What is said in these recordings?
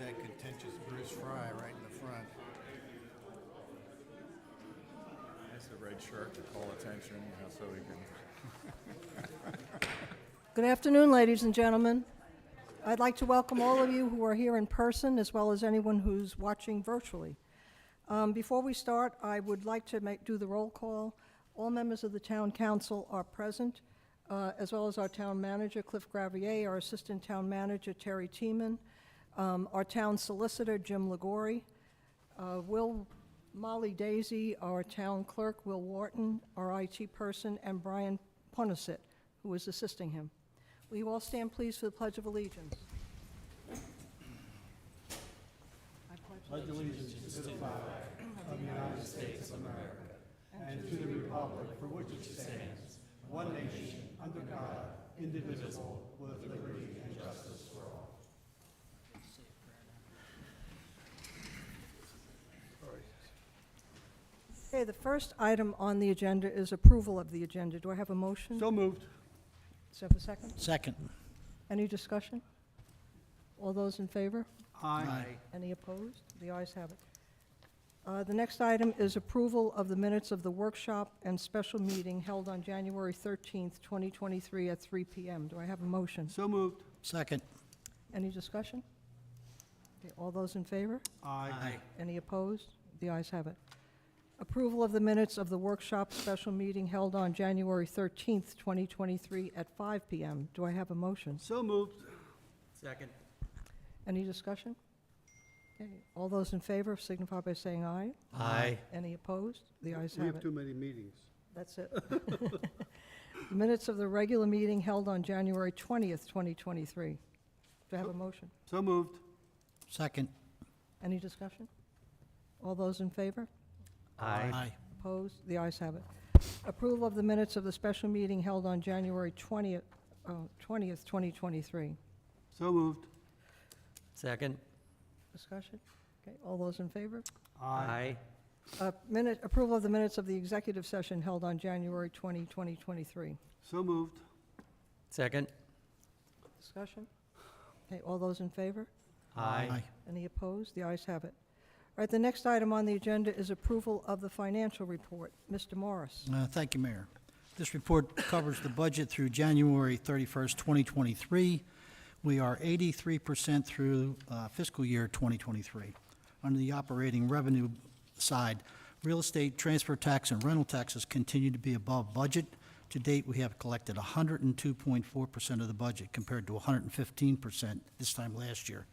that contentious Bruce Fry right in the front. That's a red shirt to call attention, so we can. Good afternoon, ladies and gentlemen. I'd like to welcome all of you who are here in person, as well as anyone who's watching virtually. Before we start, I would like to do the roll call. All members of the Town Council are present, as well as our Town Manager, Cliff Gravier, our Assistant Town Manager, Terry Tiemann, our Town Solicitor, Jim Ligori, Molly Daisy, our Town Clerk, Will Wharton, our IT person, and Brian Ponisett, who is assisting him. Will you all stand, please, for the Pledge of Allegiance? Pledge allegiance to the flag of the United States of America and to the republic for which it stands, one nation, under God, indivisible, with liberty and justice for all. Okay, the first item on the agenda is approval of the agenda. Do I have a motion? So moved. Is there a second? Second. Any discussion? All those in favor? Aye. Any opposed? The ayes have it. The next item is approval of the minutes of the workshop and special meeting held on January 13th, 2023 at 3 p.m. Do I have a motion? So moved. Second. Any discussion? Okay, all those in favor? Aye. Any opposed? The ayes have it. Approval of the minutes of the workshop special meeting held on January 13th, 2023 at 5 p.m. Do I have a motion? So moved. Second. Any discussion? Okay, all those in favor signify by saying aye. Aye. Any opposed? The ayes We have have it. too many meetings. That's it. The minutes of the regular meeting held on January 20th, 2023. Do I have a motion? So moved. Second. Any discussion? All those in favor? Aye. Opposed? The ayes have it. Approval of the minutes of the special meeting held on January 20th, 2023. So moved. Second. Discussion? Okay, all those in favor? Aye. Approval of the minutes of the executive session held on January 20, 2023. So moved. Second. Discussion? Okay, all those in favor? Aye. Any opposed? The ayes have it. All right, the next item on the agenda is approval of the financial report. Mr. Morris. Thank you, Mayor. This report covers the budget through January 31st, 2023. We are 83% through fiscal year 2023. Under the operating revenue side, real estate, transfer tax, and rental taxes continue to be above budget. To date, we have collected 102.4% of the budget compared to 115% this time last year.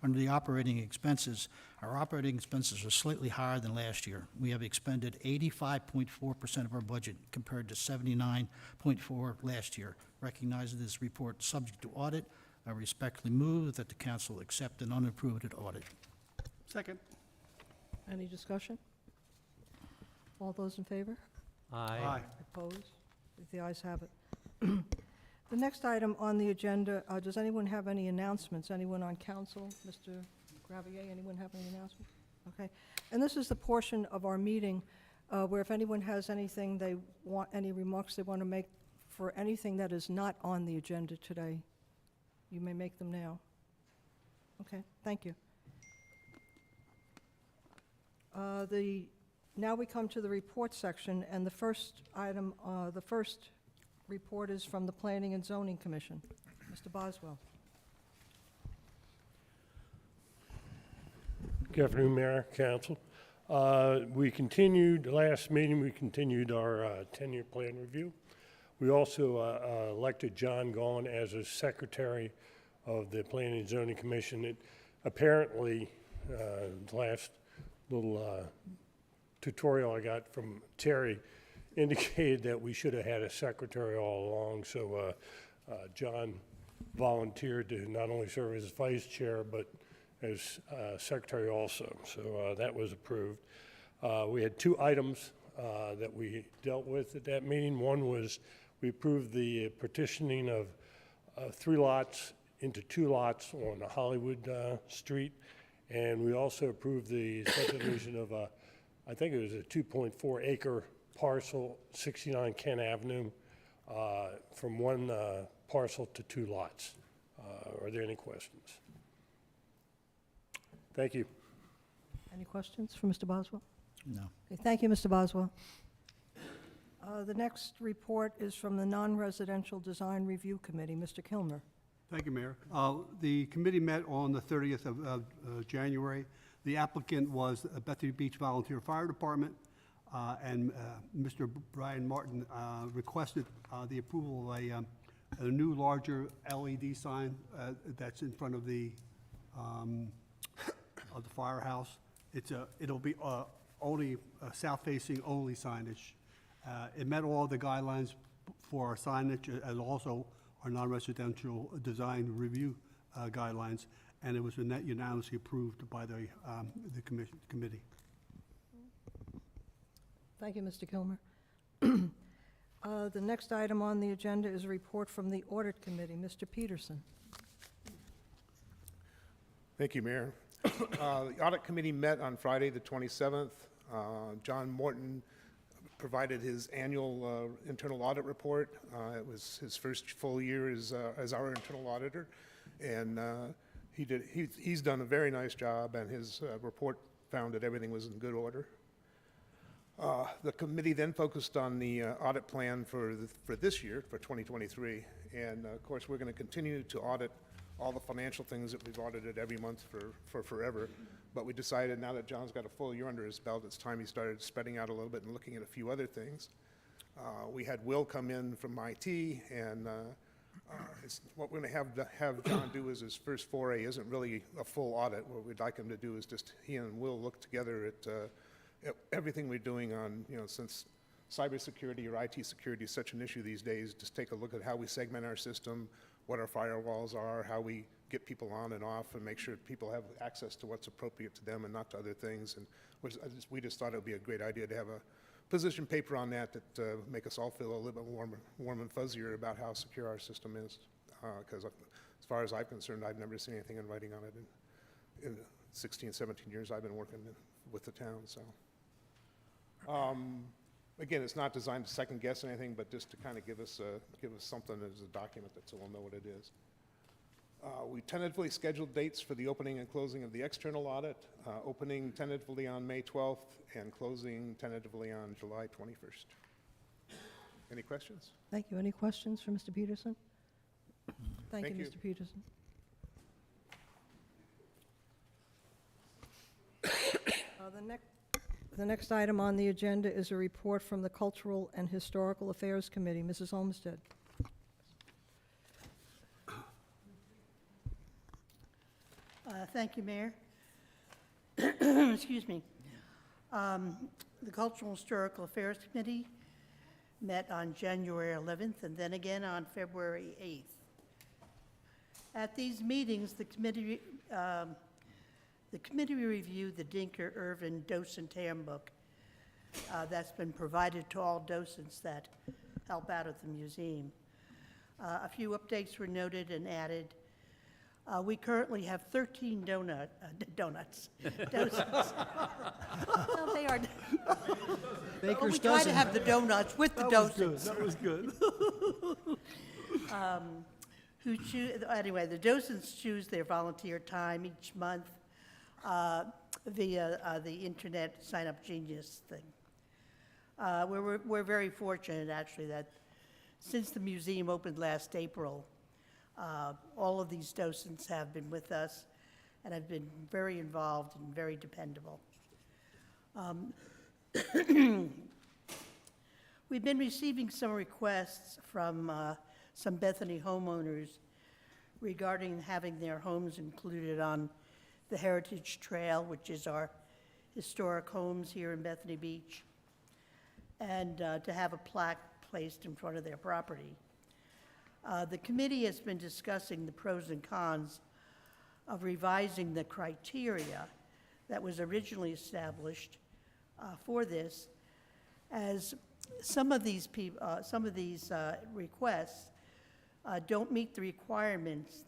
Under the operating expenses, our operating expenses are slightly higher than last year. We have expended 85.4% of our budget compared to 79.4% last year. Recognizing this report subject to audit, I respectfully move that the council accept an unapproved audit. Second. Any discussion? All those in favor? Aye. Opposed? The ayes have it. The next item on the agenda, does anyone have any announcements? Anyone on council? Mr. Gravier, anyone have any announcements? Okay. And this is the portion of our meeting where if anyone has anything they want, any remarks they want to make for anything that is not on the agenda today, you may make them now. Okay, thank you. Now we come to the report section, and the first item, the first report is from the Planning and Zoning Commission. Mr. Boswell. Good afternoon, Mayor, Council. Last meeting, we continued our 10-year plan review. We also elected John Gahn as a secretary of the Planning and Zoning Commission. It apparently, the last little tutorial I got from Terry indicated that we should have had a secretary all along. So John volunteered to not only serve as vice chair, but as secretary also. So that was approved. We had two items that we dealt with at that meeting. One was we approved the partitioning of 3 lots into 2 lots on Hollywood Street. And we also approved the subdivision of I think it was a 2.4 acre parcel, 69 Kent Avenue, from 1 parcel to 2 lots. Are there any questions? Thank you. Any questions for Mr. Boswell? No. Okay, thank you, Mr. Boswell. The next report is from the Non-Residential Design Review Committee. Mr. Kilmer. Thank you, Mayor. The committee met on the 30th of January. The applicant was Bethany Beach Volunteer Fire Department, and Mr. Brian Martin requested the approval of a new, larger LED sign that's in front of the firehouse. It'll be only south-facing only signage. It met all the guidelines for our signage and also our non-residential design review guidelines, and it was unanimously approved by the committee. Thank you, Mr. Kilmer. The next item on the agenda is a report from the Audit Committee. Mr. Peterson. Thank you, Mayor. The Audit Committee met on Friday, the 27th. John Morton provided his annual internal audit report. It was his first full year as our internal auditor, and he's done a very nice job, and his report found that everything was in good order. The committee then focused on the audit plan for this year, for 2023, and of course we're going to continue to audit all the financial things that we've audited every month for forever. But we decided now that John's got a full year under his belt, it's time he started spreading out a little bit and looking at a few other things. We had Will come in from IT, and what we're going to have John do is his first foray isn't really a full audit. What we'd like him to do is just he and Will look together at everything we're doing on, since cybersecurity or IT security is such an issue these days, just take a look at how we segment our system, what our firewalls are, how we get people on and off, and make sure people have access to what's appropriate to them and not to other things. And we just thought it would be a great idea to have a position paper on that make us all feel a little bit warm and fuzzier about how secure our system is. Because as far as I'm concerned, I've never seen anything in writing on it in 16, 17 years I've been working with the town. So. Again, it's not designed to second guess anything, but just to kind of give us something as a document so we'll know what it is. We tentatively scheduled dates for the opening and closing of the external audit, opening tentatively on May 12th and closing tentatively on July 21st. Any questions? Thank you. Any questions for Mr. Peterson? Thank you, Thank you. Mr. Peterson. The next item on the agenda is a report from the Cultural and Historical Affairs Committee. Mrs. Olmsted. Thank you, Mayor. Excuse me. The Cultural and Historical Affairs Committee met on January 11th and then again on February 8th. At these meetings, the committee reviewed the Dinker Irvin Docent Handbook that's been provided to all docents that help out at the museum. A few updates were noted and added. We currently have 13 docents. Well, they are. Baker's We try to dozen. have the donuts with the docents. That was good. Anyway, the docents choose their volunteer time each month via the Internet Sign Up Genius thing. We're very fortunate, actually, that since the museum opened last April, all of these docents have been with us and have been very involved and very dependable. We've been receiving some requests from some Bethany homeowners regarding having their homes included on the Heritage Trail, which is our historic homes here in Bethany Beach, and to have a plaque placed in front of their property. The committee has been discussing the pros and cons of revising the criteria that was originally established for this, as some of these requests don't meet the requirements,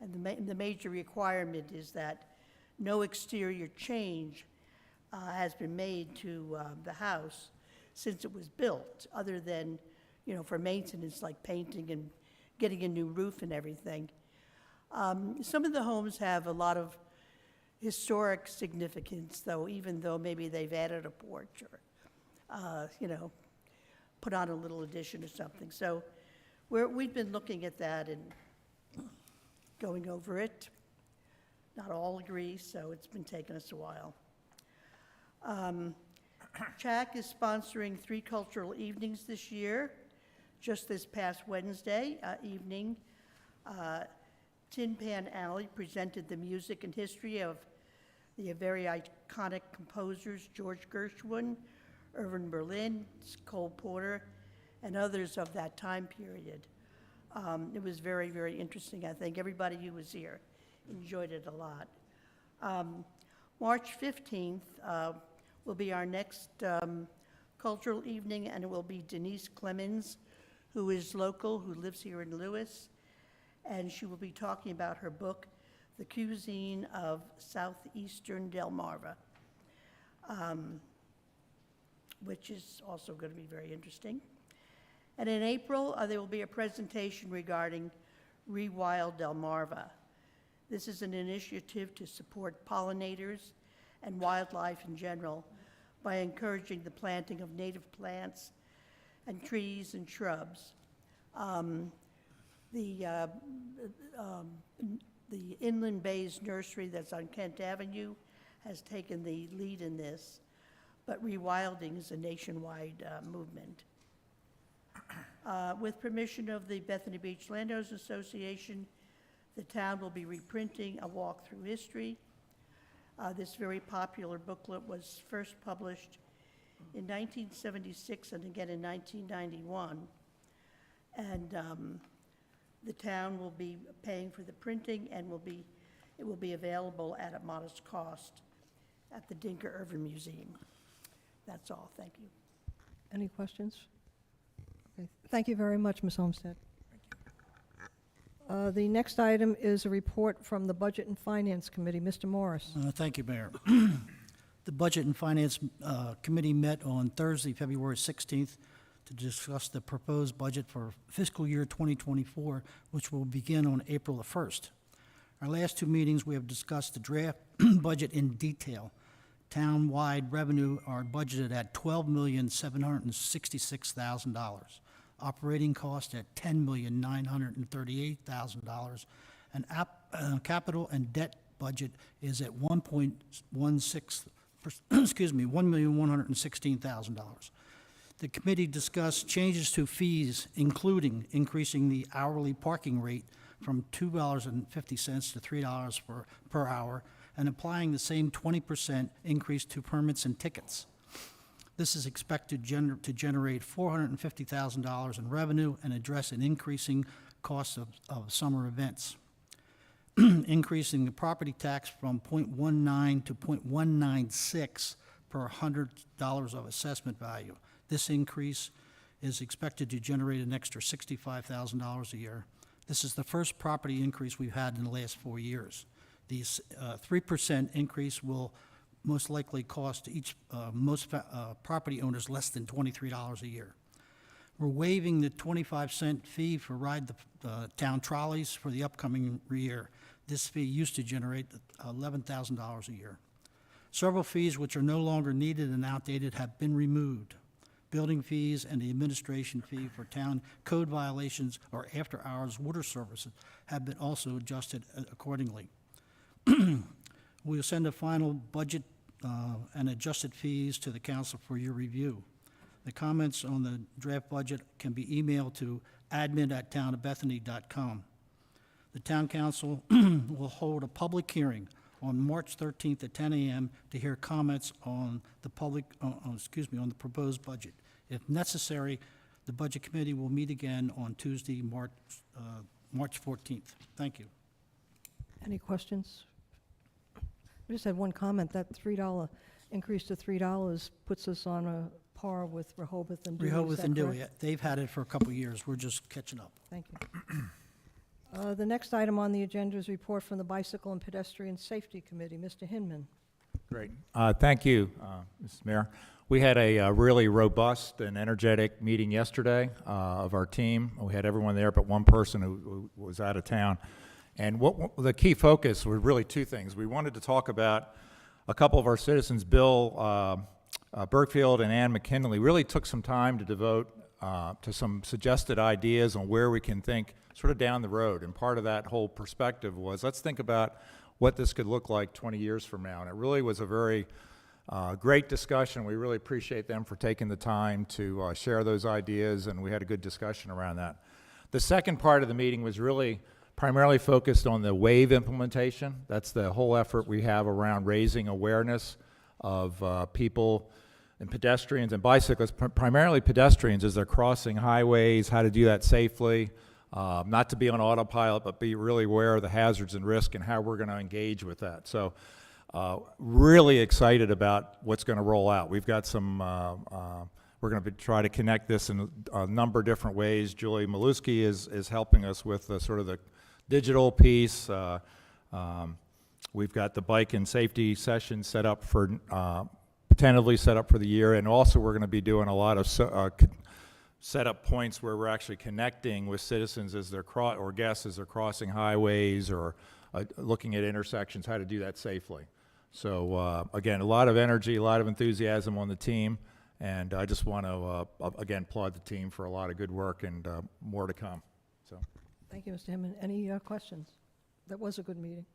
and the major requirement is that no exterior change has been made to the house since it was built, other than, for maintenance like painting and getting a new roof and everything. Some of the homes have a lot of historic significance, though, even though maybe they've added a porch or, put on a little addition or something. So we've been looking at that and going over it. Not all agree, so it's been taking us a while. CHAC is sponsoring 3 cultural evenings this year. Just this past Wednesday evening, Tin Pan Alley presented the music and history of the very iconic composers George Gershwin, Irving Berlin, Cole Porter, and others of that time period. It was very, very interesting. I think everybody who was here enjoyed it a lot. March 15th will be our next cultural evening, and it will be Denise Clemens, who is local, who lives here in Lewis, and she will be talking about her book, The Cuisine of Southeastern Delmarva, which is also going to be very interesting. And in April, there will be a presentation regarding Rewild Delmarva. This is an initiative to support pollinators and wildlife in general by encouraging the planting of native plants and trees and shrubs. The Inland Bays Nursery that's on Kent Avenue has taken the lead in this, but rewilding is a nationwide movement. With permission of the Bethany Beach Landowners Association, the town will be reprinting A Walk Through History. This very popular booklet was first published in 1976 and again in 1991. And the town will be paying for the printing, and it will be available at a modest cost at the Dinker Urban Museum. That's all. Thank you. Any questions? Okay. Thank you very much, Ms. Olmsted. The next item is a report from the Budget and Finance Committee. Mr. Morris. Thank you, Mayor. The Budget and Finance Committee met on Thursday, February 16th, to discuss the proposed budget for fiscal year 2024, which will begin on April the 1st. Our last 2 meetings, we have discussed the draft budget in detail. Town-wide revenue are budgeted at $12,766,000. Operating cost at $10,938,000, and capital and debt budget is at $1,116,000. The committee discussed changes to fees, including increasing the hourly parking rate from $2.50 to $3 per hour, and applying the same 20% increase to permits and tickets. This is expected to generate $450,000 in revenue and address an increasing cost of summer events. Increasing the property tax from 0.19 to 0.196 per $100 of assessment value. This increase is expected to generate an extra $65,000 a year. This is the first property increase we've had in the last 4 years. The 3% increase will most likely cost most property owners less than $23 a year. We're waiving the 25-cent fee for ride the town trolleys for the upcoming year. This fee used to generate $11,000 a year. Several fees which are no longer needed and outdated have been removed. Building fees and the administration fee for town code violations or after-hours water services have been also adjusted accordingly. We'll send a final budget and adjusted fees to the council for your review. The comments on the draft budget can be emailed to admin@townofbethany.com. The town council will hold a public hearing on March 13th at 10 a.m. to hear comments on the on the proposed budget. If necessary, the budget committee will meet again on Tuesday, March 14th. Thank you. Any questions? I just had one comment. That $3 increase to $3 puts us on a par with Rehoboth and Dewey. Is Rehoboth that and Dewey, correct? they've had it for a couple of years. We're just catching up. Thank you. The next item on the agenda is report from the Bicycle and Pedestrian Safety Committee. Mr. Hinman. Great. Thank you, Mr. Mayor. We had a really robust and energetic meeting yesterday of our team. We had everyone there but one person who was out of town. And the key focus were really two things. We wanted to talk about a couple of our citizens, Bill Burkfield and Ann McKinley, really took some time to devote to some suggested ideas on where we can think sort of down the road. And part of that whole perspective was, let's think about what this could look like 20 years from now. And it really was a very great discussion. We really appreciate them for taking the time to share those ideas, and we had a good discussion around that. The second part of the meeting was really primarily focused on the WAVE implementation. That's the whole effort we have around raising awareness of people and pedestrians and bicyclists, primarily pedestrians as they're crossing highways, how to do that safely, not to be on autopilot, but be really aware of the hazards and risk and how we're going to engage with that. So really excited about what's going to roll out. We've got some, we're going to try to connect this in a number of different ways. Julie Maluski is helping us with sort of the digital piece. We've got the bike and safety session set up for, tentatively set up for the year, and also we're going to be doing a lot of set up points where we're actually connecting with citizens as they're or guests as they're crossing highways or looking at intersections, how to do that safely. So again, a lot of energy, a lot of enthusiasm on the team, and I just want to again applaud the team for a lot of good work and more to come. So, Thank you, Mr. Hinman. Any questions? That was a good meeting.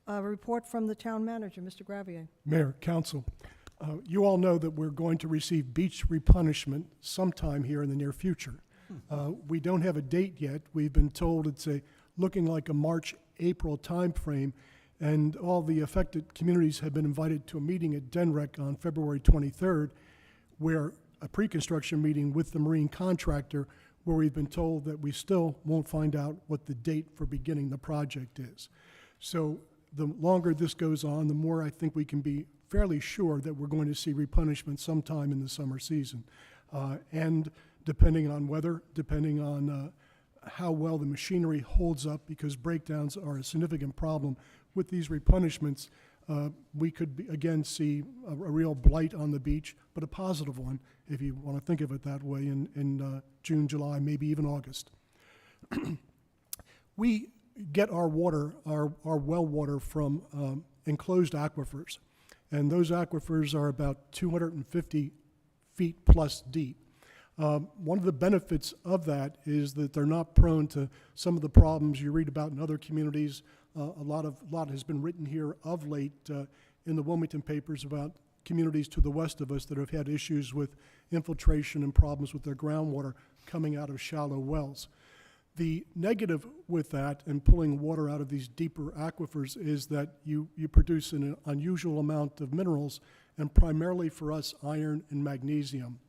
A report from the town manager, Mr. Gravier. Mayor, council, you all know that we're going to receive beach replenishment sometime here in the near future. We don't have a date yet. We've been told it's looking like a March, April timeframe, and all the affected communities have been invited to a meeting at DENREC on February 23rd, where a pre-construction meeting with the marine contractor, where we've been told that we still won't find out what the date for beginning the project is. So the longer this goes on, the more I think we can be fairly sure that we're going to see replenishment sometime in the summer season. And depending on weather, depending on how well the machinery holds up, because breakdowns are a significant problem with these replenishments, we could again see a real blight on the beach, but a positive one, if you want to think of it that way, in June, July, maybe even August. We get our water, our well water, from enclosed aquifers. And those aquifers are about 250 feet plus deep. One of the benefits of that is that they're not prone to some of the problems you read about in other communities. A lot has been written here of late in the Wilmington papers about communities to the west of us that have had issues with infiltration and problems with their groundwater coming out of shallow wells. The negative with that and pulling water out of these deeper aquifers is that you produce an unusual amount of minerals, and primarily for us, iron and magnesium.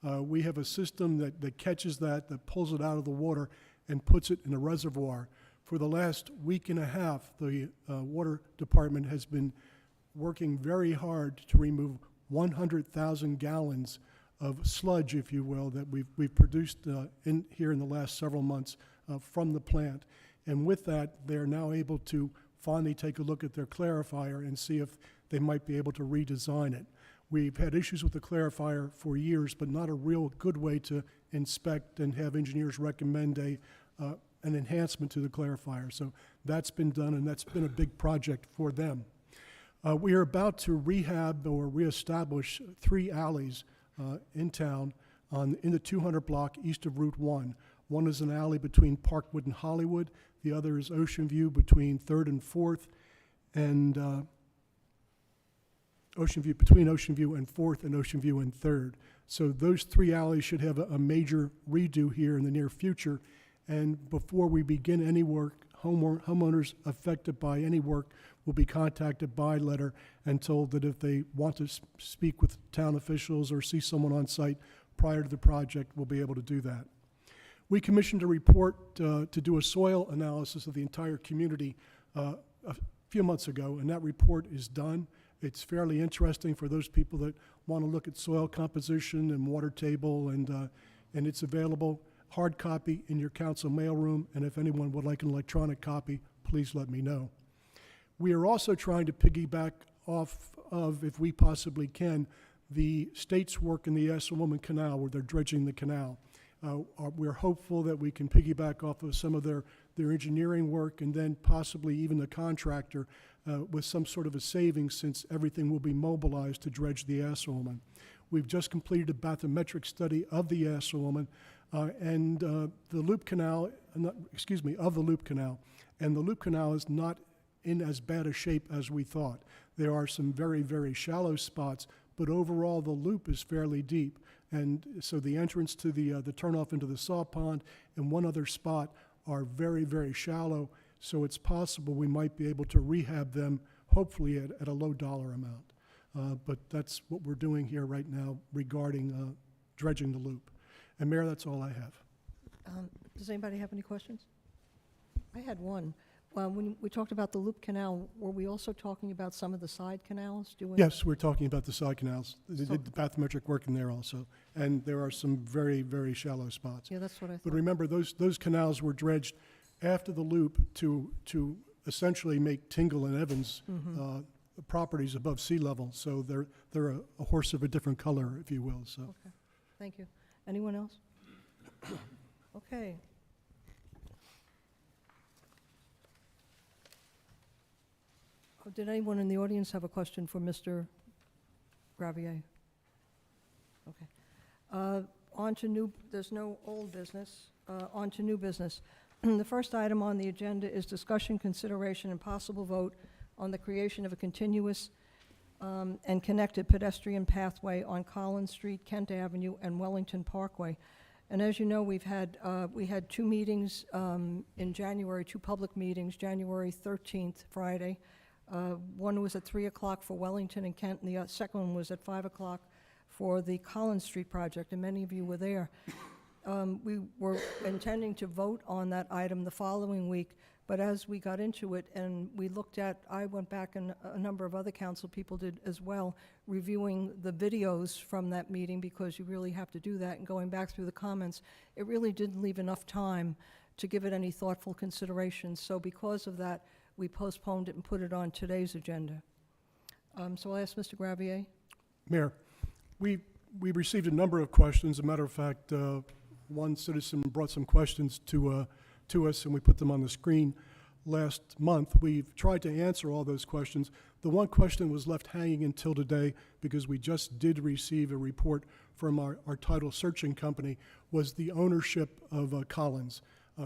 We have a system that catches that pulls it out of the water and puts it in a reservoir. For the last week and a half, the water department has been working very hard to remove 100,000 gallons of sludge, if you will, that we've produced here in the last several months from the plant. And with that, they're now able to finally take a look at their clarifier and see if they might be able to redesign it. We've had issues with the clarifier for years, but not a real good way to inspect and have engineers recommend an enhancement to the clarifier. So that's been done, and that's been a big project for them. We are about to rehab or reestablish 3 alleys in town in the 200 block east of Route 1. One is an alley between Parkwood and Hollywood. The other is Ocean View between 3rd and 4th, and between Ocean View and 4th and Ocean View and 3rd. So those 3 alleys should have a major redo here in the near future. And before we begin any work, homeowners affected by any work will be contacted by letter and told that if they want to speak with town officials or see someone on site prior to the project, we'll be able to do that. We commissioned a report to do a soil analysis of the entire community a few months ago, and that report is done. It's fairly interesting for those people that want to look at soil composition and water table, and it's available hard copy in your council mailroom, and if anyone would like an electronic copy, please let me know. We are also trying to piggyback off of, if we possibly can, the state's work in the Assiniboine Canal, where they're dredging the canal. We're hopeful that we can piggyback off of some of their their engineering work, and then possibly even the contractor with some sort of a savings, since everything will be mobilized to dredge the Assawoman. We've just completed a bathymetric study of the Assawoman and the loop canal, of the loop canal. And the loop canal is not in as bad a shape as we thought. There are some very, very shallow spots, but overall the loop is fairly deep. And so the entrance to the turnoff into the saw pond and one other spot are very, very shallow. So it's possible we might be able to rehab them, hopefully at a low dollar amount. But that's what we're doing here right now regarding dredging the loop. And Mayor, that's all I have. Does anybody have any questions? I had one. When we talked about the loop canal, were we also talking about some of the side canals? Yes, we're talking about the side canals. They did the bathymetric work in there also. And there are some very, very shallow spots. Yeah, that's what I thought. But remember, those canals were dredged after the loop to essentially make Tingle and Evans properties above sea level. So they're a horse of a different color, if you will. So. Okay, thank you. Anyone else? Okay. Did anyone in the audience have a question for Mr. Gravier? Okay. On to new, there's no old business. On to new business. The first item on the agenda is discussion, consideration, and possible vote on the creation of a continuous and connected pedestrian pathway on Collins Street, Kent Avenue, and Wellington Parkway. And as you know, we had 2 meetings in January, 2 public meetings, January 13th, Friday. One was at 3 o'clock for Wellington and Kent, and the second one was at 5 o'clock for the Collins Street project, and many of you were there. We were intending to vote on that item the following week, but as we got into it and we looked at, I went back and a number of other council people did as well, reviewing the videos from that meeting, because you really have to do that, and going back through the comments, it really didn't leave enough time to give it any thoughtful consideration. So because of that, we postponed it and put it on today's agenda. So I'll ask Mr. Gravier. Mayor, we received a number of questions. As a matter of fact, one citizen brought some questions to us, and we put them on the screen last month. We've tried to answer all those questions. The one question was left hanging until today, because we just did receive a report from our title searching company, was the ownership of Collins.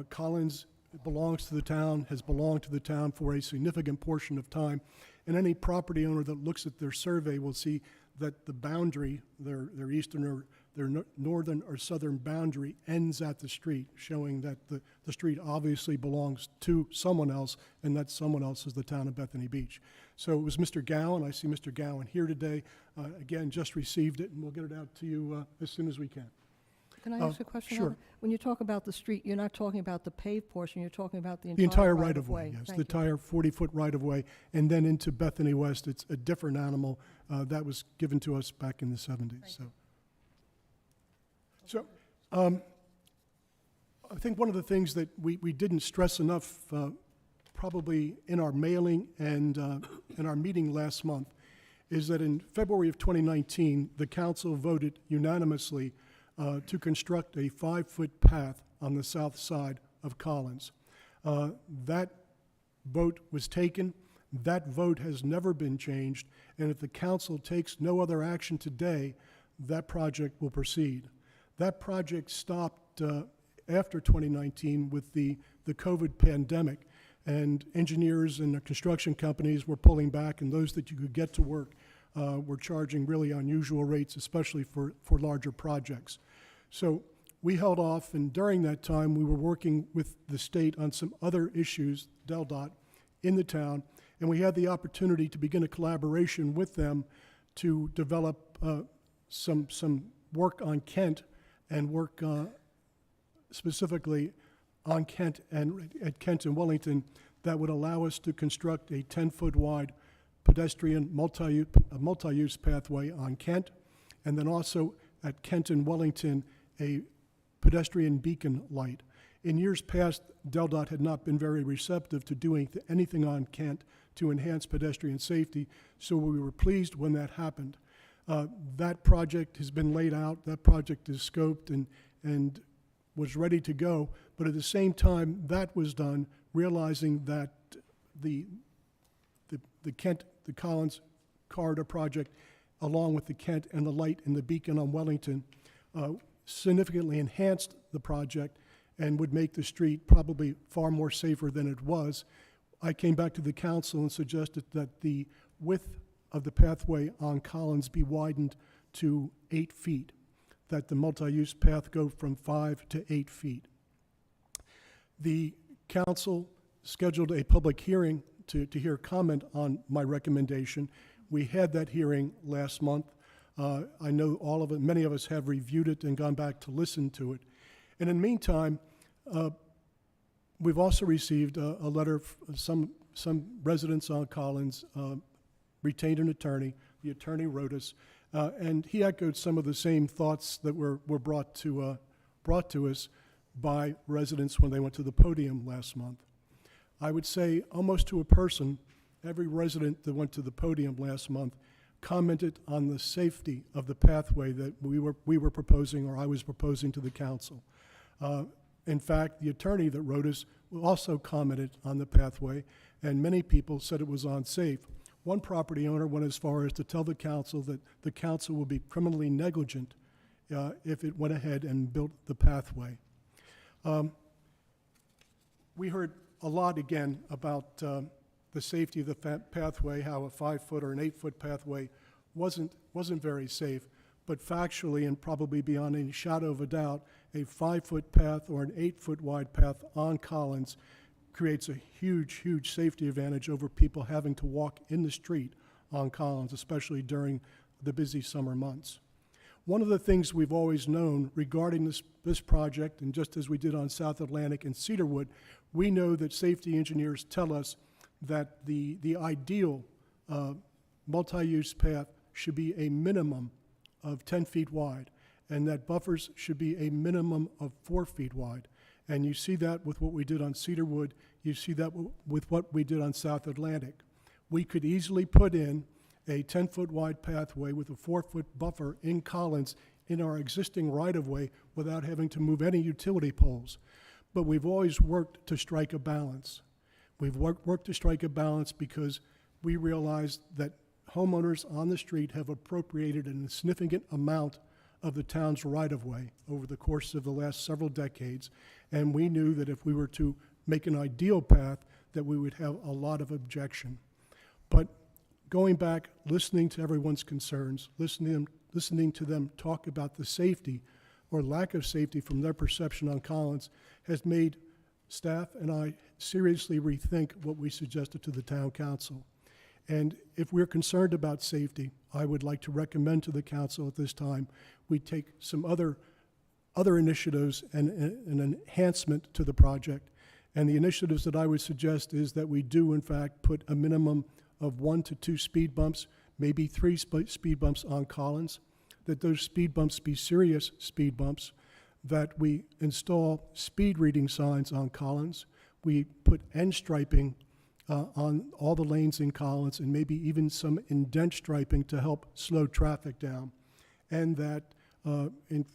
Collins belongs to the town, has belonged to the town for a significant portion of time, and any property owner that looks at their survey will see that the boundary, their eastern or their northern or southern boundary, ends at the street, showing that the street obviously belongs to someone else, and that someone else is the town of Bethany Beach. So it was Mr. Gowan. I see Mr. Gowan here today. Again, just received it, and we'll get it out to you as soon as we can. Can I ask a question? Sure. on it? When you talk about the street, you're not talking about the paved portion, you're talking about the The entire entire right-of-way. right-of-way, yes, Thank the you. entire 40-foot right-of-way, and then into Bethany West, it's a different animal that was given to us back in the 70s. So, I think one of the things that we didn't stress enough, probably in our mailing and in our meeting last month, is that in February of 2019, the council voted unanimously to construct a 5-foot path on the south side of Collins. That vote was taken. That vote has never been changed, and if the council takes no other action today, that project will proceed. That project stopped after 2019 with the COVID pandemic, and engineers and the construction companies were pulling back, and those that you could get to work were charging really unusual rates, especially for larger projects. So we held off, and during that time, we were working with the state on some other issues, DelDOT, in the town, and we had the opportunity to begin a collaboration with them to develop some work on Kent and work specifically on Kent and at Kent and Wellington that would allow us to construct a 10-foot wide pedestrian multi-use pathway on Kent, and then also at Kent and Wellington a pedestrian beacon light. In years past, DelDOT had not been very receptive to doing anything on Kent to enhance pedestrian safety, so we were pleased when that happened. That project has been laid out, that project is scoped, and was ready to go, but at the same time that was done, realizing that the Collins Corridor project, along with the Kent and the light and the beacon on Wellington, significantly enhanced the project and would make the street probably far more safer than it was. I came back to the council and suggested that the width of the pathway on Collins be widened to 8 feet, that the multi-use path go from 5 to 8 feet. The council scheduled a public hearing to hear comment on my recommendation. We had that hearing last month. I know all of it, many of us have reviewed it and gone back to listen to it. And in the meantime, we've also received a letter, some residents on Collins retained an attorney. The attorney wrote us, and he echoed some of the same thoughts that were brought to us by residents when they went to the podium last month. I would say almost to a person, every resident that went to the podium last month commented on the safety of the pathway that we were proposing, or I was proposing to the council. In fact, the attorney that wrote us also commented on the pathway, and many people said it was unsafe. One property owner went as far as to tell the council that the council would be criminally negligent if it went ahead and built the pathway. We heard a lot again about the safety of the pathway, how a 5-foot or an 8-foot pathway wasn't very safe, but factually and probably beyond any shadow of a doubt, a 5-foot path or an 8-foot wide path on Collins creates a huge, huge safety advantage over people having to walk in the street on Collins, especially during the busy summer months. One of the things we've always known regarding this project, and just as we did on South Atlantic and Cedarwood, we know that safety engineers tell us that the ideal multi-use path should be a minimum of 10 feet wide, and that buffers should be a minimum of 4 feet wide. And you see that with what we did on Cedarwood. You see that with what we did on South Atlantic. We could easily put in a 10-foot wide pathway with a 4-foot buffer in Collins in our existing right-of-way without having to move any utility poles. But we've always worked to strike a balance. We've worked to strike a balance because we realized that homeowners on the street have appropriated a significant amount of the town's right-of-way over the course of the last several decades, and we knew that if we were to make an ideal path, that we would have a lot of objection. But going back, listening to everyone's concerns, listening to them talk about the safety or lack of safety from their perception on Collins has made staff and I seriously rethink what we suggested to the town council. And if we're concerned about safety, I would like to recommend to the council at this time we take some other initiatives and an enhancement to the project. And the initiatives that I would suggest is that we do, in fact, put a minimum of 1 to 2 speed bumps, maybe 3 speed bumps on Collins, that those speed bumps be serious speed bumps, that we install speed reading signs on Collins, we put end striping on all the lanes in Collins, and maybe even some indent striping to help slow traffic down, and that if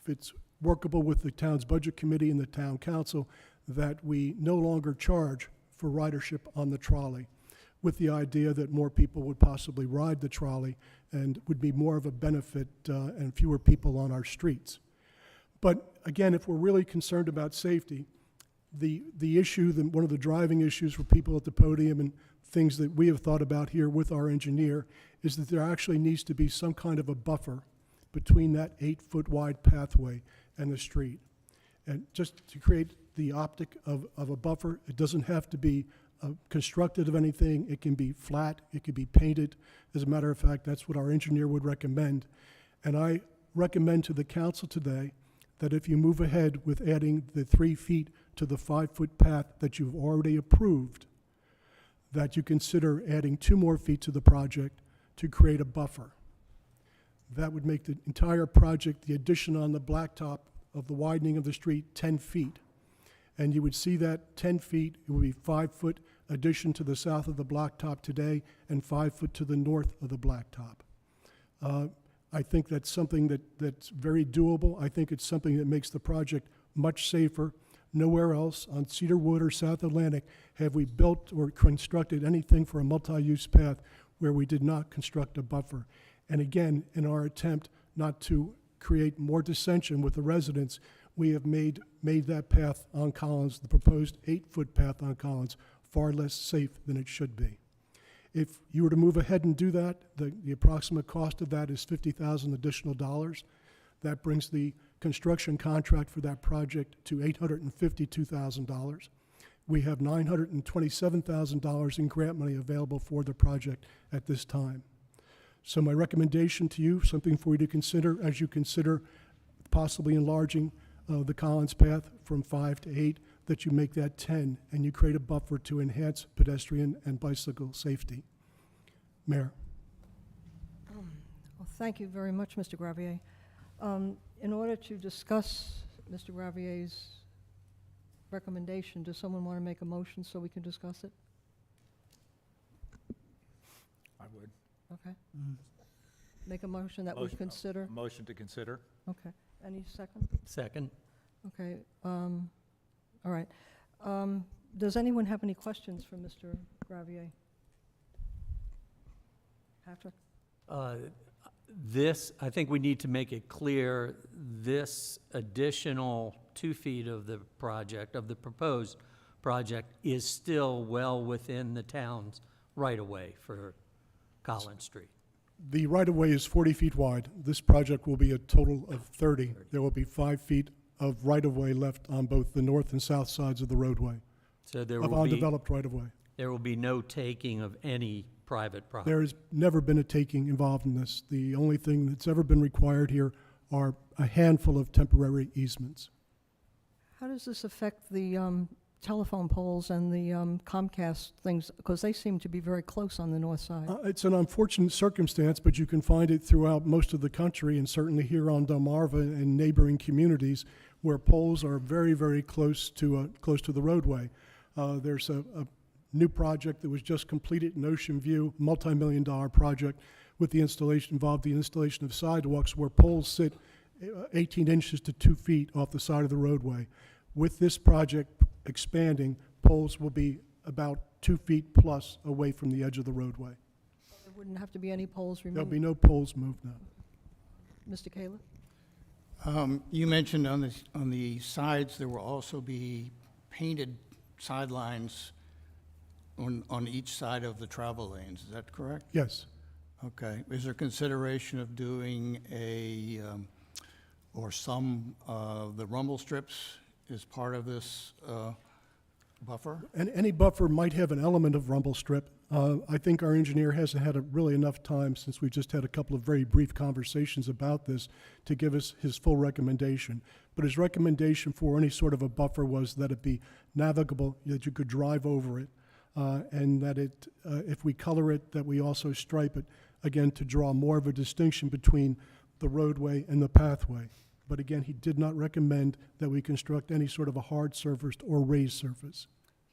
it's workable with the town's budget committee and the town council, that we no longer charge for ridership on the trolley, with the idea that more people would possibly ride the trolley and would be more of a benefit and fewer people on our streets. But again, if we're really concerned about safety, the issue, one of the driving issues for people at the podium and things that we have thought about here with our engineer is that there actually needs to be some kind of a buffer between that 8-foot wide pathway and the street. And just to create the optic of a buffer, it doesn't have to be constructed of anything. It can be flat, it could be painted. As a matter of fact, that's what our engineer would recommend. And I recommend to the council today that if you move ahead with adding the 3 feet to the 5-foot path that you've already approved, that you consider adding 2 more feet to the project to create a buffer. That would make the entire project, the addition on the blacktop of the widening of the street, 10 feet. And you would see that 10 feet, it would be 5-foot addition to the south of the blacktop today and 5 foot to the north of the blacktop. I think that's something that's very doable. I think it's something that makes the project much safer. Nowhere else on Cedar Wood or South Atlantic have we built or constructed anything for a multi-use path where we did not construct a buffer. And again, in our attempt not to create more dissension with the residents, we have made that path on Collins, the proposed 8-foot path on Collins, far less safe than it should be. If you were to move ahead and do that, the approximate cost of that is $50,000 additional dollars. That brings the construction contract for that project to $852,000. We have $927,000 in grant money available for the project at this time. So my recommendation to you, something for you to consider as you consider possibly enlarging the Collins path from 5 to 8, that you make that 10 and you create a buffer to enhance pedestrian and bicycle safety. Mayor. Well, thank you very much, Mr. Gravier. In order to discuss Mr. Gravier's recommendation, does someone want to make a motion so we can discuss it? I would. Okay. Make a motion that we consider? Motion to consider. Okay. Any second? Second. Okay. All right. Does anyone have any questions for Mr. Gravier? Patrick? This, I think we need to make it clear, this additional 2 feet of the project, of the proposed project, is still well within the town's right-of-way for Collins Street. The right-of-way is 40 feet wide. This project will be a total of 30. There will be 5 feet of right-of-way left on both the north and south sides of the roadway, So there of will be, undeveloped right-of-way. there will be no taking of any private property. There has never been a taking involved in this. The only thing that's ever been required here are a handful of temporary easements. How does this affect the telephone poles and the Comcast things? Because they seem to be very close on the north side. It's an unfortunate circumstance, but you can find it throughout most of the country and certainly here on Delmarva and neighboring communities where poles are very, very close to the roadway. There's a new project that was just completed in Ocean View, multi-million-dollar project with the installation, involved the installation of sidewalks where poles sit 18 inches to 2 feet off the side of the roadway. With this project expanding, poles will be about 2 feet plus away from the edge of the roadway. There wouldn't have to be any poles There'll removed. be no poles moved now. Mr. Kayla? You mentioned on the sides, there will also be painted sidelines on each side of the travel lanes. Is that correct? Yes. Okay. Is there consideration of doing or some of the rumble strips as part of this buffer? And any buffer might have an element of rumble strip. I think our engineer hasn't had really enough time, since we've just had a couple of very brief conversations about this, to give us his full recommendation. But his recommendation for any sort of a buffer was that it be navigable, that you could drive over it, and that if we color it, that we also stripe it, again, to draw more of a distinction between the roadway and the pathway. But again, he did not recommend that we construct any sort of a hard surface or raised surface.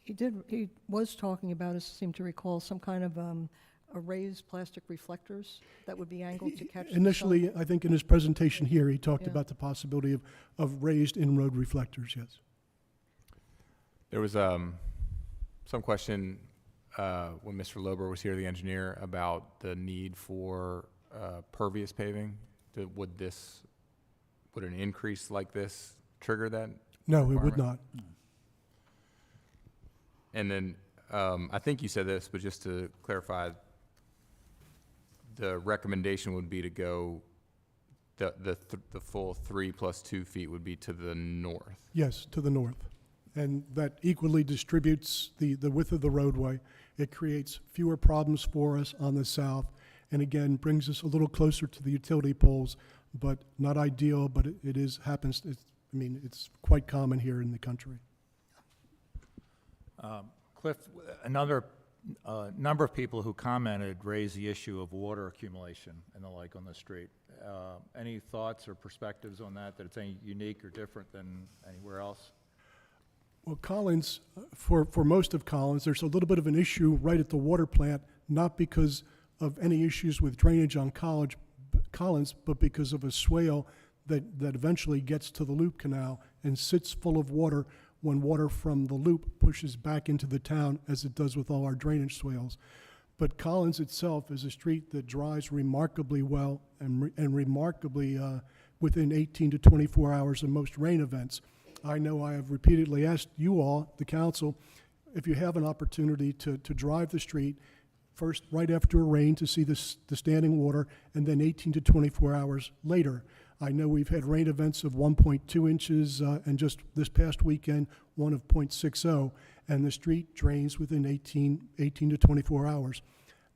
He was talking about, I seem to recall, some kind of a raised plastic reflectors that would be angled to catch the sun. Initially, I think in his presentation here, he talked Yeah. about the possibility of raised in-road reflectors, yes. There was some question when Mr. Lober was here, the engineer, about the need for pervious paving. Would an increase like this trigger that? No, it would requirement? not. And then, I think you said this, but just to clarify, the recommendation would be to go, the full 3 + 2 feet would be to the north. Yes, to the north. And that equally distributes the width of the roadway. It creates fewer problems for us on the south, and again, brings us a little closer to the utility poles, but not ideal, but it is, happens, it's quite common here in the country. Cliff, another number of people who commented raised the issue of water accumulation and the like on the street. Any thoughts or perspectives on that it's any unique or different than anywhere else? Well, Collins, for most of Collins, there's a little bit of an issue right at the water plant, not because of any issues with drainage on Collins, but because of a swale that eventually gets to the Loop Canal and sits full of water when water from the loop pushes back into the town, as it does with all our drainage swales. But Collins itself is a street that dries remarkably well and remarkably within 18 to 24 hours of most rain events. I know I have repeatedly asked you all, the council, if you have an opportunity to drive the street, first right after a rain to see the standing water, and then 18 to 24 hours later. I know we've had rain events of 1.2 inches, and just this past weekend, one of 0.60, and the street drains within 18 to 24 hours.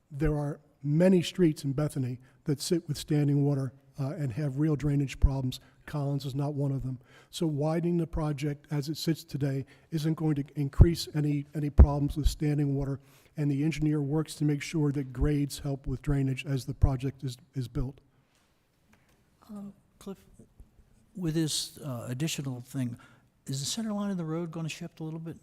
There are many streets in Bethany that sit with standing water and have real drainage problems. Collins is not one of them. So widening the project as it sits today isn't going to increase any problems with standing water, and the engineer works to make sure that grades help with drainage as the project is built. Cliff, with this additional thing, is the center line of the road going to shift a little bit?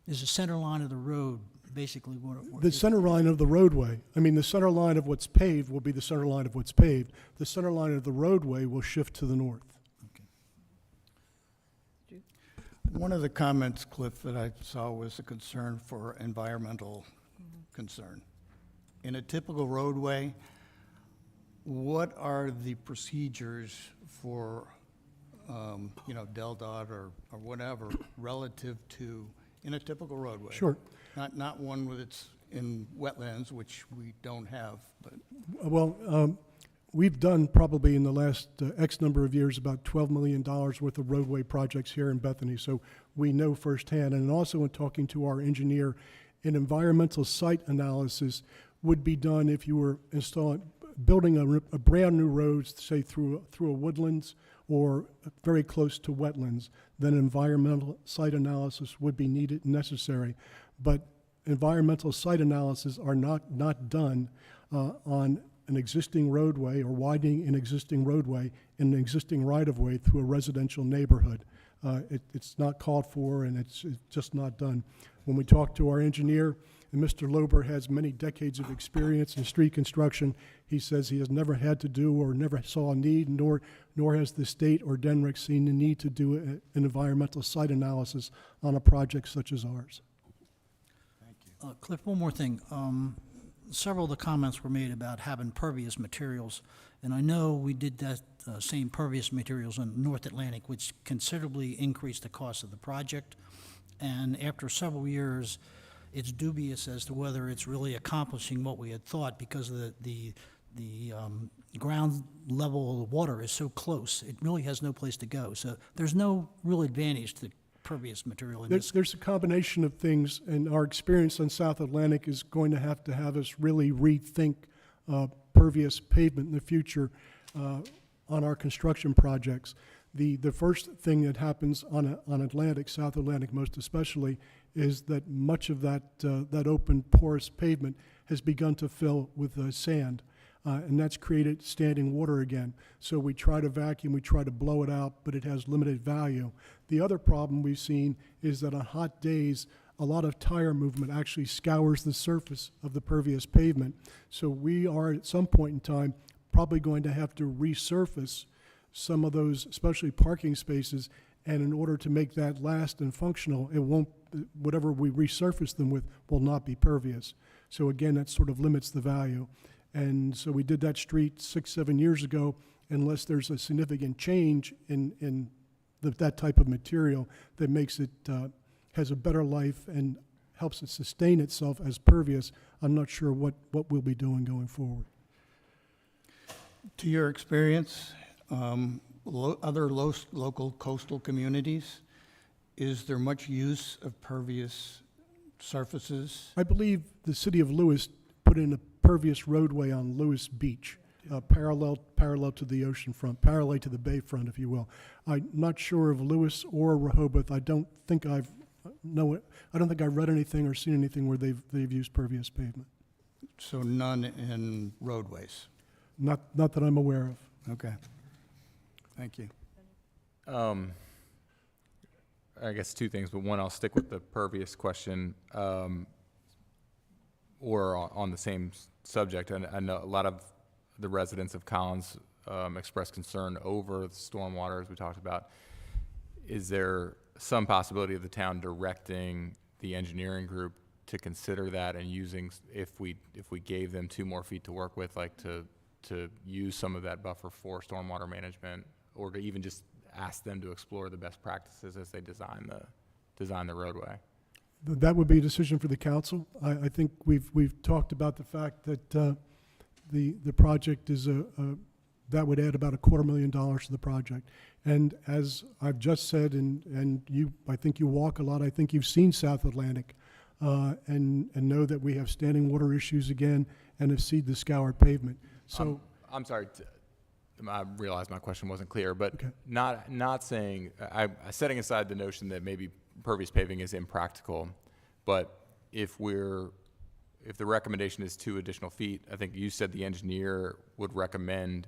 Is the center line of the road basically what The center line of the roadway, I mean, the center line of what's paved will be the center line of what's paved. The center line of the roadway will shift to the north. One of the comments, Cliff, that I saw was a concern for environmental concern. In a typical roadway, what are the procedures for, DelDOT or whatever, relative to, in a typical roadway? Sure. Not one with it's in wetlands, which we don't have, but Well, we've done probably in the last X number of years about $12 million worth of roadway projects here in Bethany, so we know firsthand. And also in talking to our engineer, an environmental site analysis would be done if you were building a brand new road, say through a woodlands or very close to wetlands. Then environmental site analysis would be needed and necessary. But environmental site analysis are not done on an existing roadway or widening an existing roadway in an existing right-of-way through a residential neighborhood. It's not called for, and it's just not done. When we talk to our engineer, and Mr. Lober has many decades of experience in street construction, he says he has never had to do or never saw a need, nor has the state or DENRIC seen the need to do an environmental site analysis on a project such as ours. Cliff, one more thing. Several of the comments were made about having pervious materials, and I know we did that same pervious materials in North Atlantic, which considerably increased the cost of the project. And after several years, it's dubious as to whether it's really accomplishing what we had thought, because of the ground level of the water is so close. It really has no place to go. So there's no real advantage to pervious material in this. There's a combination of things, and our experience on South Atlantic is going to have us really rethink pervious pavement in the future on our construction projects. The first thing that happens on Atlantic, South Atlantic most especially, is that much of that open porous pavement has begun to fill with sand. And that's created standing water again. So we try to vacuum, we try to blow it out, but it has limited value. The other problem we've seen is that on hot days, a lot of tire movement actually scours the surface of the pervious pavement. So we are at some point in time probably going to have to resurface some of those, especially parking spaces, and in order to make that last and functional, whatever we resurface them with will not be pervious. So again, that sort of limits the value. And so we did that street 6-7 years ago. Unless there's a significant change in that type of material that makes it, has a better life and helps it sustain itself as pervious, I'm not sure what we'll be doing going forward. To your experience, other local coastal communities, is there much use of pervious surfaces? I believe the city of Lewis put in a pervious roadway on Lewis Beach, parallel to the ocean front, parallel to the bay front, if you will. I'm not sure of Lewis or Rehoboth. I don't think I've read anything or seen anything where they've used pervious pavement. So none in roadways? Not that I'm aware of. Okay. Thank you. I guess two things, but one, I'll stick with the pervious question, or on the same subject. And I know a lot of the residents of Collins expressed concern over the stormwater, as we talked about. Is there some possibility of the town directing the engineering group to consider that and using, if we gave them 2 more feet to work with, like to use some of that buffer for stormwater management, or to even just ask them to explore the best practices as they design the roadway? That would be a decision for the council. I think we've talked about the fact that the project is that would add about $250,000 to the project. And as I've just said, and I think you walk a lot, I think you've seen South Atlantic, and know that we have standing water issues again and have seen the scoured pavement. So I'm sorry, I realize my question wasn't clear, but Okay. not saying, setting aside the notion that maybe pervious paving is impractical, but if the recommendation is 2 additional feet, I think you said the engineer would recommend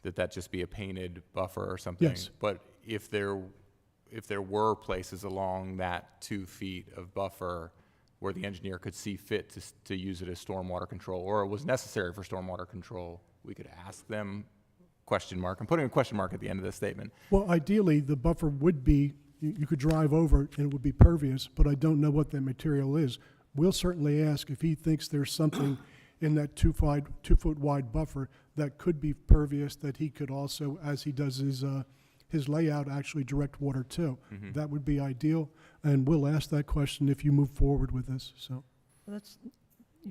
that just be a painted buffer or something. Yes. But if there were places along that 2 feet of buffer where the engineer could see fit to use it as stormwater control, or it was necessary for stormwater control, we could ask them, question mark, I'm putting a question mark at the end of this statement. well, ideally, the buffer would be, you could drive over it and it would be pervious, but I don't know what that material is. We'll certainly ask if he thinks there's something in that 2-foot wide buffer that could be pervious, that he could also, as he does his layout, actually direct water to. Mhm. That would be ideal, and we'll ask that question if you move forward with this, so.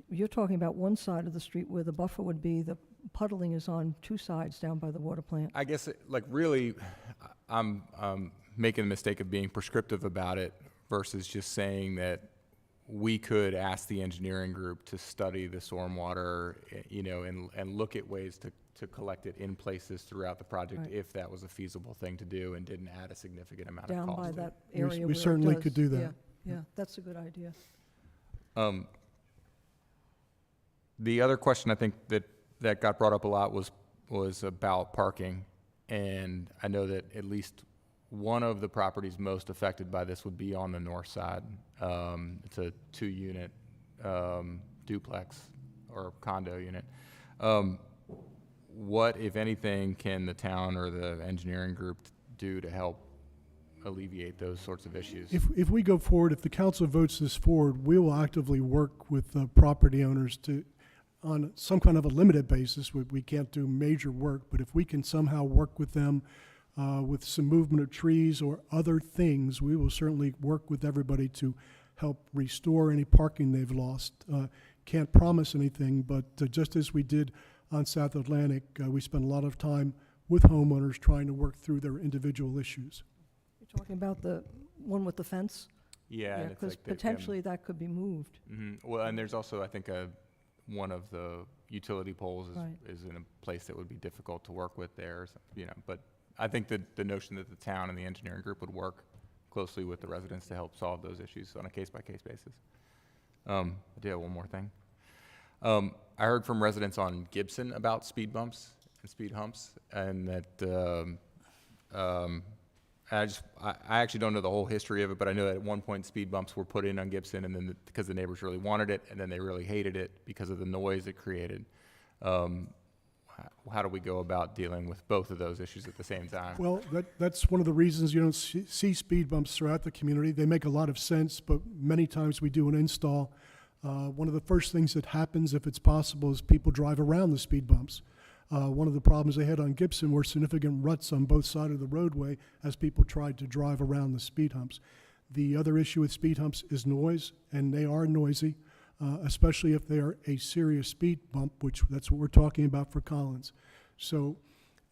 You're talking about one side of the street where the buffer would be, the puddling is on 2 sides down by the water plant. I guess, really, I'm making the mistake of being prescriptive about it versus just saying that we could ask the engineering group to study the stormwater, and look at ways to collect it in places throughout the project, Right. if that was a feasible thing to do and didn't add a significant amount of Down cost. by to it. that We area where it certainly does. could do that. Yeah, that's a good idea. The other question I think that got brought up a lot was about parking. And I know that at least one of the properties most affected by this would be on the north side. It's a 2-unit duplex or condo unit. What, if anything, can the town or the engineering group do to help alleviate those sorts of issues? If we go forward, if the council votes this forward, we will actively work with property owners on some kind of a limited basis. We can't do major work, but if we can somehow work with them with some movement of trees or other things, we will certainly work with everybody to help restore any parking they've lost. Can't promise anything, but just as we did on South Atlantic, we spent a lot of time with homeowners trying to work through their individual issues. You're talking about the one with the fence? Yeah, and it's Because like they can- potentially that could be moved. Well, and there's also, I think, one of the utility poles Right. is in a place that would be difficult to work with there, but I think that the notion that the town and the engineering group would work closely with the residents to help solve those issues on a case-by-case basis. I do have one more thing. I heard from residents on Gibson about speed bumps and speed humps, and that I actually don't know the whole history of it, but I know that at one point speed bumps were put in on Gibson, and then because the neighbors really wanted it, and then they really hated it because of the noise it created. How do we go about dealing with both of those issues at the same time? Well, that's one of the reasons you don't see speed bumps throughout the community. They make a lot of sense, but many times we do an install. One of the first things that happens, if it's possible, is people drive around the speed bumps. One of the problems they had on Gibson were significant ruts on both sides of the roadway as people tried to drive around the speed humps. The other issue with speed humps is noise, and they are noisy, especially if they are a serious speed bump, which that's what we're talking about for Collins. So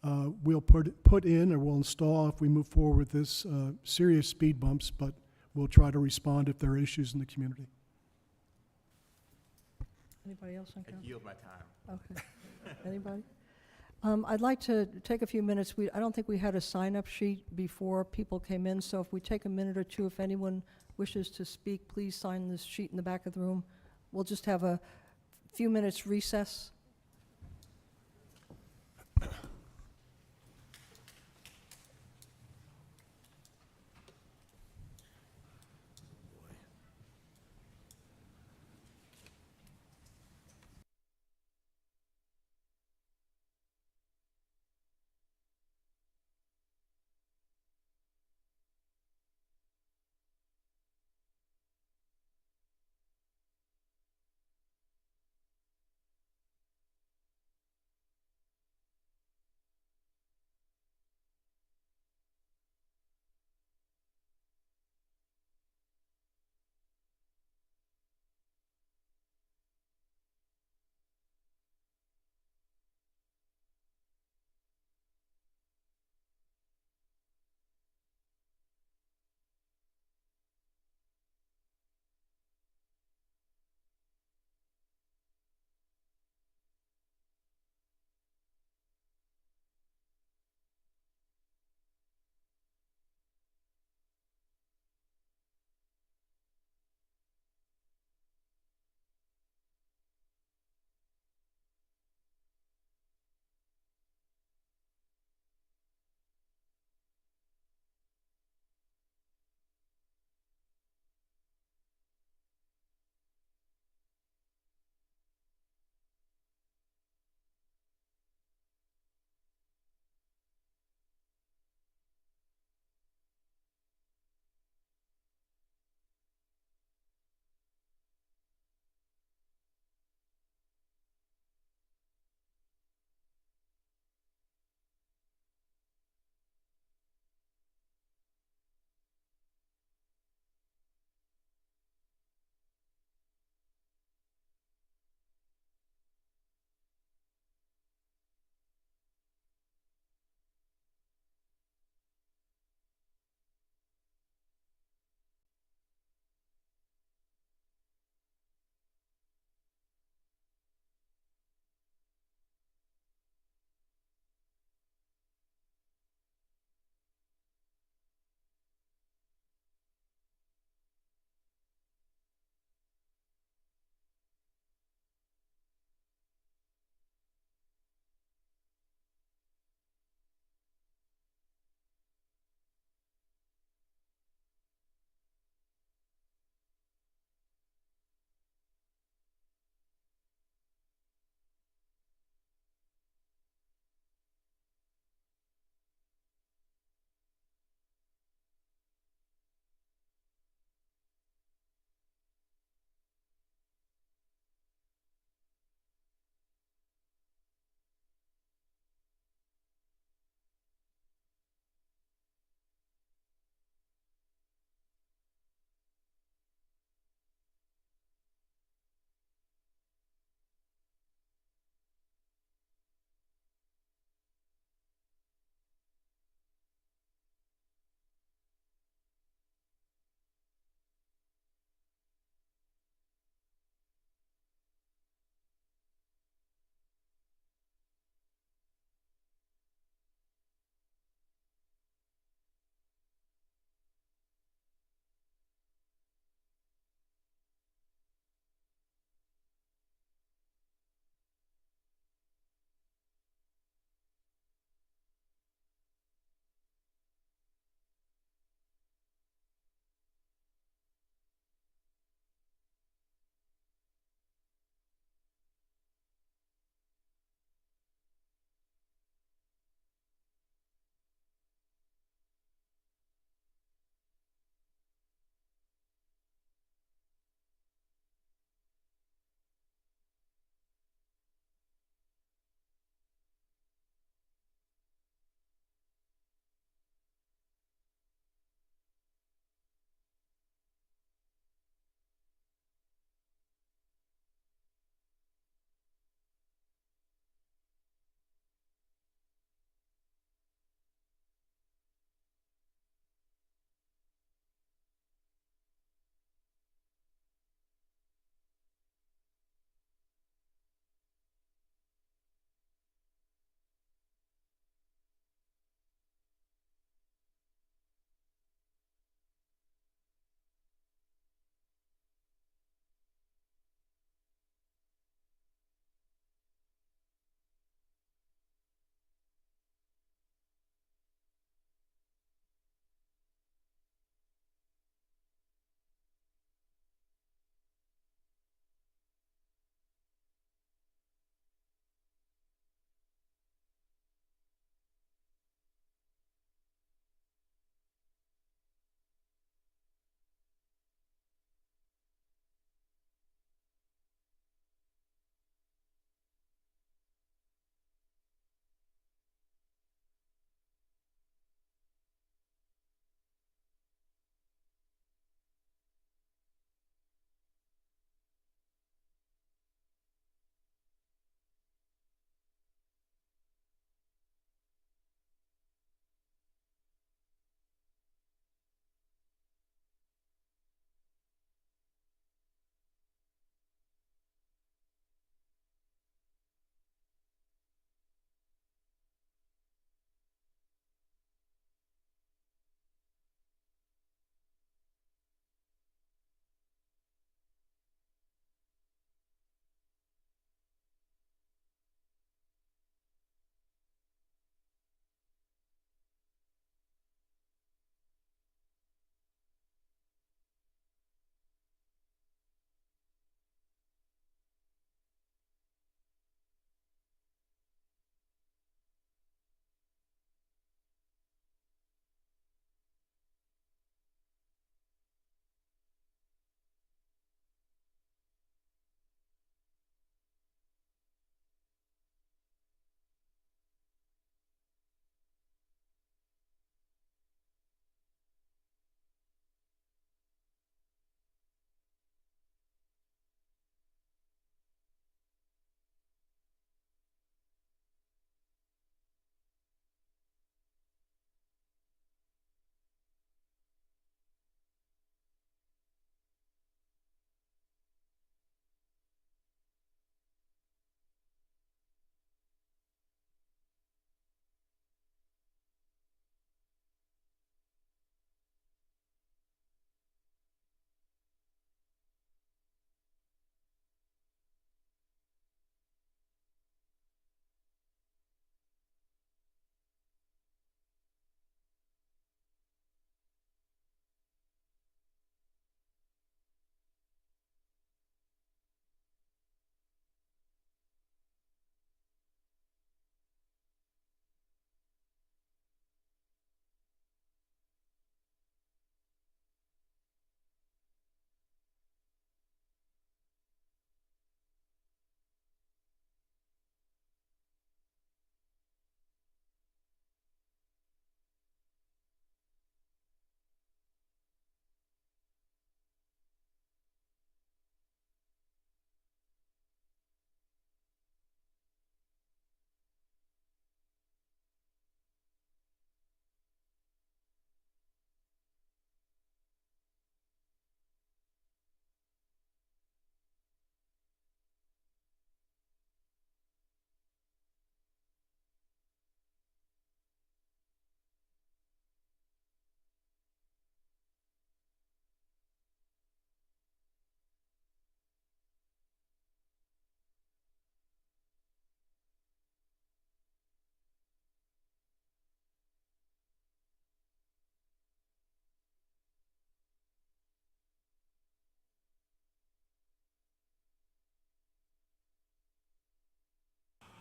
we'll put in, or we'll install, if we move forward with this, serious speed bumps, but we'll try to respond if there are issues in the community. Anybody else on I council? yield my time. Okay. Anybody? I'd like to take a few minutes. I don't think we had a sign-up sheet before people came in, so if we take a minute or two, if anyone wishes to speak, please sign this sheet in the back of the room. We'll just have a few minutes recess.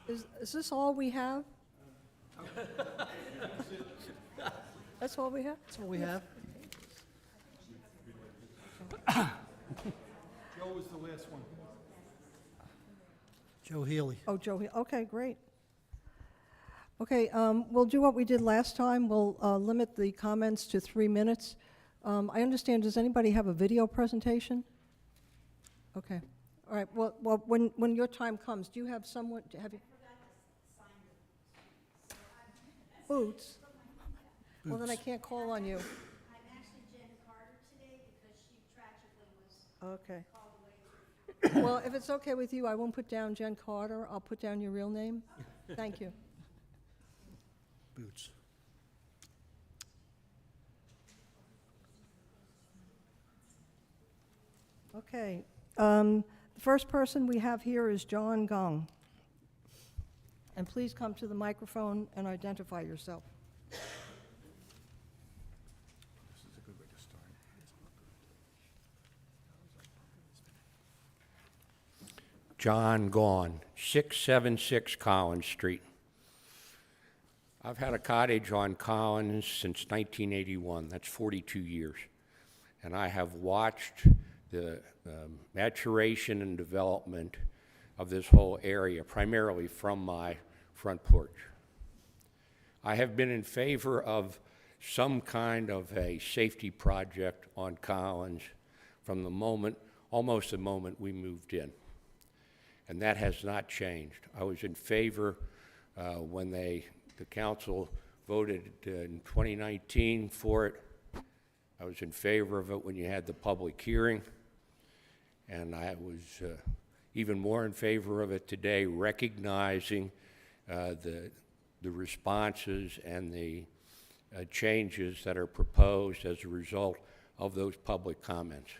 Is this all we have? That's all we have? That's all we have. Joe was the last one. Joe Healy. Oh, Joe, okay, great. Okay, we'll do what we did last time. We'll limit the comments to 3 minutes. I understand, does anybody have a video presentation? Okay, all right, well, when your time comes, do you have someone, have you? Boots? Well, then I can't call on you. I'm actually Jen Carter today because she tragically was Okay. called away. Well, if it's okay with you, I won't put down Jen Carter. I'll put down your real name. Thank you. Boots. Okay. The first person we have here is John Gong. And please come to the microphone and identify yourself. This is a good way to start. John Gone, 676 Collins Street. I've had a cottage on Collins since 1981. That's 42 years. And I have watched the maturation and development of this whole area, primarily from my front porch. I have been in favor of some kind of a safety project on Collins from the moment, almost the moment we moved in. And that has not changed. I was in favor when the council voted in 2019 for it. I was in favor of it when you had the public hearing. And I was even more in favor of it today, recognizing the responses and the changes that are proposed as a result of those public comments.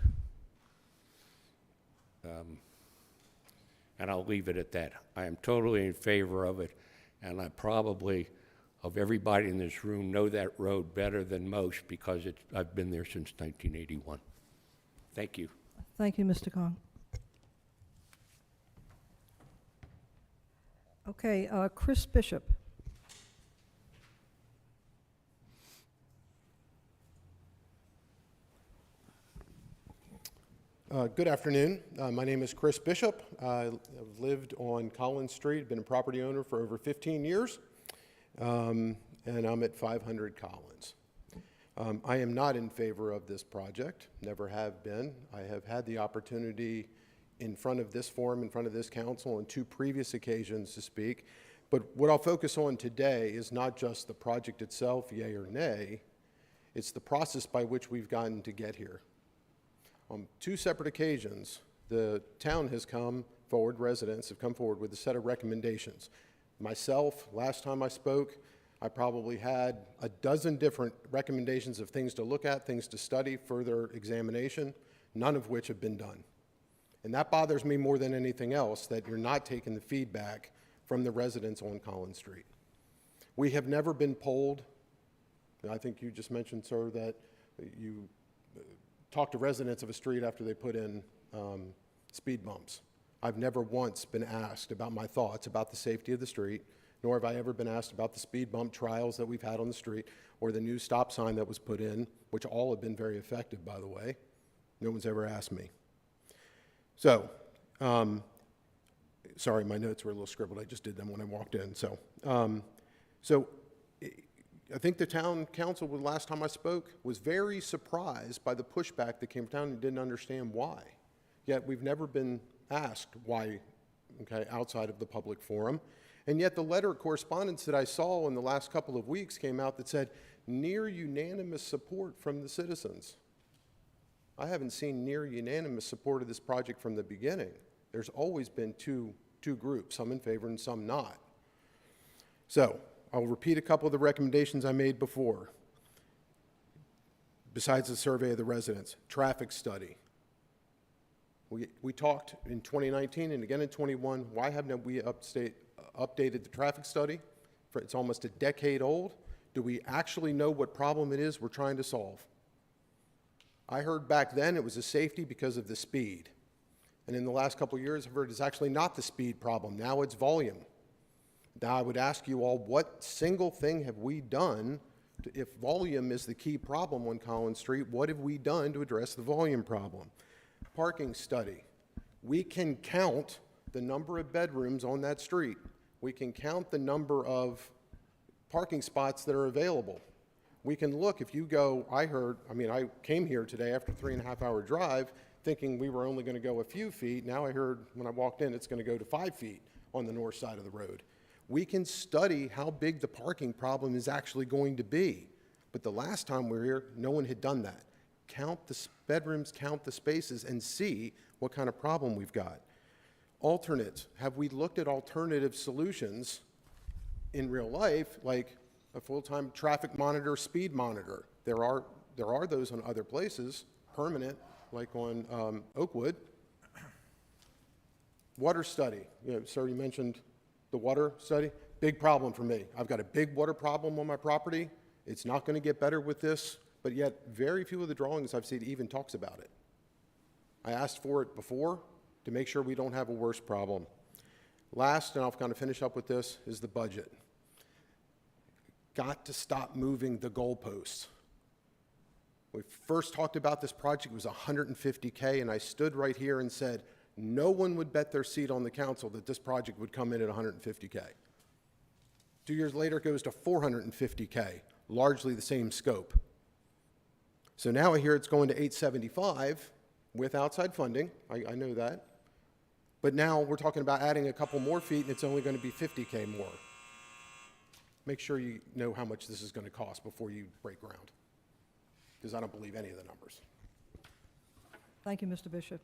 And I'll leave it at that. I am totally in favor of it, and I probably, of everybody in this room, know that road better than most because I've been there since 1981. Thank you. Thank you, Mr. Gong. Okay, Chris Bishop. Good afternoon. My name is Chris Bishop. I've lived on Collins Street, been a property owner for over 15 years, and I'm at 500 Collins. I am not in favor of this project, never have been. I have had the opportunity in front of this forum, in front of this council on 2 previous occasions to speak, but what I'll focus on today is not just the project itself, yay or nay, it's the process by which we've gotten to get here. On 2 separate occasions, the town has come forward, residents have come forward with a set of recommendations. Myself, last time I spoke, I probably had a dozen different recommendations of things to look at, things to study, further examination, none of which have been done. And that bothers me more than anything else, that you're not taking the feedback from the residents on Collins Street. We have never been polled. I think you just mentioned, sir, that you talk to residents of a street after they put in speed bumps. I've never once been asked about my thoughts about the safety of the street, nor have I ever been asked about the speed bump trials that we've had on the street or the new stop sign that was put in, which all have been very effective, by the way. No one's ever asked me. So, sorry, my notes were a little scribbled. I just did them when I walked in. So I think the town council, the last time I spoke, was very surprised by the pushback that came from town and didn't understand why. Yet we've never been asked why, okay, outside of the public forum. And yet the letter of correspondence that I saw in the last couple of weeks came out that said near unanimous support from the citizens. I haven't seen near unanimous support of this project from the beginning. There's always been two groups, some in favor and some not. So I'll repeat a couple of the recommendations I made before. Besides the survey of the residents, traffic study. We talked in 2019 and again in 21, why haven't we updated the traffic study? It's almost a decade old. Do we actually know what problem it is we're trying to solve? I heard back then it was a safety because of the speed. And in the last couple of years, I've heard it's actually not the speed problem. Now it's volume. Now, I would ask you all, what single thing have we done, if volume is the key problem on Collins Street, what have we done to address the volume problem? Parking study. We can count the number of bedrooms on that street. We can count the number of parking spots that are available. We can look, if you go, I came here today after a 3.5-hour drive thinking we were only going to go a few feet. Now I heard when I walked in it's going to go to 5 feet on the north side of the road. We can study how big the parking problem is actually going to be. But the last time we were here, no one had done that. Count the bedrooms, count the spaces, and see what kind of problem we've got. Alternates. Have we looked at alternative solutions in real life, like a full-time traffic monitor, speed monitor? There are those on other places, permanent, like on Oakwood. Water study. Sir, you mentioned the water study. Big problem for me. I've got a big water problem on my property. It's not going to get better with this, but yet very few of the drawings I've seen even talks about it. I asked for it before to make sure we don't have a worse problem. Last, and I'll kind of finish up with this, is the budget. Got to stop moving the goalposts. When we first talked about this project, it was $150K, and I stood right here and said, no one would bet their seat on the council that this project would come in at $150K. 2 years later, it goes to $450K, largely the same scope. So now I hear it's going to $875 with outside funding. I know that. But now we're talking about adding a couple more feet, and it's only going to be $50K more. Make sure you know how much this is going to cost before you break ground, because I don't believe any of the numbers. Thank you, Mr. Bishop.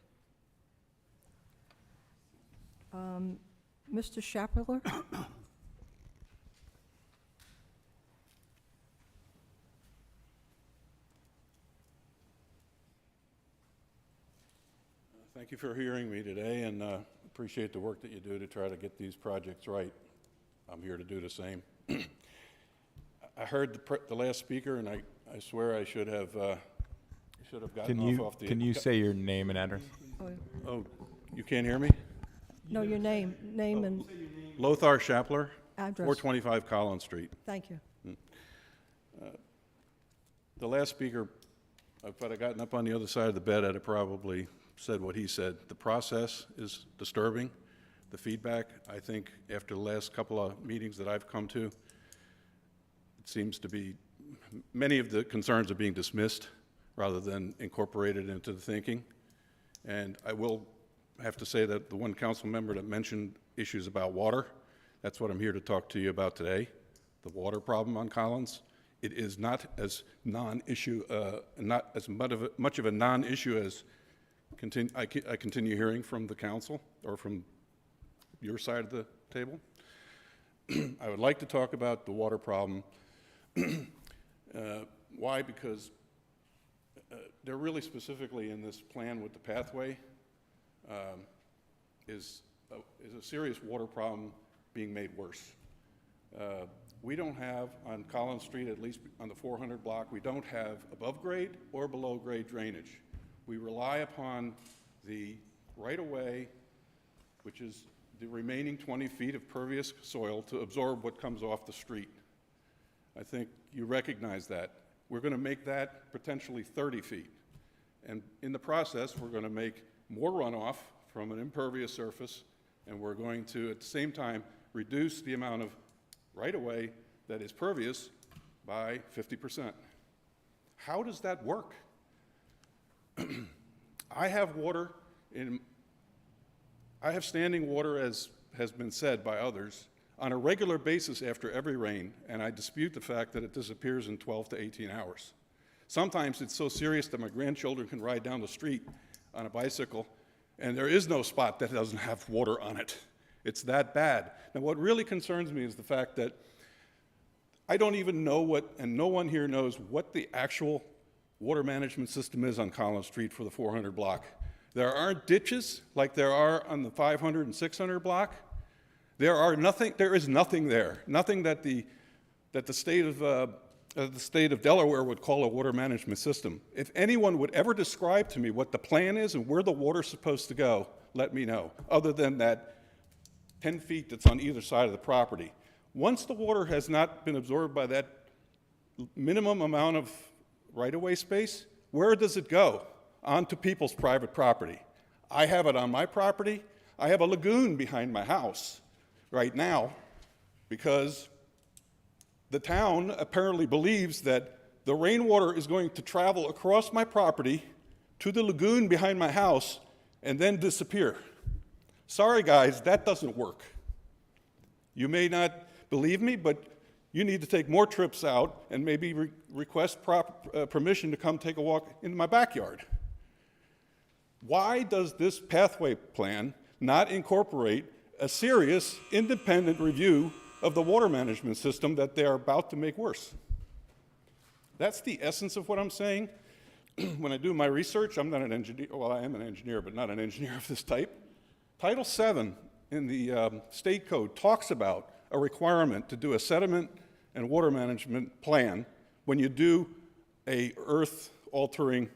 Mr. Shapler? Thank you for hearing me today, and appreciate the work that you do to try to get these projects right. I'm here to do the same. I heard the last speaker, and I swear I should have gotten off the... Can you say your name and address? Oh, you can't hear me? No, your name and Lothar Shapler, address. 425 Collins Street. Thank you. The last speaker, if I'd have gotten up on the other side of the bed, I'd have probably said what he said. The process is disturbing. The feedback, I think, after the last couple of meetings that I've come to, it seems to be many of the concerns are being dismissed rather than incorporated into the thinking. And I will have to say that the one council member that mentioned issues about water, that's what I'm here to talk to you about today, the water problem on Collins. It is not as non-issue, not as much of a non-issue as I continue hearing from the council or from your side of the table. I would like to talk about the water problem. Why? Because they're really specifically in this plan with the pathway is a serious water problem being made worse. We don't have, on Collins Street, at least on the 400 block, we don't have above grade or below grade drainage. We rely upon the right-of-way, which is the remaining 20 feet of pervious soil, to absorb what comes off the street. I think you recognize that. We're going to make that potentially 30 feet. And in the process, we're going to make more runoff from an impervious surface, and we're going to, at the same time, reduce the amount of right-of-way that is pervious by 50%. How does that work? I have standing water, as has been said by others, on a regular basis after every rain, and I dispute the fact that it disappears in 12 to 18 hours. Sometimes it's so serious that my grandchildren can ride down the street on a bicycle, and there is no spot that doesn't have water on it. It's that bad. Now, what really concerns me is the fact that I don't even know what, and no one here knows what the actual water management system is on Collins Street for the 400 block. There aren't ditches like there are on the 500 and 600 block. There is nothing there. Nothing that the state of Delaware would call a water management system. If anyone would ever describe to me what the plan is and where the water's supposed to go, let me know, other than that 10 feet that's on either side of the property. Once the water has not been absorbed by that minimum amount of right-of-way space, where does it go? Onto people's private property. I have it on my property. I have a lagoon behind my house right now because the town apparently believes that the rainwater is going to travel across my property to the lagoon behind my house and then disappear. Sorry, guys, that doesn't work. You may not believe me, but you need to take more trips out and maybe request permission to come take a walk in my backyard. Why does this pathway plan not incorporate a serious, independent review of the water management system that they are about to make worse? That's the essence of what I'm saying. When I do my research, I'm not an engineer. Well, I am an engineer, but not an engineer of this type. Title VII in the state code talks about a requirement to do a sediment and water management plan when you do a earth-altering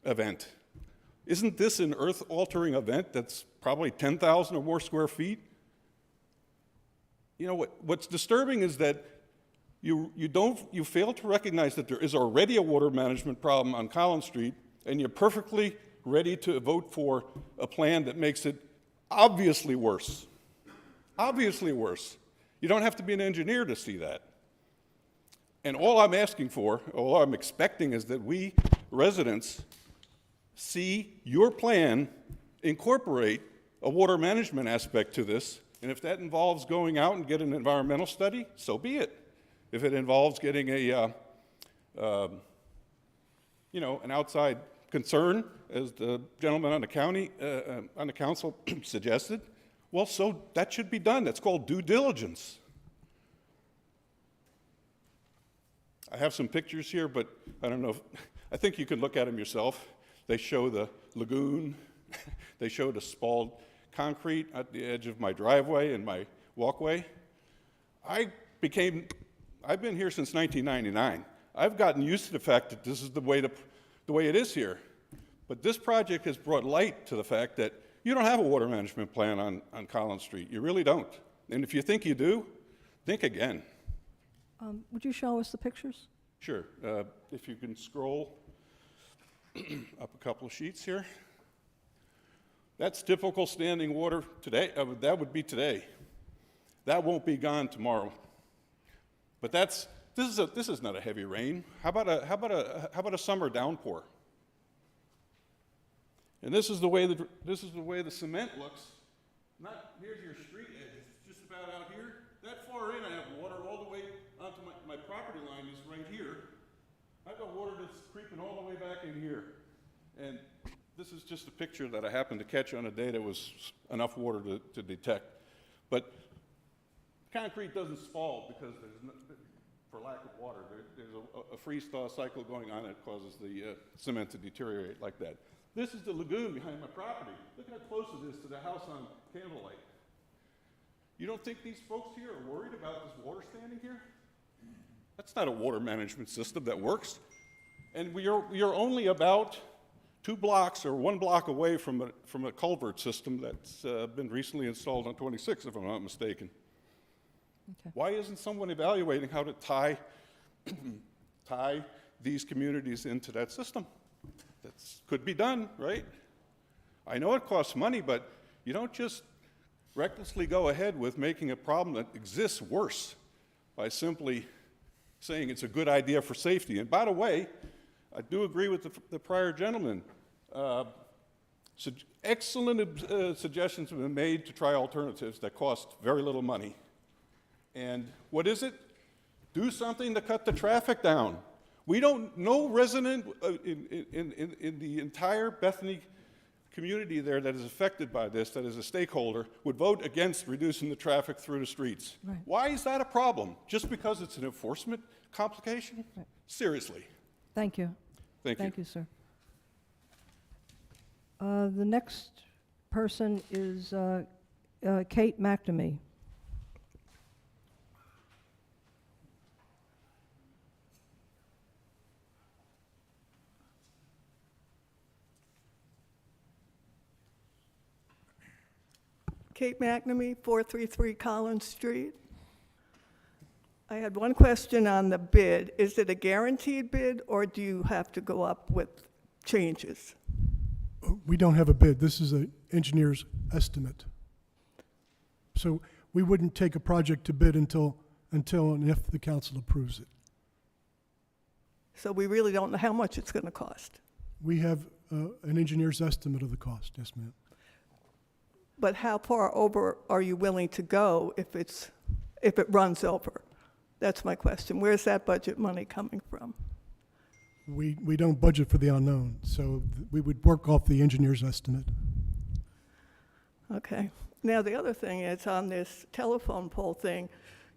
event. Isn't this an earth-altering event that's probably 10,000 or more square feet? You know, what's disturbing is that you fail to recognize that there is already a water management problem on Collins Street, and you're perfectly ready to vote for a plan that makes it obviously worse. Obviously worse. You don't have to be an engineer to see that. And all I'm asking for, all I'm expecting is that we residents see your plan incorporate a water management aspect to this, and if that involves going out and getting an environmental study, so be it. If it involves getting a, an outside concern, as the gentleman on the council suggested, well, so that should be done. That's called due diligence. I have some pictures here, but I don't know if, I think you can look at them yourself. They show the lagoon. They show the spalled concrete at the edge of my driveway and my walkway. I've been here since 1999. I've gotten used to the fact that this is the way it is here. But this project has brought light to the fact that you don't have a water management plan on Collins Street. You really don't. And if you think you do, think again. Would you show us the pictures? Sure. If you can scroll up a couple of sheets here. That's typical standing water today. That would be today. That won't be gone tomorrow. But this is not a heavy rain. How about a summer downpour? And this is the way the cement looks. Here's your street edge. It's just about out here. That far in, I have water all the way onto my property line is right here. I've got water that's creeping all the way back in here. And this is just a picture that I happened to catch on a day that was enough water to detect. But concrete doesn't spall because for lack of water. There's a freeze-thaw cycle going on that causes the cement to deteriorate like that. This is the lagoon behind my property. Look how close it is to the house on Candlelight. You don't think these folks here are worried about this water standing here? That's not a water management system that works. And we are only about 2 blocks or 1 block away from a culvert system that's been recently installed on 26, if I'm not mistaken. Okay. Why isn't someone evaluating how to tie these communities into that system? That could be done, right? I know it costs money, but you don't just recklessly go ahead with making a problem that exists worse by simply saying it's a good idea for safety. And by the way, I do agree with the prior gentleman. Excellent suggestions have been made to try alternatives that cost very little money. And what is it? Do something to cut the traffic down. We don't, no resident in the entire Bethany community there that is affected by this, that is a stakeholder, would vote against reducing the traffic through the streets. Right. Why is that a problem? Just because it's an enforcement complication? Right. Seriously. Thank you. Thank you. Thank you, sir. The next person is Kate McNamee. Kate McNamee, 433 Collins Street. I had one question on the bid. Is it a guaranteed bid, or do you have to go up with changes? We don't have a bid. This is an engineer's estimate. So we wouldn't take a project to bid until and if the council approves it. So we really don't know how much it's going to cost. We have an engineer's estimate of the cost, yes, ma'am. But how far over are you willing to go if it runs over? That's my question. Where's that budget money coming from? We don't budget for the unknown, so we would work off the engineer's estimate. Okay. Now, the other thing is on this telephone pole thing,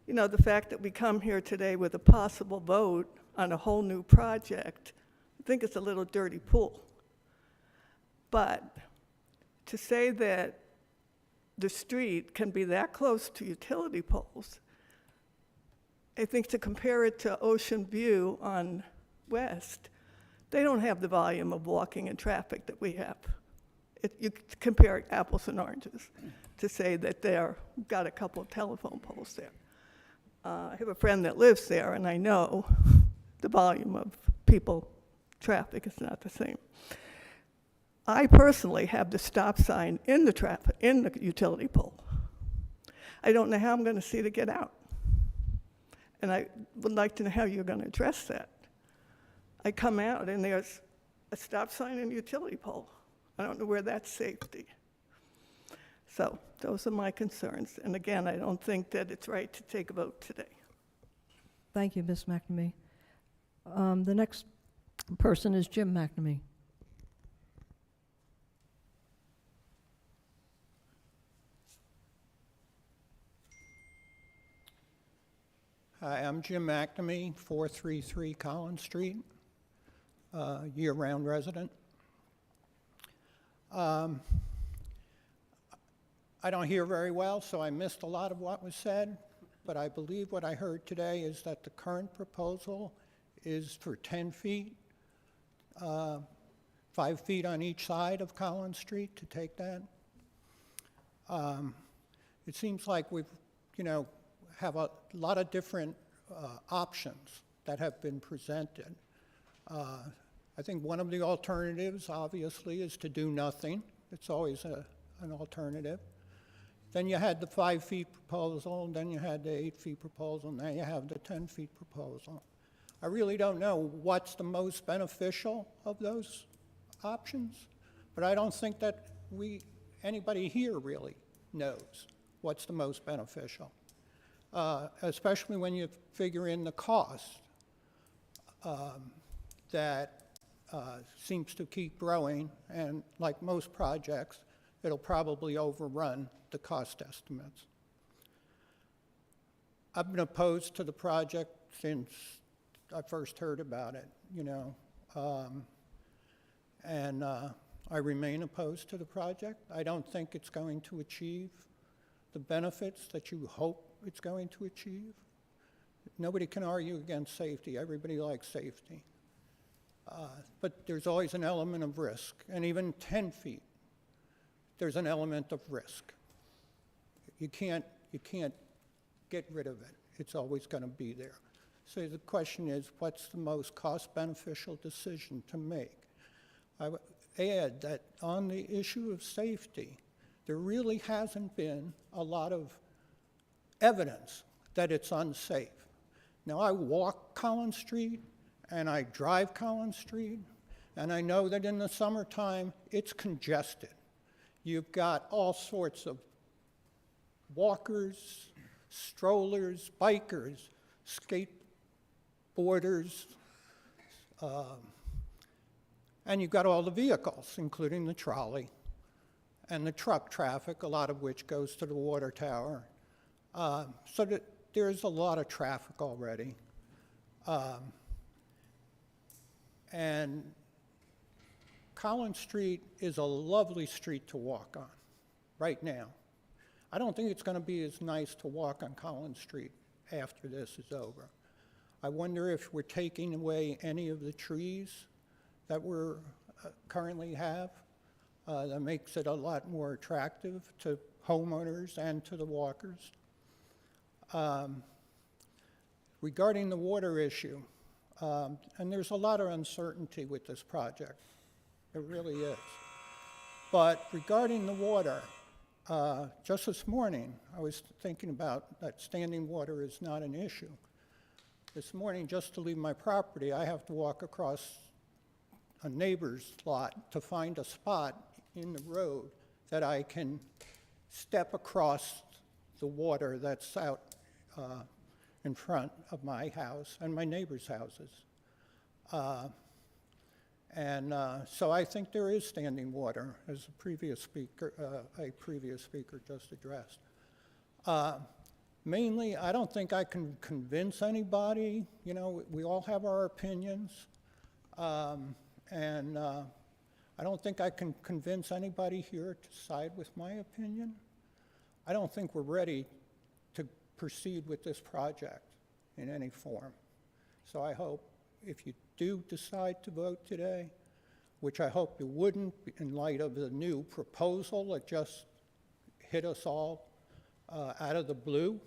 you know, the fact that we come here today with a possible vote on a whole new project, I think it's a little dirty pool. But to say that the street can be that close to utility poles, I think to compare it to Ocean View on West, they don't have the volume of walking and traffic that we have. You compare apples and oranges to say that they've got a couple of telephone poles there. I have a friend that lives there, and I know the volume of people, traffic is not the same. I personally have the stop sign in the utility pole. I don't know how I'm going to see to get out. And I would like to know how you're going to address that. I come out and there's a stop sign and a utility pole. I don't know where that's safety. So those are my concerns. And again, I don't think that it's right to take a vote today. Thank you, Ms. McNamee. The next person is Jim McNamee. Hi, I'm Jim McNamee, 433 Collins Street, year-round resident. I don't hear very well, so I missed a lot of what was said, but I believe what I heard today is that the current proposal is for 10 feet, 5 feet on each side of Collins Street to take that. It seems like we've, have a lot of different options that have been presented. I think one of the alternatives, obviously, is to do nothing. It's always an alternative. Then you had the 5 feet proposal, then you had the 8 feet proposal, now you have the 10 feet proposal. I really don't know what's the most beneficial of those options, but I don't think that anybody here really knows what's the most beneficial. Especially when you figure in the cost that seems to keep growing, and like most projects, it'll probably overrun the cost estimates. I've been opposed to the project since I first heard about it, and I remain opposed to the project. I don't think it's going to achieve the benefits that you hope it's going to achieve. Nobody can argue against safety. Everybody likes safety. But there's always an element of risk. And even 10 feet, there's an element of risk. You can't get rid of it. It's always going to be there. So the question is, what's the most cost-beneficial decision to make? I would add that on the issue of safety, there really hasn't been a lot of evidence that it's unsafe. Now, I walk Collins Street and I drive Collins Street, and I know that in the summertime it's congested. You've got all sorts of walkers, strollers, bikers, skateboarders, and you've got all the vehicles, including the trolley and the truck traffic, a lot of which goes to the water tower. So that there's a lot of traffic already. And Collins Street is a lovely street to walk on right now. I don't think it's going to be as nice to walk on Collins Street after this is over. I wonder if we're taking away any of the trees that we currently have. That makes it a lot more attractive to homeowners and to the walkers. Regarding the water issue, and there's a lot of uncertainty with this project. It really is. But regarding the water, just this morning, I was thinking about that standing water is not an issue. This morning, just to leave my property, I have to walk across a neighbor's lot to find a spot in the road that I can step across the water that's out in front of my house and my neighbor's houses. So I think there is standing water, as a previous speaker just addressed. Mainly, I don't think I can convince anybody. You know, we all have our opinions. I don't think I can convince anybody here to side with my opinion. I don't think we're ready to proceed with this project in any form. So I hope if you do decide to vote today, which I hope you wouldn't in light of the new proposal that just hit us all out of the blue.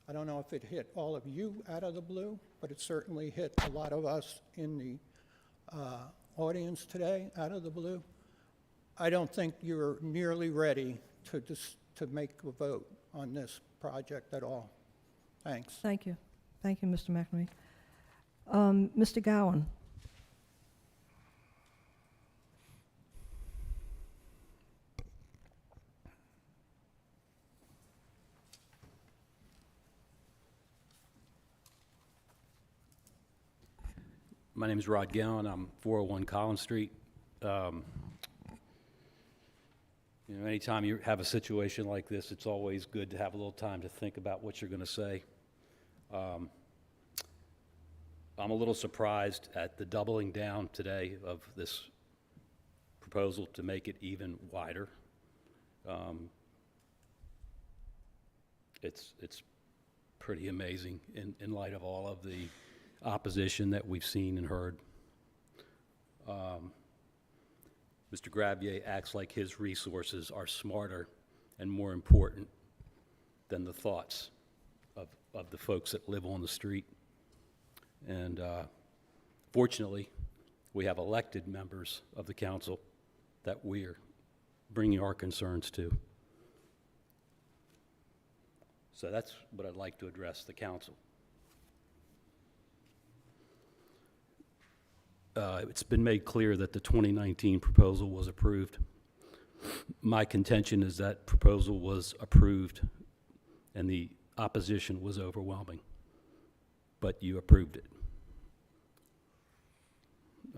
I don't know if it hit all of you out of the blue, but it certainly hit a lot of us in the audience today out of the blue. I don't think you're nearly ready to make a vote on this project at all. Thanks. Thank you. Thank you, Mr. McNamee. Mr. Gowan. My name is Rod Gowan. I'm 401 Collins Street. Anytime you have a situation like this, it's always good to have a little time to think about what you're going to say. I'm a little surprised at the doubling down today of this proposal to make it even wider. It's pretty amazing in light of all of the opposition that we've seen and heard. Mr. Gravier acts like his resources are smarter and more important than the thoughts of the folks that live on the street. And fortunately, we have elected members of the council that we're bringing our concerns to. So that's what I'd like to address the council. It's been made clear that the 2019 proposal was approved. My contention is that proposal was approved and the opposition was overwhelming, but you approved it.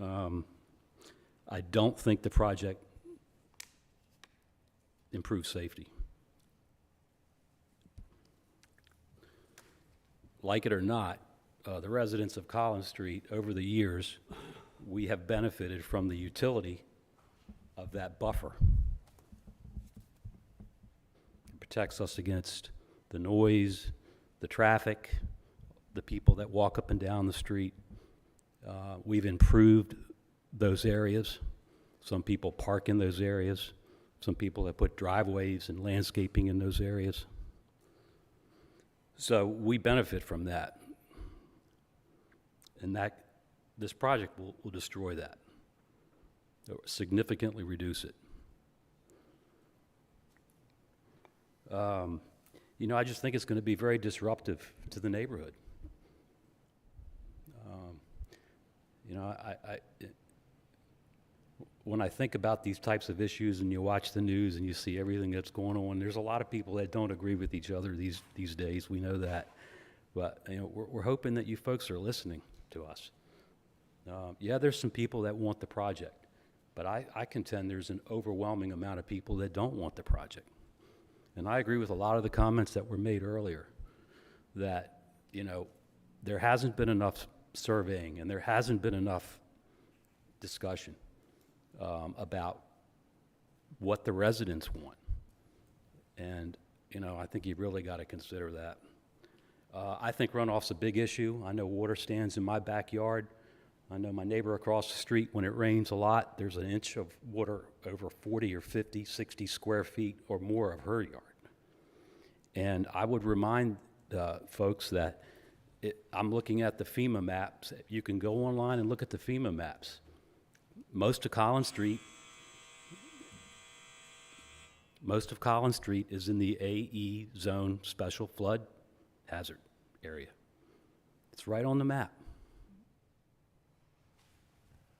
I don't think the project improves safety. Like it or not, the residents of Collins Street over the years, we have benefited from the utility of that buffer. It protects us against the noise, the traffic, the people that walk up and down the street. We've improved those areas. Some people park in those areas. Some people have put driveways and landscaping in those areas. So we benefit from that. And this project will destroy that, or significantly reduce it. I just think it's going to be very disruptive to the neighborhood. When I think about these types of issues and you watch the news and you see everything that's going on, there's a lot of people that don't agree with each other these days. We know that. But we're hoping that you folks are listening to us. Yeah, there's some people that want the project, but I contend there's an overwhelming amount of people that don't want the project. And I agree with a lot of the comments that were made earlier that, there hasn't been enough surveying and there hasn't been enough discussion about what the residents want. And, I think you've really got to consider that. I think runoff's a big issue. I know water stands in my backyard. I know my neighbor across the street, when it rains a lot, there's an inch of water over 40 or 50, 60 square feet or more of her yard. And I would remind folks that I'm looking at the FEMA maps. You can go online and look at the FEMA maps. Most of Collins Street is in the AE zone special flood hazard area. It's right on the map.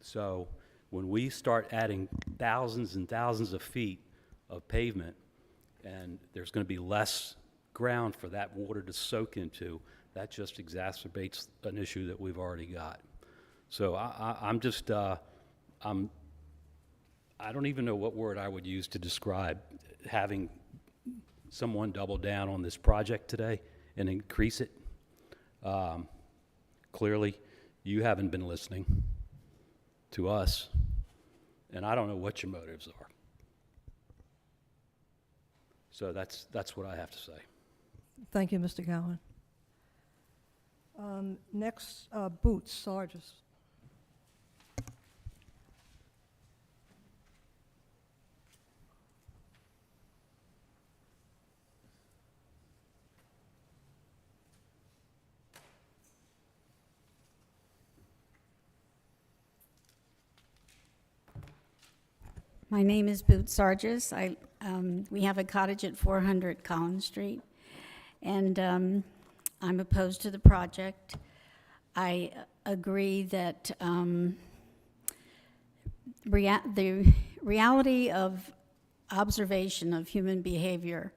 So when we start adding thousands and thousands of feet of pavement, and there's going to be less ground for that water to soak into, that just exacerbates an issue that we've already got. So I don't even know what word I would use to describe having someone double down on this project today and increase it. Clearly, you haven't been listening to us, and I don't know what your motives are. So that's what I have to say. Thank you, Mr. Gowan. Next, Boots Sargis. My name is Boots Sargis. We have a cottage at 400 Collins Street, and I'm opposed to the project. I agree that the reality of observation of human behavior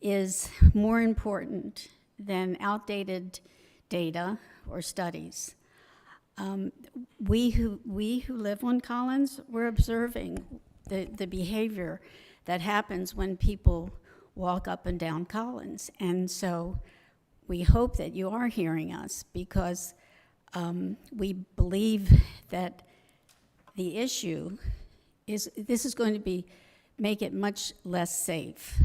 is more important than outdated data or studies. We who live on Collins, we're observing the behavior that happens when people walk up and down Collins. And so we hope that you are hearing us, because we believe that the issue is, this is going to make it much less safe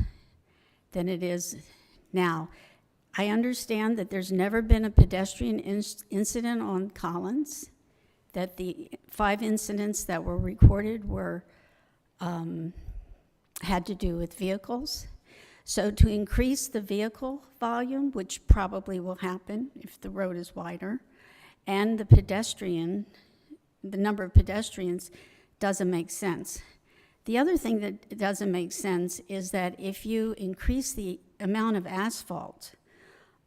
than it is now. I understand that there's never been a pedestrian incident on Collins, that the 5 incidents that were recorded had to do with vehicles. So to increase the vehicle volume, which probably will happen if the road is wider, and the number of pedestrians doesn't make sense. The other thing that doesn't make sense is that if you increase the amount of asphalt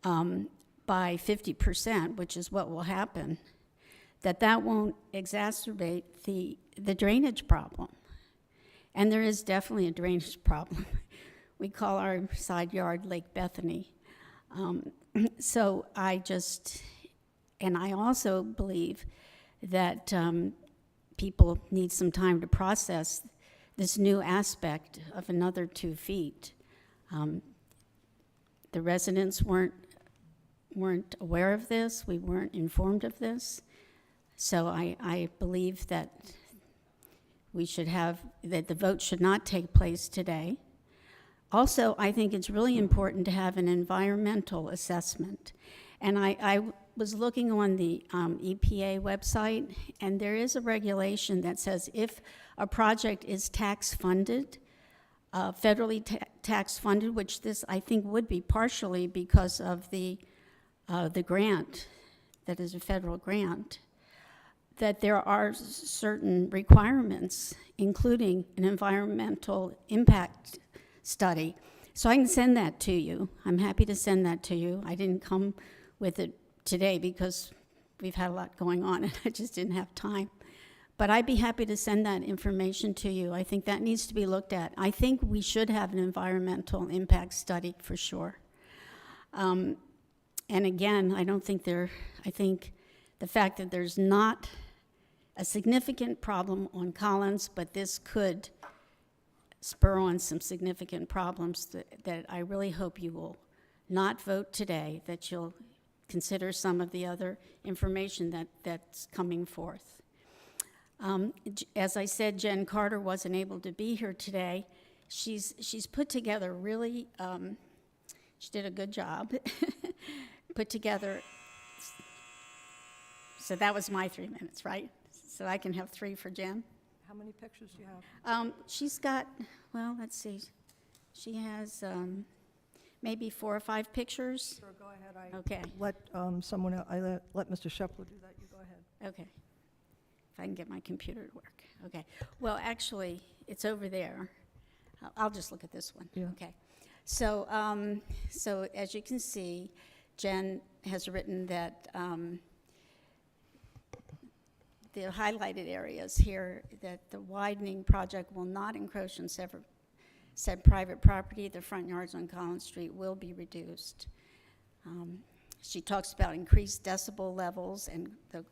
by 50%, which is what will happen, that won't exacerbate the drainage problem. And there is definitely a drainage problem. We call our side yard Lake Bethany. So I also believe that people need some time to process this new aspect of another 2 feet. The residents weren't aware of this. We weren't informed of this. So I believe that that the vote should not take place today. Also, I think it's really important to have an environmental assessment. And I was looking on the EPA website, and there is a regulation that says if a project is tax-funded, federally tax-funded, which this I think would be partially because of the grant, that is a federal grant, that there are certain requirements, including an environmental impact study. So I can send that to you. I'm happy to send that to you. I didn't come with it today because we've had a lot going on and I just didn't have time. But I'd be happy to send that information to you. I think that needs to be looked at. I think we should have an environmental impact study for sure. And again, I think the fact that there's not a significant problem on Collins, but this could spur on some significant problems that I really hope you will not vote today, that you'll consider some of the other information that's coming forth. As I said, Jen Carter wasn't able to be here today. She's put together really, she did a good job, put together, so that was my 3 minutes, right? So I can have 3 for Jen. How many pictures do you have? She's got, well, let's see. She has maybe 4 or 5 pictures? Sure, go ahead. Okay. Let someone, let Mr. Shepler do that. You go ahead. Okay. If I can get my computer to work. Okay. Well, actually, it's over there. I'll just look at this one. Yeah. Okay. So, so as you can see, Jen has written that the highlighted areas here, that the widening project will not encroach on said private property. The front yards on Collins Street will be reduced. She talks about increased decibel levels and the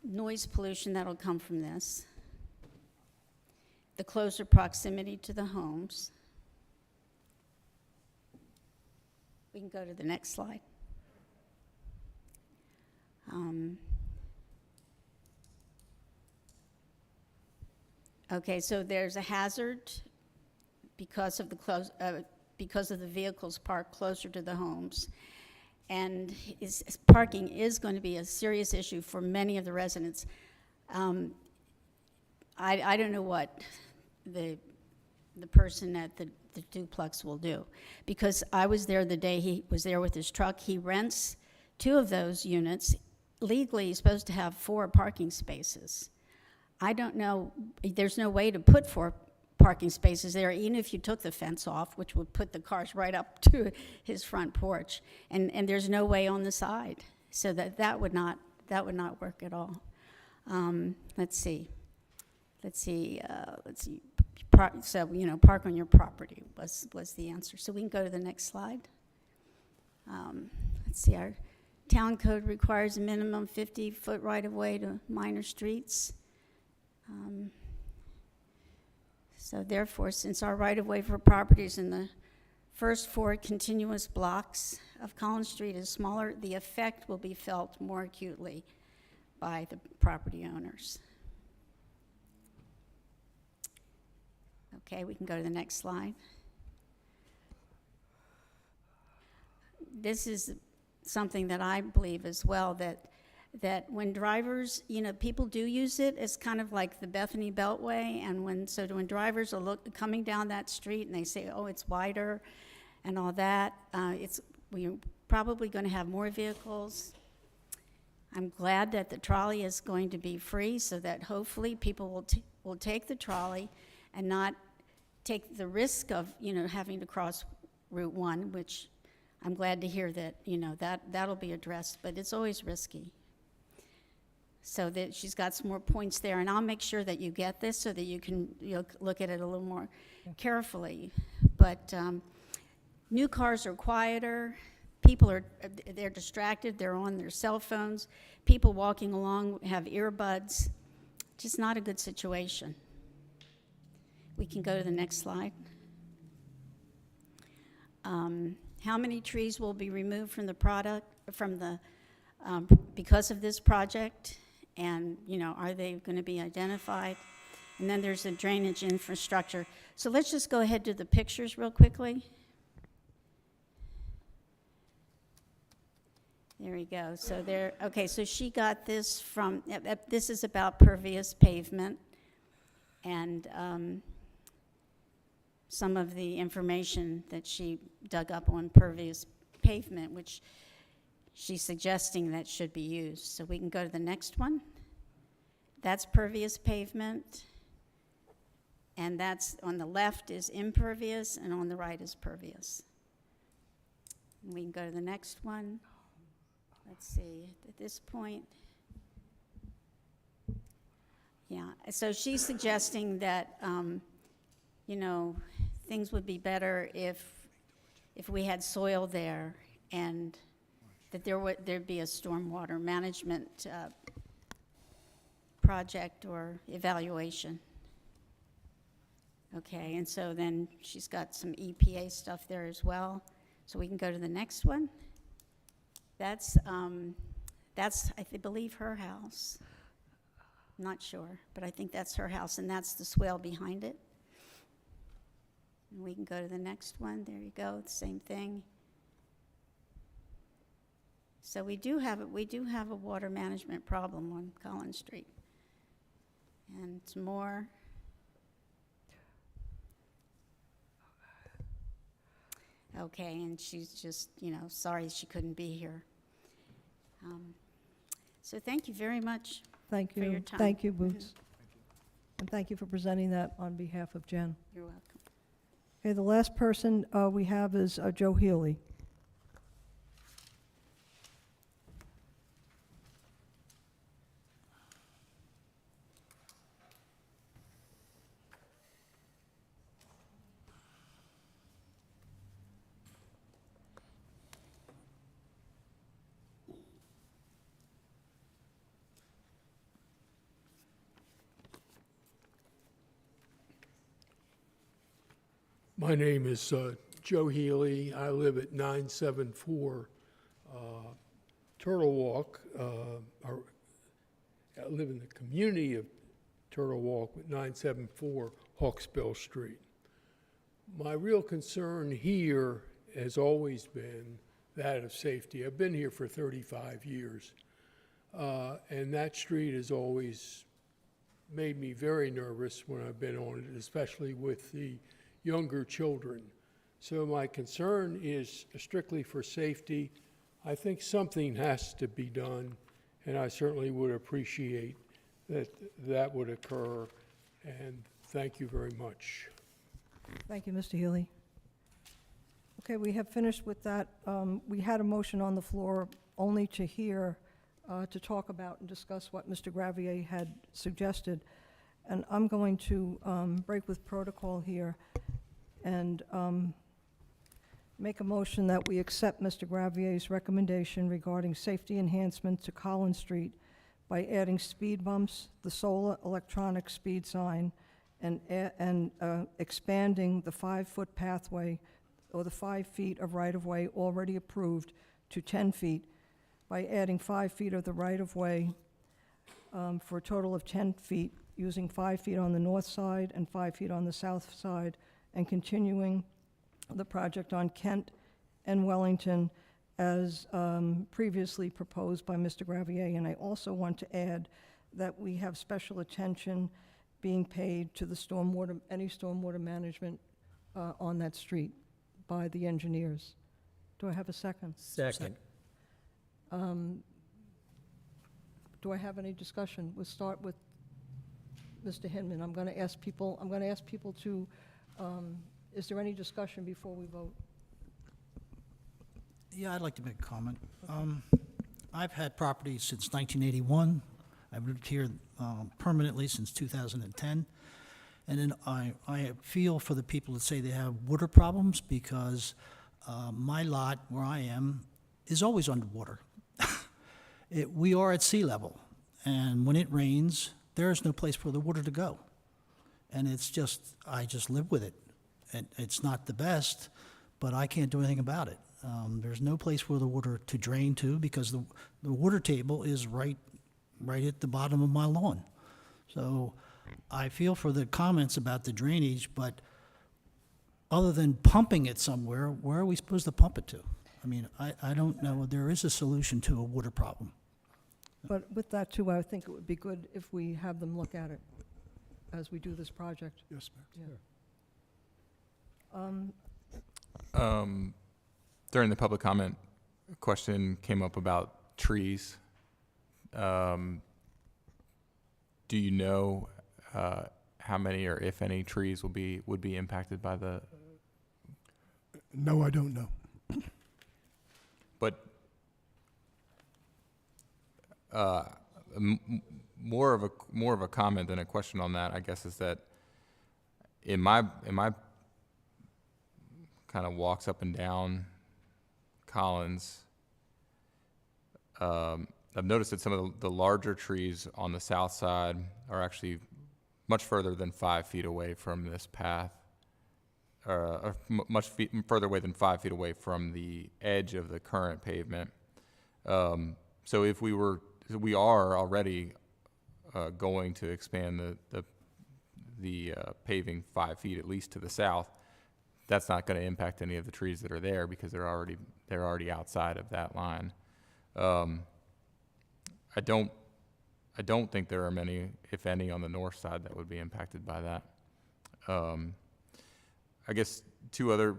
noise pollution that'll come from this, the closer proximity to the homes. We can go to the next slide. Okay, so there's a hazard because of the vehicles parked closer to the homes. And parking is going to be a serious issue for many of the residents. I don't know what the person at the duplex will do, because I was there the day he was there with his truck. He rents 2 of those units. Legally, he's supposed to have 4 parking spaces. I don't know, there's no way to put 4 parking spaces there, even if you took the fence off, which would put the cars right up to his front porch. And there's no way on the side. So that would not work at all. Let's see. So, you know, park on your property was the answer. So we can go to the next slide. Let's see, our town code requires a minimum 50-foot right-of-way to minor streets. So therefore, since our right-of-way for properties in the first 4 continuous blocks of Collins Street is smaller, the effect will be felt more acutely by the property owners. Okay, we can go to the next slide. This is something that I believe as well, that when drivers, you know, people do use it as kind of like the Bethany Beltway, and when drivers are coming down that street and they say, oh, it's wider and all that, we're probably going to have more vehicles. I'm glad that the trolley is going to be free, so that hopefully people will take the trolley and not take the risk of, you know, having to cross Route 1, which I'm glad to hear that, you know, that'll be addressed, but it's always risky. So that she's got some more points there, and I'll make sure that you get this so that you can look at it a little more carefully. But new cars are quieter. People they're distracted. They're on their cell phones. People walking along have earbuds. Just not a good situation. We can go to the next slide. How many trees will be removed from the because of this project? And, you know, are they going to be identified? And then there's the drainage infrastructure. So let's just go ahead to the pictures real quickly. There we go. So okay, so she got this from, this is about pervious pavement, and some of the information that she dug up on pervious pavement, which she's suggesting that should be used. So we can go to the next one. That's pervious pavement. And that's on the left is impervious, and on the right is pervious. And we can go to the next one. Let's see, at this point. Yeah, so she's suggesting that, you know, things would be better if we had soil there, and that there'd be a stormwater management project or evaluation. Okay, and so then she's got some EPA stuff there as well. So we can go to the next one. That's I believe her house. I'm not sure, but I think that's her house, and that's the swale behind it. And we can go to the next one. There you go, the same thing. So we do have a water management problem on Collins Street. And some more. Okay, and she's just, sorry she couldn't be here. So thank you very much Thank for you. your time. Thank you, Boots. And thank you for presenting that on behalf of Jen. You're welcome. Okay, the last person we have is Joe Healy. My name is Joe Healy. I live at 974 Turtle Walk. I live in the community of Turtle Walk with 974 Hawksbill Street. My real concern here has always been that of safety. I've been here for 35 years, and that street has always made me very nervous when I've been on it, especially with the younger children. So my concern is strictly for safety. I think something has to be done, and I certainly would appreciate that that would occur, and thank you very much. Thank you, Mr. Healy. Okay, we have finished with that. We had a motion on the floor only to hear, to talk about and discuss what Mr. Gravier had suggested. And I'm going to break with protocol here and make a motion that we accept Mr. Gravier's recommendation regarding safety enhancement to Collins Street by adding speed bumps, the solar electronic speed sign, and expanding the 5-foot pathway or the 5 feet of right-of-way already approved to 10 feet by adding 5 feet of the right-of-way for a total of 10 feet, using 5 feet on the north side and 5 feet on the south side, and continuing the project on Kent and Wellington as previously proposed by Mr. Gravier. And I also want to add that we have special attention being paid to the stormwater, any stormwater management on that street by the engineers. Do I have a second? Second. Do I have any discussion? We'll start with Mr. Hinman. I'm going to ask people to, is there any discussion before we vote? Yeah, I'd like to make a comment. I've had property since 1981. I've lived here permanently since 2010. And then I feel for the people that say they have water problems because my lot where I am is always underwater. We are at sea level, and when it rains, there is no place for the water to go. And it's just, I just live with it. It's not the best, but I can't do anything about it. There's no place for the water to drain to because the water table is right at the bottom of my lawn. So I feel for the comments about the drainage, but other than pumping it somewhere, where are we supposed to pump it to? I mean, I don't know. There is a solution to a water problem. But with that too, I think it would be good if we have them look at it as we do this project. Yes, ma'am. Yeah. During the public comment, a question came up about trees. Do you know how many or if any trees would be impacted by the? No, I don't know. But more of a comment than a question on that, I guess, is that in my kind of walks up and down Collins, I've noticed that some of the larger trees on the south side are actually much further than 5 feet away from this path, or much further away than 5 feet away from the edge of the current pavement. So if we are already going to expand the paving 5 feet at least to the south, that's not going to impact any of the trees that are there because they're already outside of that line. I don't think there are many, if any, on the north side that would be impacted by that. I guess two other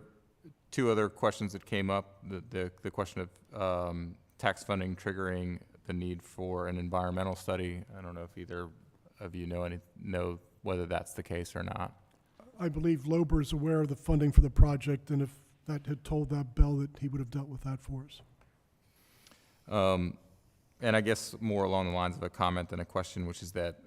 two other questions that came up, the question of tax funding triggering the need for an environmental study. I don't know if either of you know whether that's the case or not. I believe Lober is aware of the funding for the project, and if that had told that Bell that he would have dealt with that for us. And I guess more along the lines of a comment than a question, which is that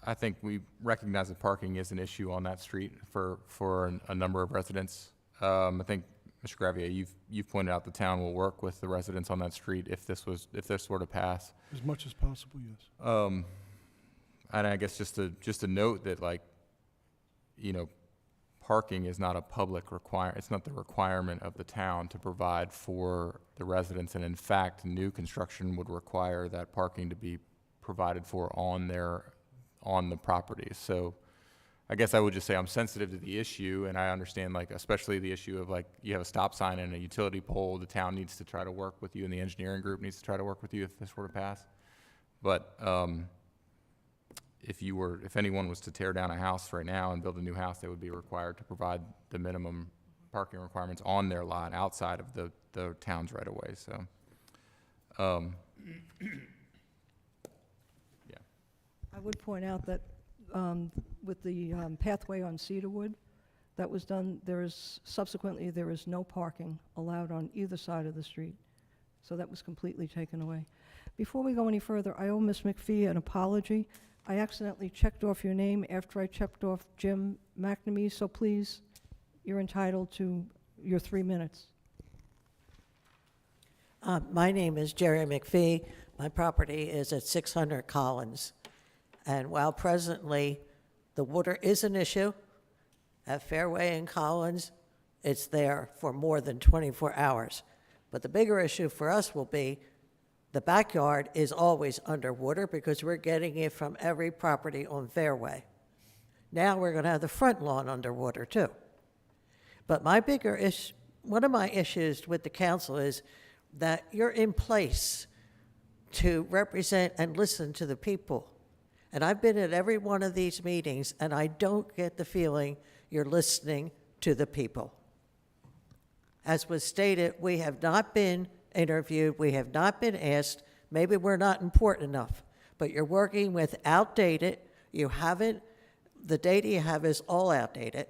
I think we recognize that parking is an issue on that street for a number of residents. I think, Mr. Gravier, you've pointed out the town will work with the residents on that street if this were to pass. As much as possible, yes. And I guess just to note that, like, parking is not a public requirement. It's not the requirement of the town to provide for the residents. And in fact, new construction would require that parking to be provided for on the property. So I guess I would just say I'm sensitive to the issue, and I understand, like, especially the issue of, like, you have a stop sign and a utility pole. The town needs to try to work with you, and the engineering group needs to try to work with you if this were to pass. But if anyone was to tear down a house right now and build a new house, they would be required to provide the minimum parking requirements on their lot outside of the town's right of way. So, yeah. I would point out that with the pathway on Cedarwood that was done, there is no parking allowed on either side of the street. So that was completely taken away. Before we go any further, I owe Ms. McPhee an apology. I accidentally checked off your name after I checked off Jim McNamee, so please, you're entitled to your 3 minutes. My name is Jerry McPhee. My property is at 600 Collins. And while presently the water is an issue at Fairway and Collins, it's there for more than 24 hours. But the bigger issue for us will be the backyard is always underwater because we're getting it from every property on Fairway. Now we're going to have the front lawn underwater too. But my bigger issue, one of my issues with the council is that you're in place to represent and listen to the people. And I've been at every one of these meetings, and I don't get the feeling you're listening to the people. As was stated, we have not been interviewed, we have not been asked, maybe we're not important enough, but you're working with outdated, the data you have is all outdated.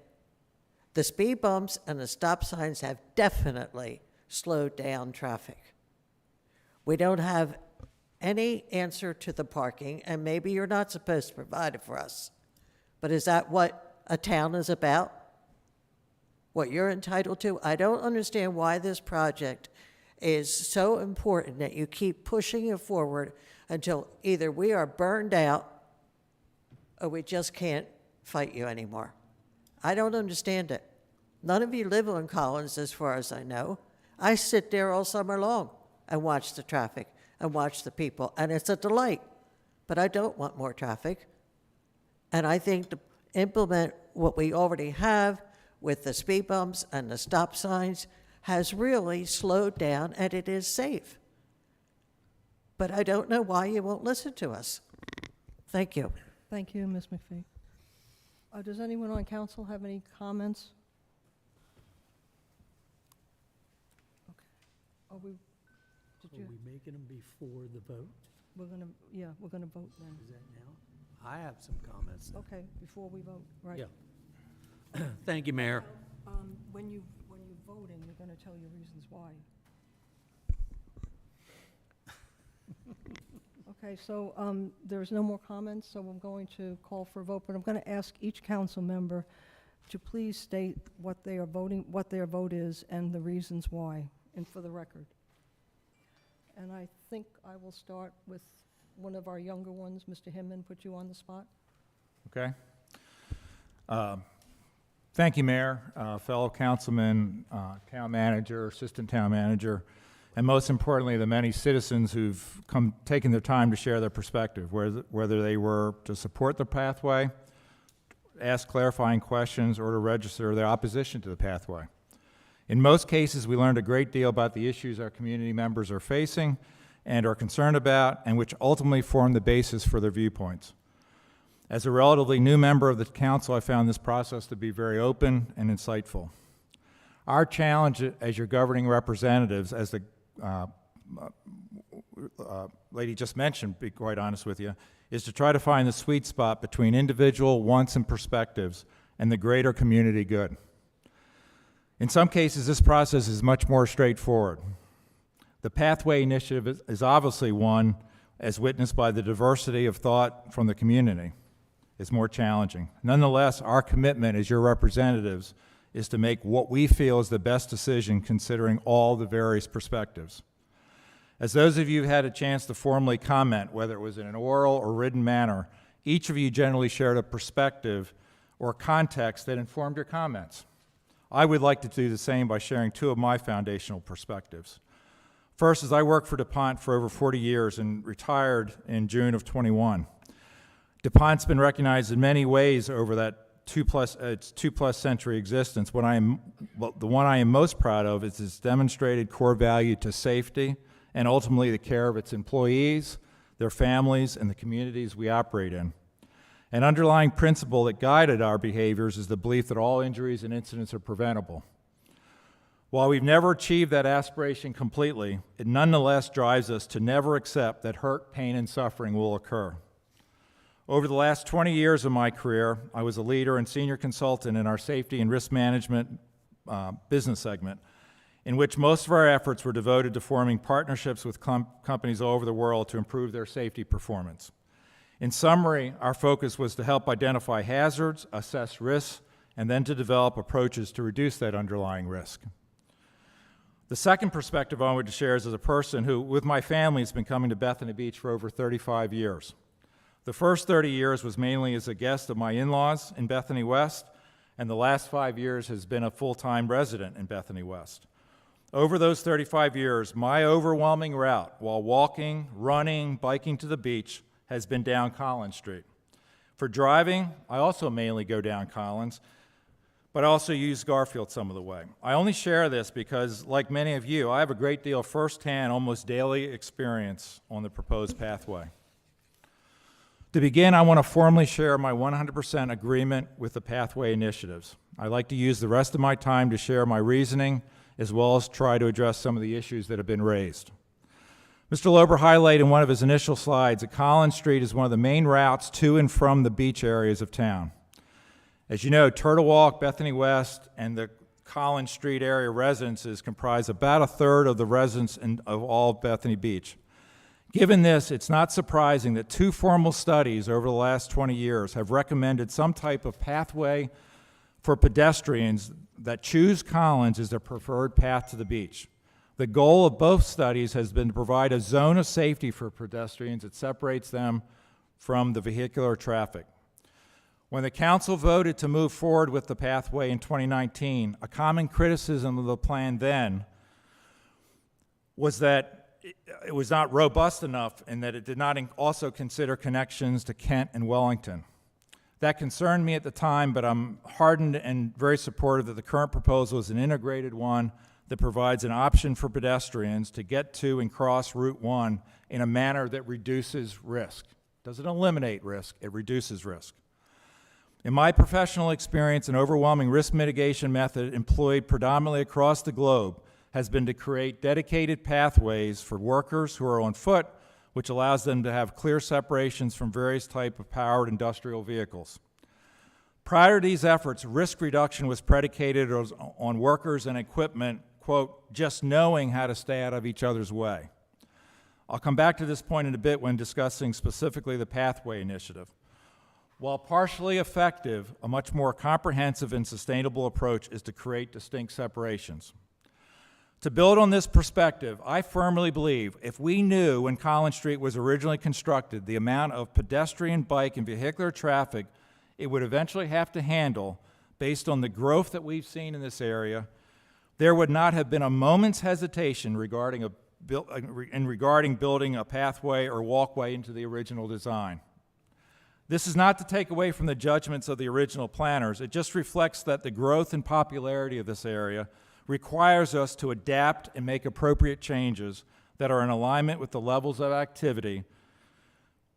The speed bumps and the stop signs have definitely slowed down traffic. We don't have any answer to the parking, and maybe you're not supposed to provide it for us. But is that what a town is about? What you're entitled to? I don't understand why this project is so important that you keep pushing it forward until either we are burned out or we just can't fight you anymore. I don't understand it. None of you live on Collins, as far as I know. I sit there all summer long and watch the traffic and watch the people, and it's a delight. But I don't want more traffic. And I think to implement what we already have with the speed bumps and the stop signs has really slowed down, and it is safe. But I don't know why you won't listen to us. Thank you. Thank you, Ms. McPhee. Does anyone on council have any comments? Okay. Are we making them before the vote? We're gonna vote then. Is that now? I have some comments. Okay, before we vote, right. Yeah. Thank you, Mayor. When you're voting, you're gonna tell your reasons why. Okay, so there's no more comments, so I'm going to call for a vote, but I'm going to ask each council member to please state what they are voting, what their vote is, and the reasons why, and for the record. And I think I will start with one of our younger ones, Mr. Hinman, put you on the spot. Okay. Thank you, Mayor, fellow councilman, town manager, assistant town manager, and most importantly, the many citizens who've taken their time to share their perspective, whether they were to support the pathway, ask clarifying questions, or to register their opposition to the pathway. In most cases, we learned a great deal about the issues our community members are facing and are concerned about, and which ultimately form the basis for their viewpoints. As a relatively new member of the council, I found this process to be very open and insightful. Our challenge as your governing representatives, as the lady just mentioned, to be quite honest with you, is to try to find the sweet spot between individual wants and perspectives and the greater community good. In some cases, this process is much more straightforward. The Pathway Initiative is obviously one, as witnessed by the diversity of thought from the community, is more challenging. Nonetheless, our commitment as your representatives is to make what we feel is the best decision considering all the various perspectives. As those of you who had a chance to formally comment, whether it was in an oral or written manner, each of you generally shared a perspective or context that informed your comments. I would like to do the same by sharing two of my foundational perspectives. First, as I worked for DuPont for over 40 years and retired in June of 21. DuPont's been recognized in many ways over that its two-plus century existence. The one I am most proud of is its demonstrated core value to safety and ultimately the care of its employees, their families, and the communities we operate in. An underlying principle that guided our behaviors is the belief that all injuries and incidents are preventable. While we've never achieved that aspiration completely, it nonetheless drives us to never accept that hurt, pain, and suffering will occur. Over the last 20 years of my career, I was a leader and senior consultant in our safety and risk management business segment, in which most of our efforts were devoted to forming partnerships with companies all over the world to improve their safety performance. In summary, our focus was to help identify hazards, assess risks, and then to develop approaches to reduce that underlying risk. The second perspective I wanted to share is as a person who, with my family, has been coming to Bethany Beach for over 35 years. The first 30 years was mainly as a guest of my in-laws in Bethany West, and the last 5 years has been a full-time resident in Bethany West. Over those 35 years, my overwhelming route while walking, running, biking to the beach has been down Collins Street. For driving, I also mainly go down Collins, but I also use Garfield some of the way. I only share this because, like many of you, I have a great deal of firsthand, almost daily experience on the proposed pathway. To begin, I want to formally share my 100% agreement with the Pathway initiatives. I'd like to use the rest of my time to share my reasoning, as well as try to address some of the issues that have been raised. Mr. Lober highlighted in one of his initial slides that Collins Street is one of the main routes to and from the beach areas of town. As you know, Turtle Walk, Bethany West, and the Collins Street area residences comprise about a third of the residents of all of Bethany Beach. Given this, it's not surprising that two formal studies over the last 20 years have recommended some type of pathway for pedestrians that choose Collins as their preferred path to the beach. The goal of both studies has been to provide a zone of safety for pedestrians that separates them from the vehicular traffic. When the council voted to move forward with the pathway in 2019, a common criticism of the plan then was that it was not robust enough and that it did not also consider connections to Kent and Wellington. That concerned me at the time, but I'm heartened and very supportive that the current proposal is an integrated one that provides an option for pedestrians to get to and cross Route 1 in a manner that reduces risk. Doesn't eliminate risk, it reduces risk. In my professional experience, an overwhelming risk mitigation method employed predominantly across the globe has been to create dedicated pathways for workers who are on foot, which allows them to have clear separations from various types of powered industrial vehicles. Prior to these efforts, risk reduction was predicated on workers and equipment, quote, just knowing how to stay out of each other's way. I'll come back to this point in a bit when discussing specifically the Pathway Initiative. While partially effective, a much more comprehensive and sustainable approach is to create distinct separations. To build on this perspective, I firmly believe if we knew when Collins Street was originally constructed the amount of pedestrian, bike, and vehicular traffic it would eventually have to handle based on the growth that we've seen in this area, there would not have been a moment's hesitation regarding building a pathway or walkway into the original design. This is not to take away from the judgments of the original planners. It just reflects that the growth and popularity of this area requires us to adapt and make appropriate changes that are in alignment with the levels of activity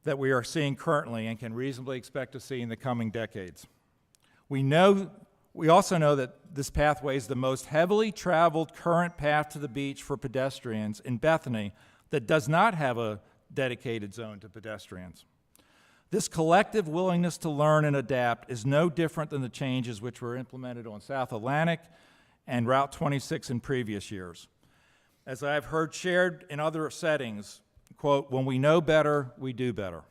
that we are seeing currently and can reasonably expect to see in the coming decades. We also know that this pathway is the most heavily traveled current path to the beach for pedestrians in Bethany that does not have a dedicated zone to pedestrians. This collective willingness to learn and adapt is no different than the changes which were implemented on South Atlantic and Route 26 in previous years. As I have heard shared in other settings, quote, "When we know better, we do better."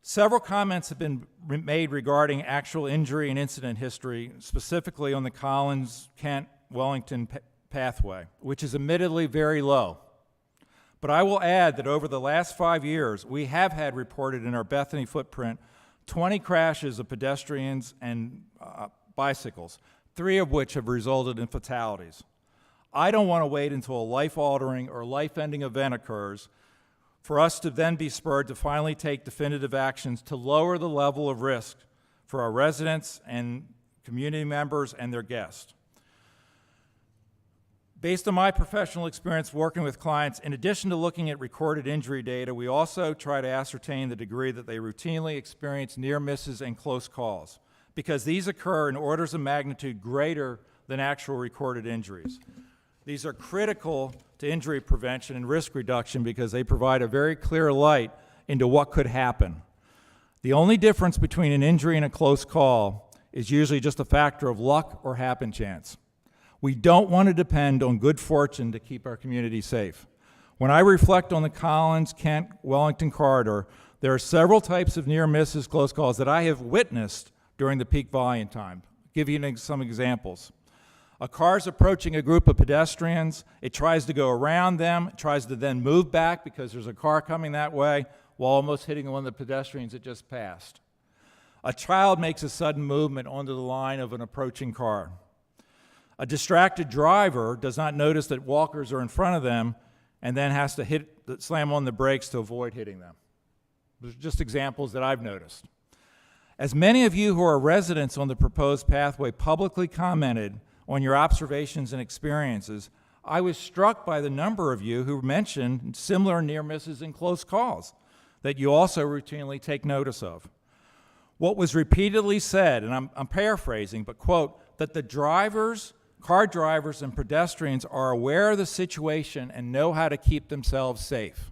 Several comments have been made regarding actual injury and incident history, specifically on the Collins, Kent, Wellington pathway, which is admittedly very low. But I will add that over the last 5 years, we have had reported in our Bethany footprint 20 crashes of pedestrians and bicycles, 3 of which have resulted in fatalities. I don't want to wait until a life-altering or life-ending event occurs for us to then be spurred to finally take definitive actions to lower the level of risk for our residents and community members and their guests. Based on my professional experience working with clients, in addition to looking at recorded injury data, we also try to ascertain the degree that they routinely experience near misses and close calls, because these occur in orders of magnitude greater than actual recorded injuries. These are critical to injury prevention and risk reduction because they provide a very clear light into what could happen. The only difference between an injury and a close call is usually just a factor of luck or happen chance. We don't want to depend on good fortune to keep our community safe. When I reflect on the Collins, Kent, Wellington corridor, there are several types of near misses, close calls that I have witnessed during the peak volume time. I'll give you some examples. A car's approaching a group of pedestrians. It tries to go around them, it tries to then move back because there's a car coming that way while almost hitting one of the pedestrians it just passed. A child makes a sudden movement onto the line of an approaching car. A distracted driver does not notice that walkers are in front of them and then has to slam on the brakes to avoid hitting them. Those are just examples that I've noticed. As many of you who are residents on the proposed pathway publicly commented on your observations and experiences, I was struck by the number of you who mentioned similar near misses and close calls that you also routinely take notice of. What was repeatedly said, and I'm paraphrasing, but quote, that the car drivers and pedestrians are aware of the situation and know how to keep themselves safe.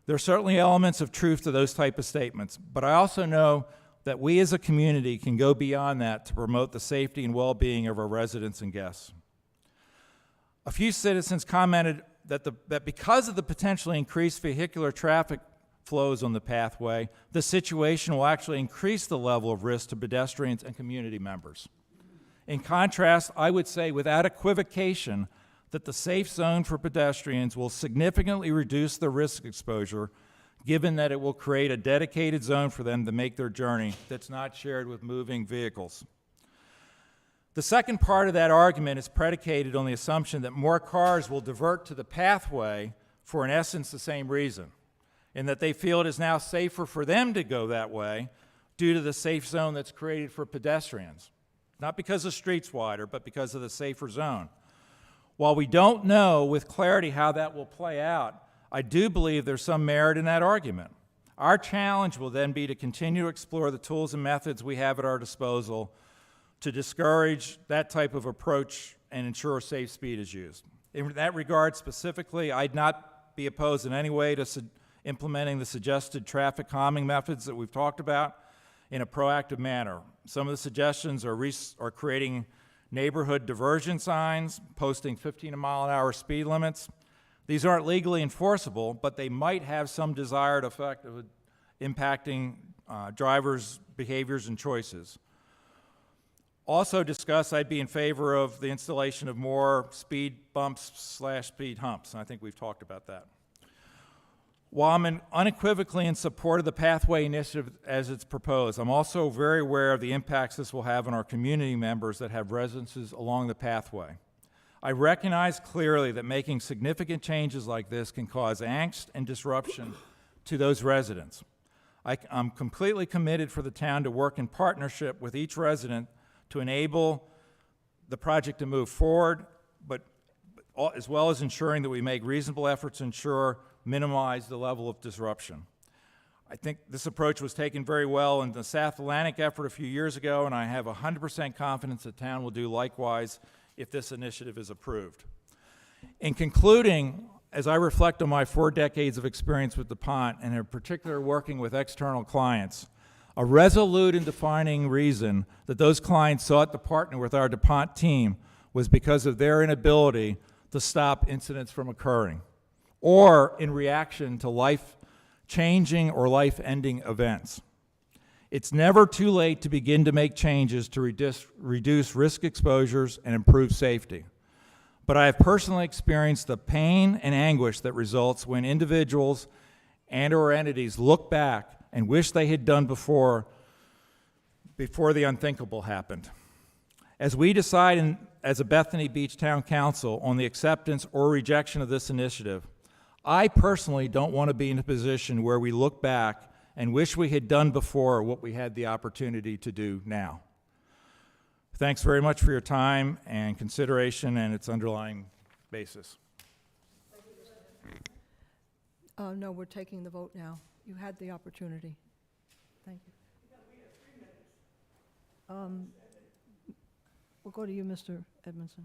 There are certainly elements of truth to those type of statements, but I also know that we as a community can go beyond that to promote the safety and well-being of our residents and guests. A few citizens commented that because of the potentially increased vehicular traffic flows on the pathway, the situation will actually increase the level of risk to pedestrians and community members. In contrast, I would say without equivocation that the safe zone for pedestrians will significantly reduce the risk exposure, given that it will create a dedicated zone for them to make their journey that's not shared with moving vehicles. The second part of that argument is predicated on the assumption that more cars will divert to the pathway for, in essence, the same reason, in that they feel it is now safer for them to go that way due to the safe zone that's created for pedestrians. Not because the street's wider, but because of the safer zone. While we don't know with clarity how that will play out, I do believe there's some merit in that argument. Our challenge will then be to continue to explore the tools and methods we have at our disposal to discourage that type of approach and ensure safe speed is used. In that regard specifically, I'd not be opposed in any way to implementing the suggested traffic calming methods that we've talked about in a proactive manner. Some of the suggestions are creating neighborhood diversion signs, posting 15-mile-an-hour speed limits. These aren't legally enforceable, but they might have some desired effect of impacting drivers' behaviors and choices. Also discussed, I'd be in favor of the installation of more speed bumps / speed humps, and I think we've talked about that. While I'm unequivocally in support of the pathway initiative as it's proposed, I'm also very aware of the impacts this will have on our community members that have residences along the pathway. I recognize clearly that making significant changes like this can cause angst and disruption to those residents. I'm completely committed for the town to work in partnership with each resident to enable the project to move forward, but as well as ensuring that we make reasonable efforts to ensure minimize the level of disruption. I think this approach was taken very well in the South Atlantic effort a few years ago, and I have 100% confidence the town will do likewise if this initiative is approved. In concluding, as I reflect on my 4 decades of experience with DuPont, and in particular working with external clients, a resolute and defining reason that those clients sought to partner with our DuPont team was because of their inability to stop incidents from occurring, or in reaction to life-changing or life-ending events. It's never too late to begin to make changes to reduce risk exposures and improve safety. But I have personally experienced the pain and anguish that results when individuals and/or entities look back and wish they had done before the unthinkable happened. As we decide as a Bethany Beach Town Council on the acceptance or rejection of this initiative, I personally don't want to be in a position where we look back and wish we had done before what we had the opportunity to do now. Thanks very much for your time and consideration and its underlying basis. No, we're taking the vote now. You had the opportunity. Thank you. We'll go to you, Mr. Edmondson.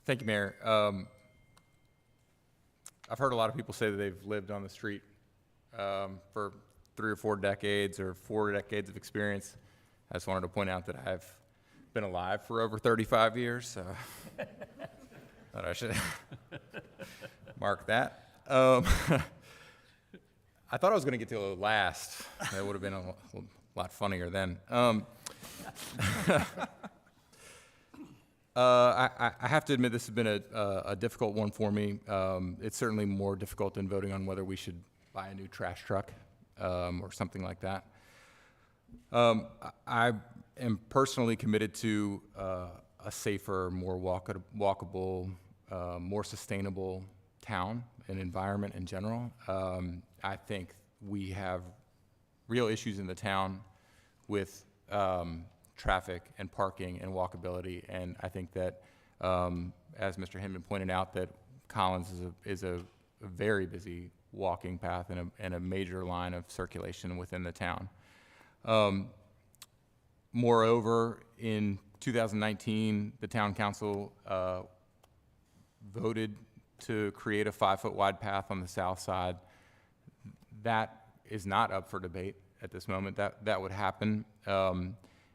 Thank you, Mayor. I've heard a lot of people say that they've lived on the street for 3 or 4 decades or 4 decades of experience. I just wanted to point out that I've been alive for over 35 years, so thought I should mark that. I thought I was going to get to the last. That would have been a lot funnier then. I have to admit this has been a difficult one for me. It's certainly more difficult than voting on whether we should buy a new trash truck or something like that. I am personally committed to a safer, more walkable, more sustainable town and environment in general. I think we have real issues in the town with traffic and parking and walkability, and I think that, as Mr. Hinman pointed out, that Collins is a very busy walking path and a major line of circulation within the town. Moreover, in 2019, the town council voted to create a 5-foot wide path on the south side. That is not up for debate at this moment. That would happen.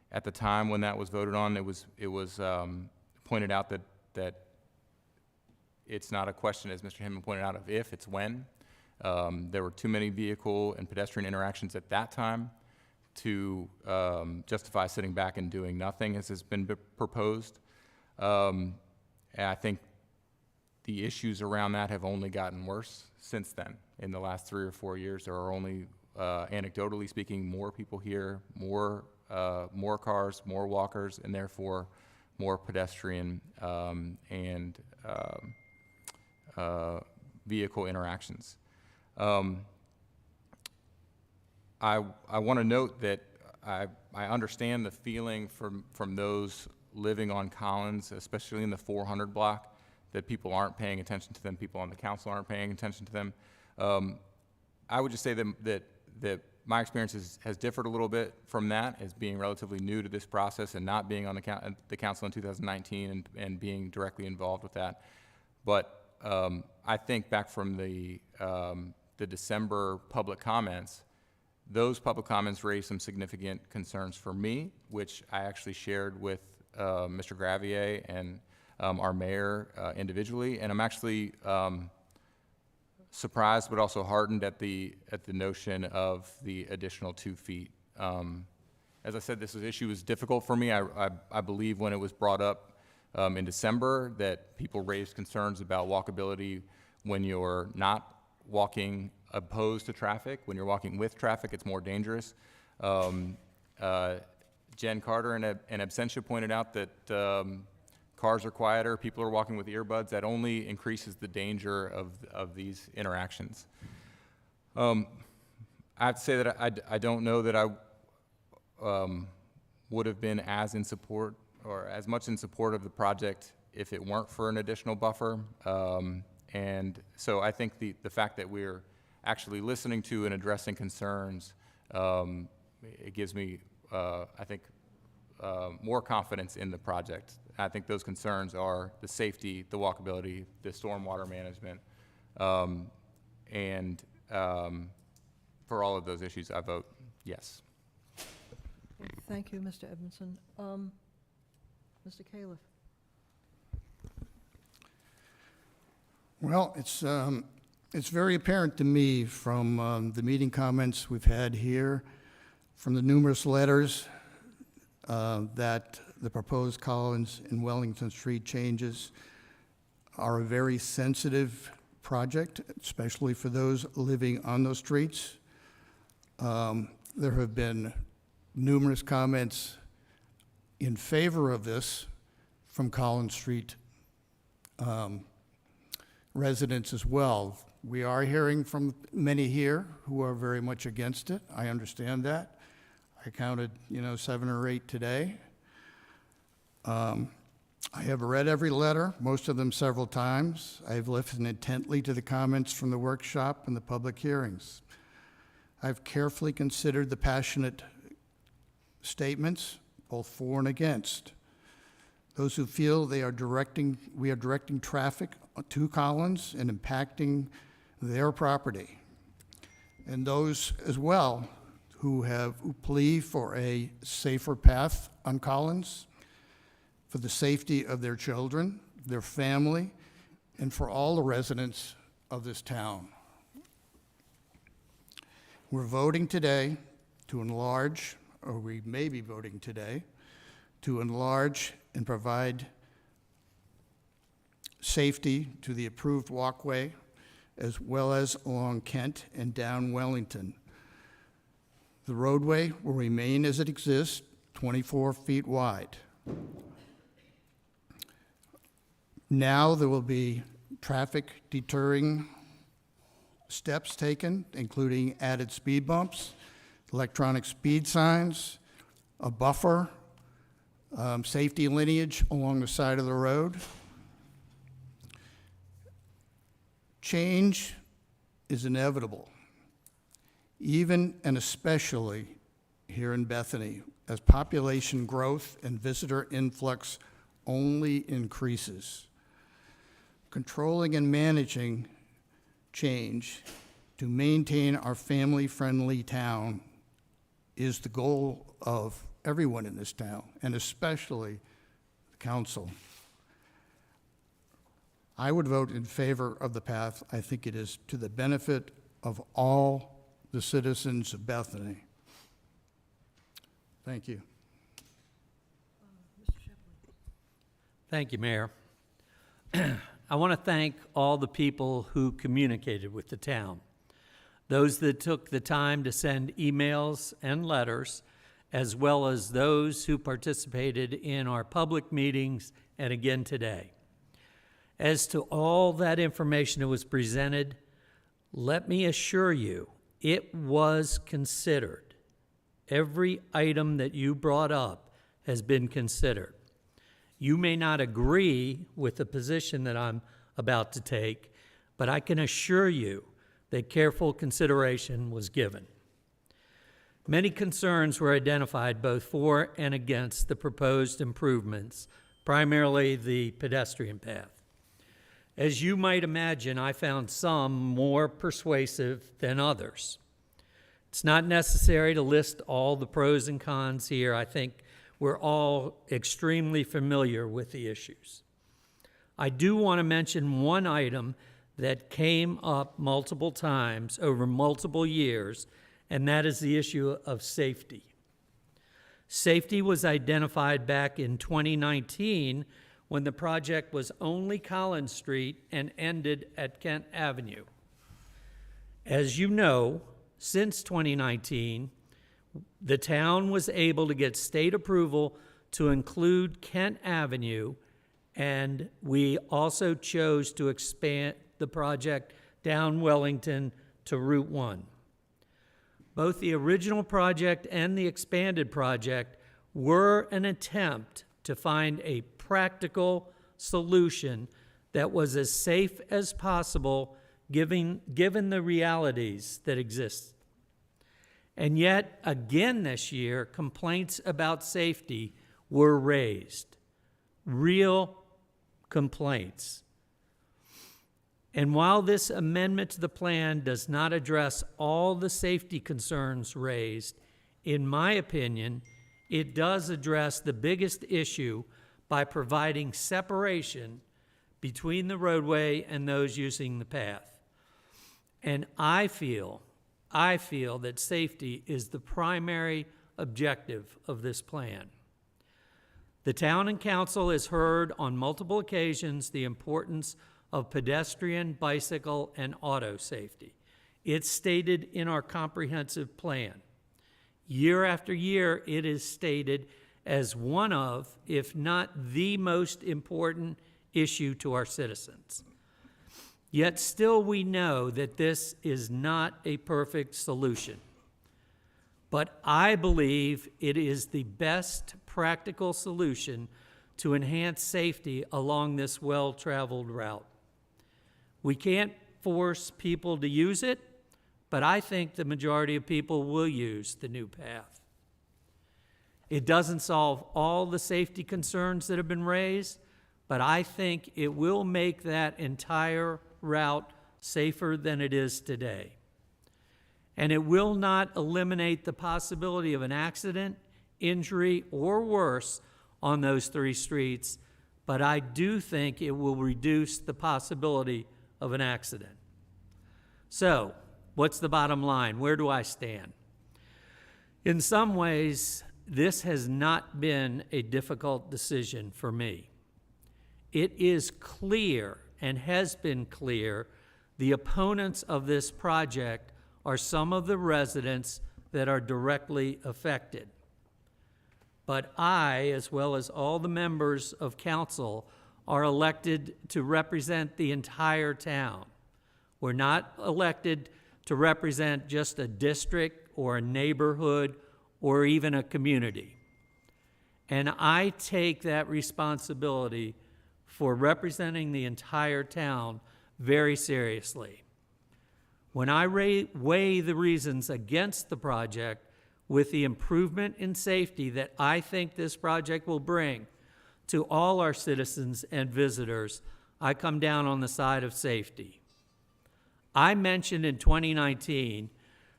At the time when that was voted on, it was pointed out that it's not a question, as Mr. Hinman pointed out, of if, it's when. There were too many vehicle and pedestrian interactions at that time to justify sitting back and doing nothing, as has been proposed. And I think the issues around that have only gotten worse since then. In the last 3 or 4 years, there are only, anecdotally speaking, more people here, more cars, more walkers, and therefore more pedestrian and vehicle interactions. I want to note that I understand the feeling from those living on Collins, especially in the 400 block, that people aren't paying attention to them, people on the council aren't paying attention to them. I would just say that my experience has differed a little bit from that, as being relatively new to this process and not being on the council in 2019 and being directly involved with that. But I think back from the December public comments, those public comments raised some significant concerns for me, which I actually shared with Mr. Gravier and our mayor individually, and I'm actually surprised but also heartened at the notion of the additional 2 feet. As I said, this issue was difficult for me. I believe when it was brought up in December that people raised concerns about walkability when you're not walking opposed to traffic. When you're walking with traffic, it's more dangerous. Jen Carter and Absentia pointed out that cars are quieter, people are walking with earbuds. That only increases the danger of these interactions. I have to say that I don't know that I would have been as in support or as much in support of the project if it weren't for an additional buffer. And so I think the fact that we're actually listening to and addressing concerns, it gives me, I think, more confidence in the project. I think those concerns are the safety, the walkability, the stormwater management, and for all of those issues, I vote yes. Thank you, Mr. Edmondson. Mr. Califf? Well, it's very apparent to me from the meeting comments we've had here, from the numerous letters, that the proposed Collins and Wellington Street changes are a very sensitive project, especially for those living on those streets. There have been numerous comments in favor of this from Collins Street residents as well. We are hearing from many here who are very much against it. I understand that. I counted, 7 or 8 today. I have read every letter, most of them several times. I have listened intently to the comments from the workshop and the public hearings. I've carefully considered the passionate statements, both for and against. Those who feel we are directing traffic to Collins and impacting their property. And those as well who plea for a safer path on Collins, for the safety of their children, their family, and for all the residents of this town. We're voting today to enlarge, or we may be voting today, to enlarge and provide safety to the approved walkway, as well as along Kent and down Wellington. The roadway will remain as it exists, 24 feet wide. Now there will be traffic deterring steps taken, including added speed bumps, electronic speed signs, a buffer, safety lineage along the side of the road. Change is inevitable, even and especially here in Bethany, as population growth and visitor influx only increases. Controlling and managing change to maintain our family-friendly town is the goal of everyone in this town, and especially the council. I would vote in favor of the path. I think it is to the benefit of all the citizens of Bethany. Thank you. Thank you, Mayor. I want to thank all the people who communicated with the town, those that took the time to send emails and letters, as well as those who participated in our public meetings and again today. As to all that information that was presented, let me assure you, it was considered. Every item that you brought up has been considered. You may not agree with the position that I'm about to take, but I can assure you that careful consideration was given. Many concerns were identified both for and against the proposed improvements, primarily the pedestrian path. As you might imagine, I found some more persuasive than others. It's not necessary to list all the pros and cons here. I think we're all extremely familiar with the issues. I do want to mention one item that came up multiple times over multiple years, and that is the issue of safety. Safety was identified back in 2019 when the project was only Collins Street and ended at Kent Avenue. As you know, since 2019, the town was able to get state approval to include Kent Avenue, and we also chose to expand the project down Wellington to Route 1. Both the original project and the expanded project were an attempt to find a practical, solution that was as safe as possible, given the realities that exist. And yet, again this year, complaints about safety were raised. Real complaints. And while this amendment to the plan does not address all the safety concerns raised, in my opinion, it does address the biggest issue by providing separation between the roadway and those using the path. And I feel that safety is the primary objective of this plan. The town and council has heard on multiple occasions the importance of pedestrian, bicycle, and auto safety. It's stated in our comprehensive plan. Year after year, it is stated as one of, if not the most important issue to our citizens. Yet still we know that this is not a perfect solution. But I believe it is the best practical solution to enhance safety along this well-traveled route. We can't force people to use it, but I think the majority of people will use the new path. It doesn't solve all the safety concerns that have been raised, but I think it will make that entire route safer than it is today. And it will not eliminate the possibility of an accident, injury, or worse on those 3 streets, but I do think it will reduce the possibility of an accident. So, what's the bottom line? Where do I stand? In some ways, this has not been a difficult decision for me. It is clear, and has been clear, the opponents of this project are some of the residents that are directly affected. But I, as well as all the members of council, are elected to represent the entire town. We're not elected to represent just a district or a neighborhood or even a community. And I take that responsibility for representing the entire town very seriously. When I weigh the reasons against the project with the improvement in safety that I think this project will bring to all our citizens and visitors, I come down on the side of safety. I mentioned in 2019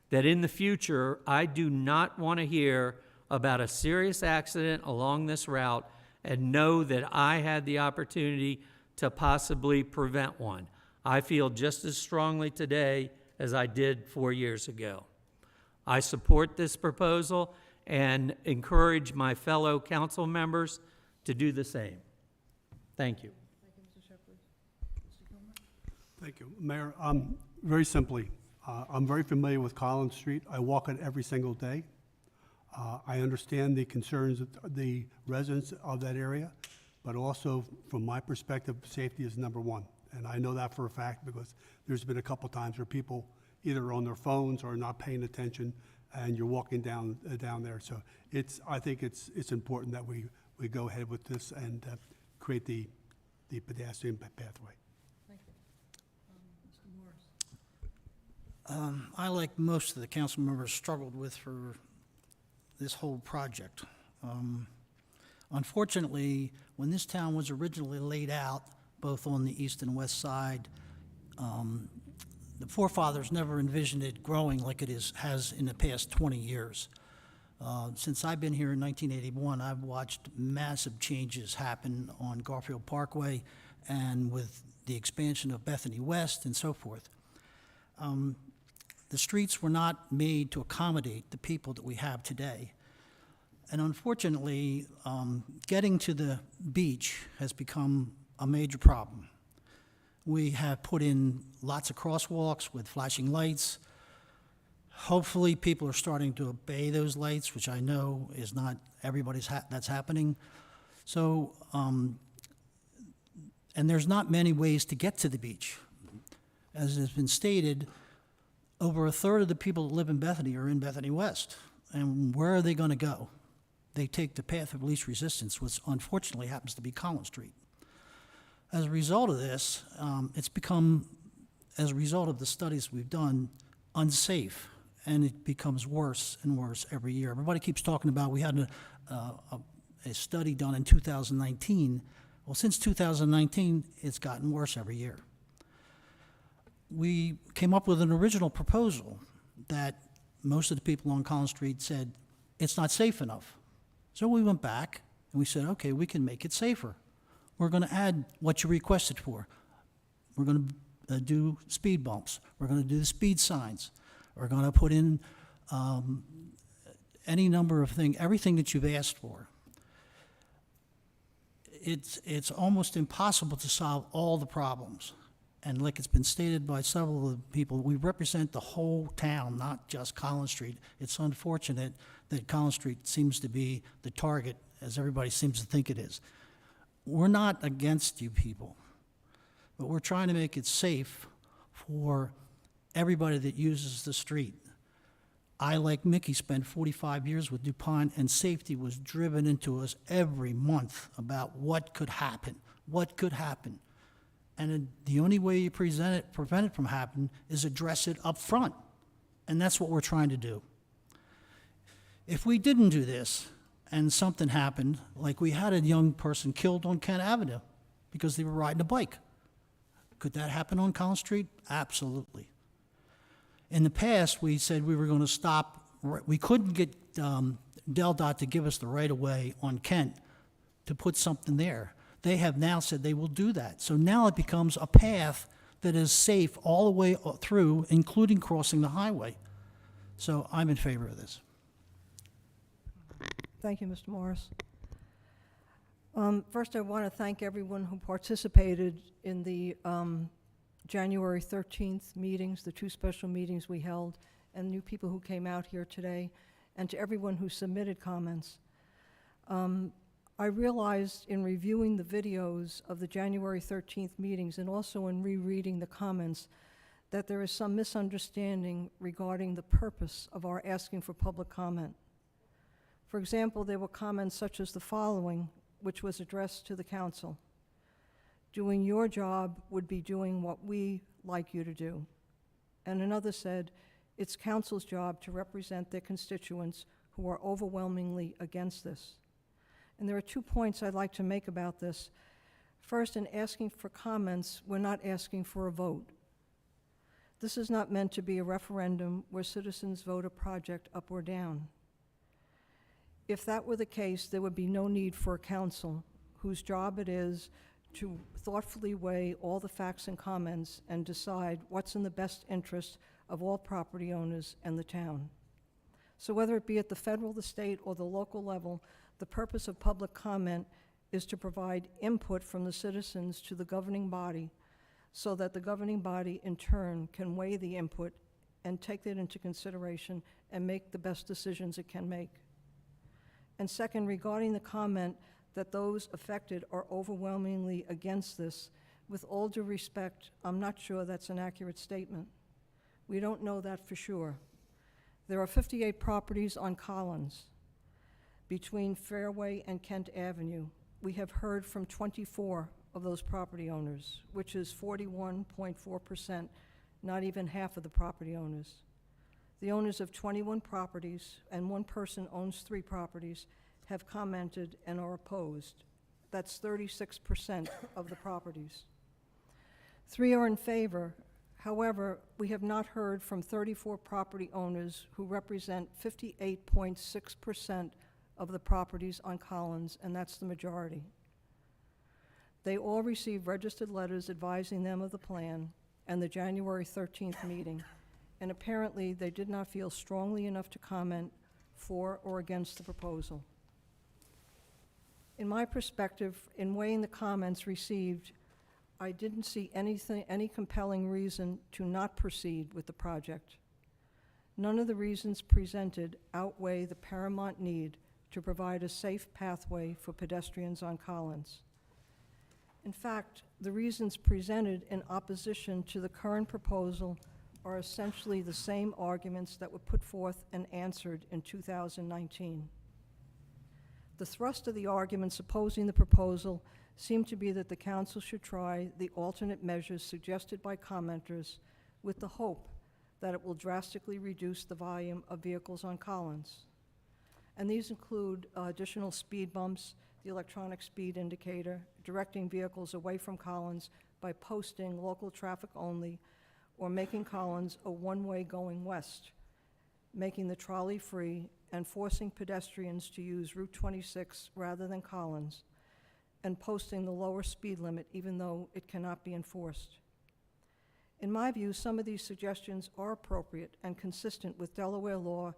that in the future, I do not want to hear about a serious accident along this route and know that I had the opportunity to possibly prevent one. I feel just as strongly today as I did 4 years ago. I support this proposal and encourage my fellow council members to do the same. Thank you. Thank you. Mayor, very simply, I'm very familiar with Collins Street. I walk it every single day. I understand the concerns of the residents of that area, but also from my perspective, safety is number one. And I know that for a fact because there's been a couple times where people either on their phones or not paying attention and you're walking down there. So I think it's important that we go ahead with this and create the pedestrian pathway. Thank you. Mr. Morris. I, like most of the council members, struggled with for this whole project. Unfortunately, when this town was originally laid out, both on the east and west side, the forefathers never envisioned it growing like it has in the past 20 years. Since I've been here in 1981, I've watched massive changes happen on Garfield Parkway and with the expansion of Bethany West and so forth. The streets were not made to accommodate the people that we have today. And unfortunately, getting to the beach has become a major problem. We have put in lots of crosswalks with flashing lights. Hopefully, people are starting to obey those lights, which I know is not everybody's that's happening. So, and there's not many ways to get to the beach. As has been stated, over a third of the people that live in Bethany are in Bethany West. And where are they going to go? They take the path of least resistance, which unfortunately happens to be Collins Street. As a result of this, it's become, as a result of the studies we've done, unsafe, and it becomes worse and worse every year. Everybody keeps talking about, we had a study done in 2019. Well, since 2019, it's gotten worse every year. We came up with an original proposal that most of the people on Collins Street said, it's not safe enough. So we went back and we said, okay, we can make it safer. We're going to add what you requested for. We're going to do speed bumps. We're going to do the speed signs. We're going to put in any number of things, everything that you've asked for. It's almost impossible to solve all the problems. And like it's been stated by several of the people, we represent the whole town, not just Collins Street. It's unfortunate that Collins Street seems to be the target, as everybody seems to think it is. We're not against you people, but we're trying to make it safe for everybody that uses the street. I, like Mickey, spent 45 years with DuPont, and safety was driven into us every month about what could happen, And the only way you prevent it from happening is address it up front. And that's what we're trying to do. If we didn't do this and something happened, like we had a young person killed on Kent Avenue because they were riding a bike, could that happen on Collins Street? Absolutely. In the past, we said we were going to stop. We couldn't get DelDOT to give us the right-of-way on Kent to put something there. They have now said they will do that. So now it becomes a path that is safe all the way through, including crossing the highway. So I'm in favor of this. Thank you, Mr. Morris. First, I want to thank everyone who participated in the January 13th meetings, the 2 special meetings we held, and new people who came out here today, and to everyone who submitted comments. I realized in reviewing the videos of the January 13th meetings and also in rereading the comments that there is some misunderstanding regarding the purpose of our asking for public comment. For example, there were comments such as the following, which was addressed to the council. Doing your job would be doing what we like you to do. And another said, it's council's job to represent their constituents who are overwhelmingly against this. And there are 2 points I'd like to make about this. First, in asking for comments, we're not asking for a vote. This is not meant to be a referendum where citizens vote a project up or down. If that were the case, there would be no need for a council whose job it is to thoughtfully weigh all the facts and comments and decide what's in the best interest of all property owners and the town. So whether it be at the federal, the state, or the local level, the purpose of public comment is to provide input from the citizens to the governing body so that the governing body in turn can weigh the input and take that into consideration and make the best decisions it can make. And second, regarding the comment that those affected are overwhelmingly against this, with all due respect, I'm not sure that's an accurate statement. We don't know that for sure. There are 58 properties on Collins between Fairway and Kent Avenue. We have heard from 24 of those property owners, which is 41.4%, not even half of the property owners. The owners of 21 properties, and one person owns 3 properties, have commented and are opposed. That's 36% of the properties. 3 are in favor. However, we have not heard from 34 property owners who represent 58.6% of the properties on Collins, and that's the majority. They all received registered letters advising them of the plan and the January 13th meeting, and apparently they did not feel strongly enough to comment for or against the proposal. In my perspective, in weighing the comments received, I didn't see any compelling reason to not proceed with the project. None of the reasons presented outweigh the paramount need to provide a safe pathway for pedestrians on Collins. In fact, the reasons presented in opposition to the current proposal are essentially the same arguments that were put forth and answered in 2019. The thrust of the arguments opposing the proposal seemed to be that the council should try the alternate measures suggested by commenters with the hope that it will drastically reduce the volume of vehicles on Collins. And these include additional speed bumps, the electronic speed indicator, directing vehicles away from Collins by posting local traffic only, or making Collins a one-way going west, making the trolley free, and forcing pedestrians to use Route 26 rather than Collins, and posting the lower speed limit even though it cannot be enforced. In my view, some of these suggestions are appropriate and consistent with Delaware law,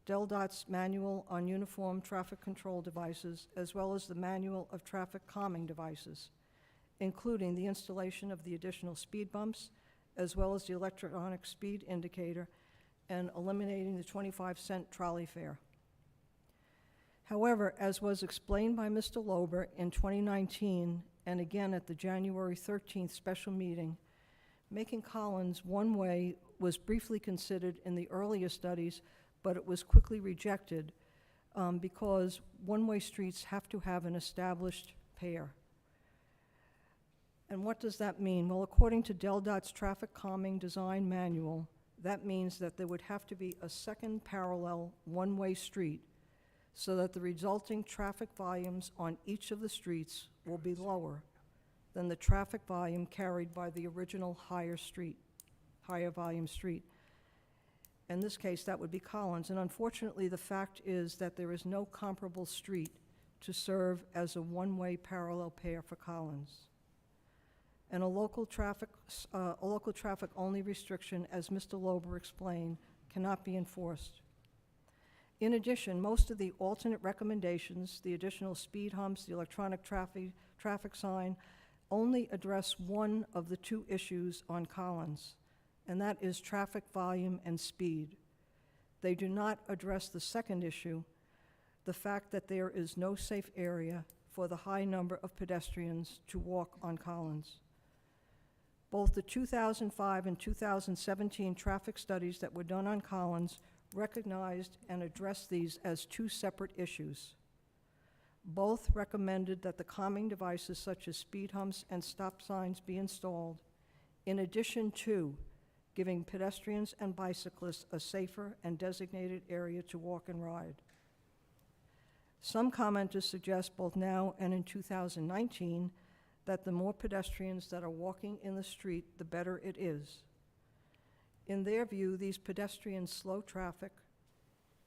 DelDOT's Manual on Uniform Traffic Control Devices, as well as the Manual of Traffic Calming Devices, including the installation of the additional speed bumps, as well as the electronic speed indicator, and eliminating the 25-cent trolley fare. However, as was explained by Mr. Lober in 2019, and again at the January 13th special meeting, making Collins one-way was briefly considered in the earlier studies, but it was quickly rejected because one-way streets have to have an established pair. And what does that mean? Well, according to DelDOT's Traffic Calming Design Manual, that means that there would have to be a second parallel one-way street so that the resulting traffic volumes on each of the streets will be lower than the traffic volume carried by the original higher volume street. In this case, that would be Collins. And unfortunately, the fact is that there is no comparable street to serve as a one-way parallel pair for Collins. And a local traffic only restriction, as Mr. Lober explained, cannot be enforced. In addition, most of the alternate recommendations, the additional speed humps, the electronic traffic sign, only address one of the two issues on Collins, and that is traffic volume and speed. They do not address the second issue, the fact that there is no safe area for the high number of pedestrians to walk on Collins. Both the 2005 and 2017 traffic studies that were done on Collins recognized and addressed these as two separate issues. Both recommended that the calming devices such as speed humps and stop signs be installed, in addition to giving pedestrians and bicyclists a safer and designated area to walk and ride. Some commenters suggest both now and in 2019 that the more pedestrians that are walking in the street, the better it is. In their view, these pedestrians slow traffic.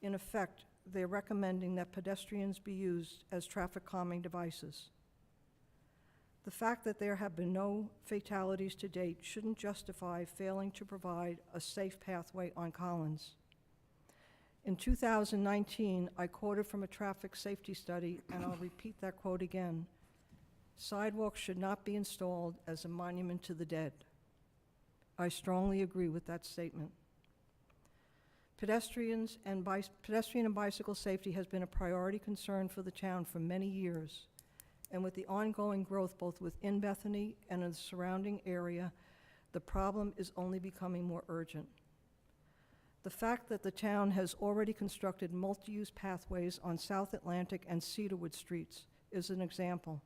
In effect, they're recommending that pedestrians be used as traffic calming devices. The fact that there have been no fatalities to date shouldn't justify failing to provide a safe pathway on Collins. In 2019, I quoted from a traffic safety study, and I'll repeat that quote again. Sidewalks should not be installed as a monument to the dead. I strongly agree with that statement. Pedestrian and bicycle safety has been a priority concern for the town for many years, and with the ongoing growth both within Bethany and in the surrounding area, the problem is only becoming more urgent. The fact that the town has already constructed multi-use pathways on South Atlantic and Cedarwood streets is an example.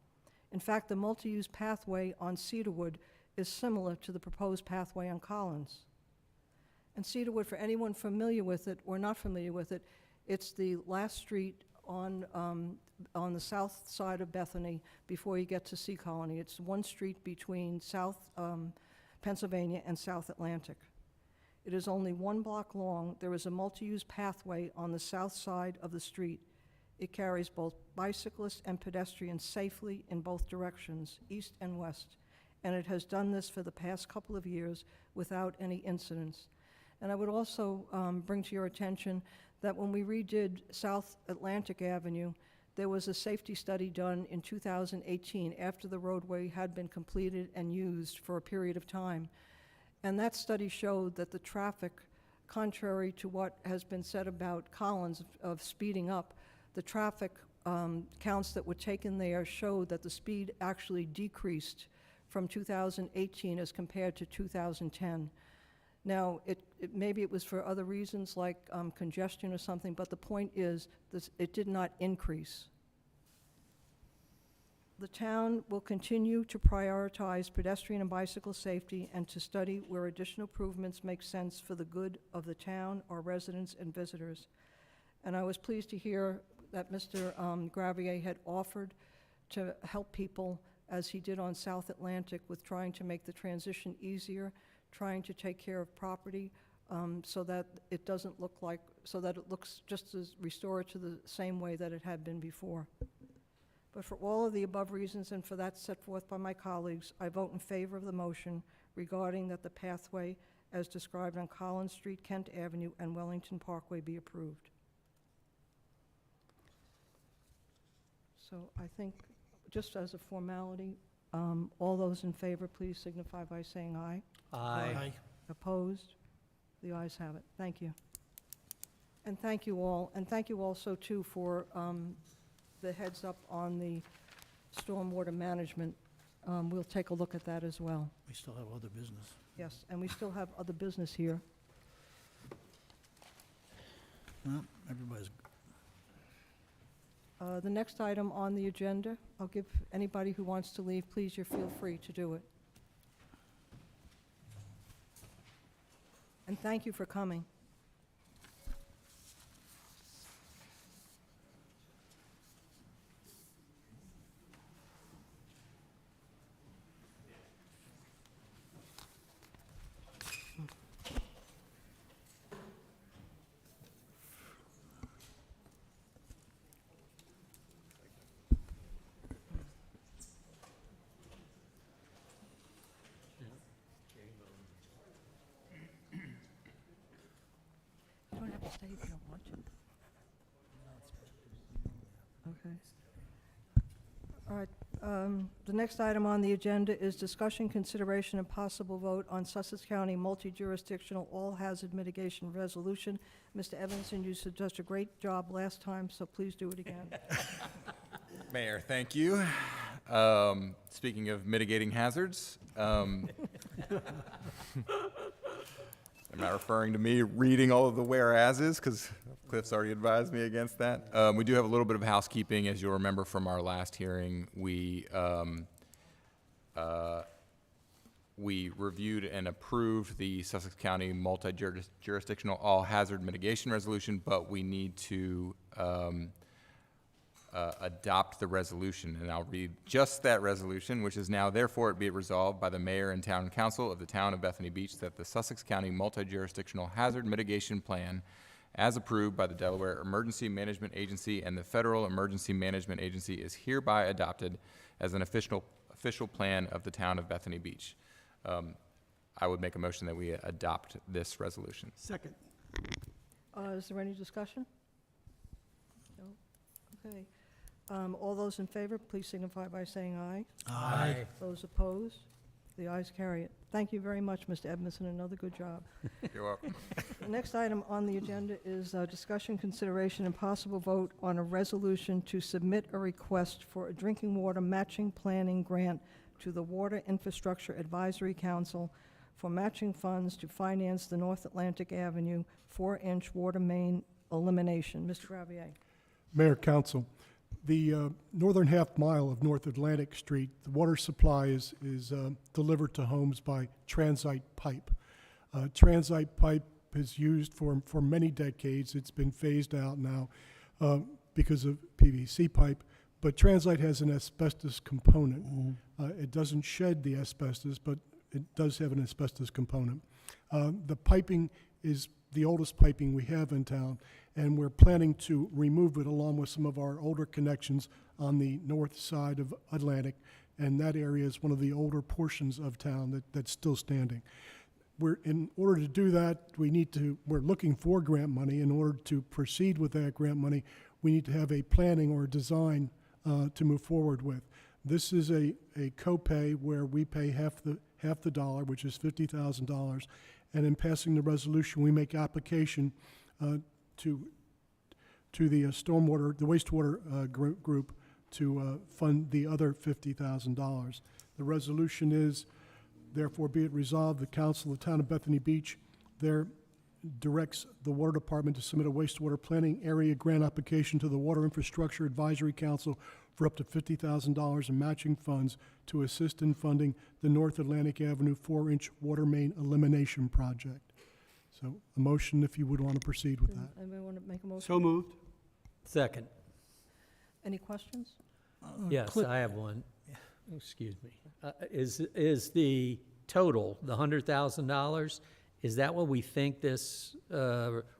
In fact, the multi-use pathway on Cedarwood is similar to the proposed pathway on Collins. And Cedarwood, for anyone familiar with it or not familiar with it, it's the last street on the south side of Bethany before you get to Sea Colony. It's one street between South Pennsylvania and South Atlantic. It is only 1 block long. There is a multi-use pathway on the south side of the street. It carries both bicyclists and pedestrians safely in both directions, east and west. And it has done this for the past couple of years without any incidents. And I would also bring to your attention that when we redid South Atlantic Avenue, there was a safety study done in 2018 after the roadway had been completed and used for a period of time. And that study showed that the traffic, contrary to what has been said about Collins of speeding up, the traffic counts that were taken there showed that the speed actually decreased from 2018 as compared to 2010. Now, maybe it was for other reasons like congestion or something, but the point is that it did not increase. The town will continue to prioritize pedestrian and bicycle safety and to study where additional improvements make sense for the good of the town, our residents, and visitors. And I was pleased to hear that Mr. Gravier had offered to help people, as he did on South Atlantic, with trying to make the transition easier, trying to take care of property, so that it doesn't look like, so that it looks just as restored to the same way that it had been before. But for all of the above reasons and for that set forth by my colleagues, I vote in favor of the motion regarding that the pathway as described on Collins Street, Kent Avenue, and Wellington Parkway be approved. So I think, just as a formality, all those in favor, please signify by saying aye. Aye. Opposed? The ayes have it. Thank you. And thank you all, and thank you also, too, for the heads up on the stormwater management. We'll take a look at that as well. We still have other business. Yes, and we still have other business here. Well, everybody's, The next item on the agenda, I'll give anybody who wants to leave, please, you feel free to do it. And thank you for coming. You don't have to stay if you don't want to. Okay. All right, the next item on the agenda is discussion, consideration, and possible vote on Sussex County multi-jurisdictional all-hazard mitigation resolution. Mr. Evanson, you did just a great job last time, so please do it again. Mayor, thank you. Speaking of mitigating hazards, I'm not referring to me reading all of the whereases, because Cliff's already advised me against that. We do have a little bit of housekeeping. As you'll remember from our last hearing, we reviewed and approved the Sussex County multi-jurisdictional all-hazard mitigation resolution, but we need to adopt the resolution, and I'll read just that resolution, which is now, therefore, it be it resolved by the mayor and town council of the town of Bethany Beach that the Sussex County multi-jurisdictional hazard mitigation plan, as approved by the Delaware Emergency Management Agency and the Federal Emergency Management Agency, is hereby adopted as an official plan of the town of Bethany Beach. I would make a motion that we adopt this resolution. Second. Is there any discussion? No? Okay. All those in favor, please signify by saying aye. Aye. Those opposed? The ayes carry it. Thank you very much, Mr. Edmondson, another good job. You're welcome. The next item on the agenda is discussion, consideration, and possible vote on a resolution to submit a request for a drinking water matching planning grant to the Water Infrastructure Advisory Council for matching funds to finance the North Atlantic Avenue 4-inch water main elimination. Mr. Gravier. Mayor, Council, the northern half mile of North Atlantic Street, the water supply is delivered to homes by transite pipe. Transite pipe is used for many decades. It's been phased out now because of PVC pipe, but transite has an asbestos component. It doesn't shed the asbestos, but it does have an asbestos component. The piping is the oldest piping we have in town, and we're planning to remove it along with some of our older connections on the north side of Atlantic, and that area is one of the older portions of town that's still standing. In order to do that, we're looking for grant money. In order to proceed with that grant money, we need to have a planning or a design to move forward with. This is a copay where we pay half the dollar, which is $50,000, and in passing the resolution, we make application to the stormwater, the wastewater group to fund the other $50,000. The resolution is, therefore be it resolved, the council of the town of Bethany Beach, there directs the Water Department to submit a wastewater planning area grant application to the Water Infrastructure Advisory Council for up to $50,000 in matching funds to assist in funding the North Atlantic Avenue 4-inch water main elimination project. So a motion, if you would want to proceed with that. Anybody want to make a motion? So moved. Second. Any questions? Yes, I have one. Excuse me. Is the total, the $100,000, is that what we think this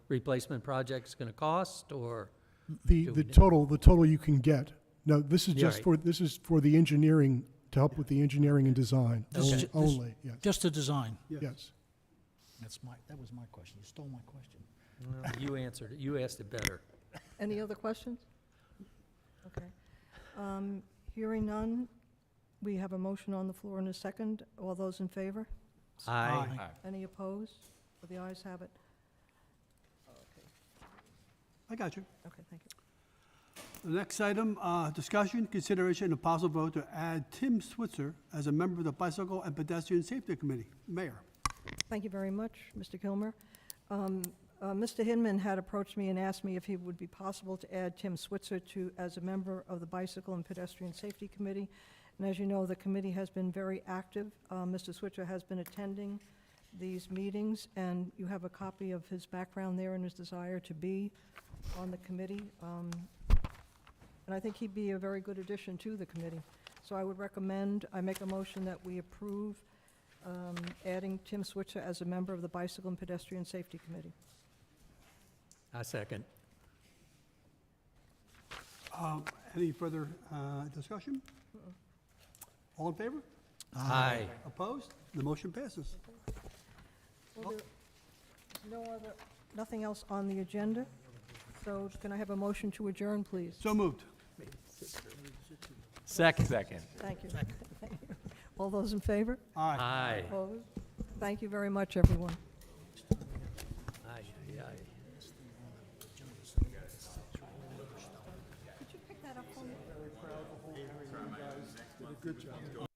replacement project's going to cost, or? The total you can get. No, this is Yeah, just right. this is for the engineering, to help with the engineering and design. Okay. Only, yes. Just the design. Yes. That was my question. You stole my question. Well, you answered it. You asked it better. Any other questions? Okay. Hearing none, we have a motion on the floor in a second. All those in favor? Aye. Any opposed? Well, the ayes have it. I got you. Okay, thank you. The next item, discussion, consideration, and possible vote to add Tim Switzer as a member of the Bicycle and Pedestrian Safety Committee. Mayor. Thank you very much, Mr. Kilmer. Mr. Hinman had approached me and asked me if it would be possible to add Tim Switzer as a member of the Bicycle and Pedestrian Safety Committee. And as you know, the committee has been very active. Mr. Switzer has been attending these meetings, and you have a copy of his background there and his desire to be on the committee. And I think he'd be a very good addition to the committee. So I would recommend, I make a motion that we approve adding Tim Switzer as a member of the Bicycle and Pedestrian Safety Committee. I second. Any further discussion? All in favor? Aye. Opposed? The motion passes. Well, there's nothing else on the agenda, so can I have a motion to adjourn, please? So moved. Second. Second. Thank you. All those in favor? Aye. Opposed? Thank you very much, everyone. Aye, aye. Could you pick that up for me? Very proud of the whole area. You guys did a good job.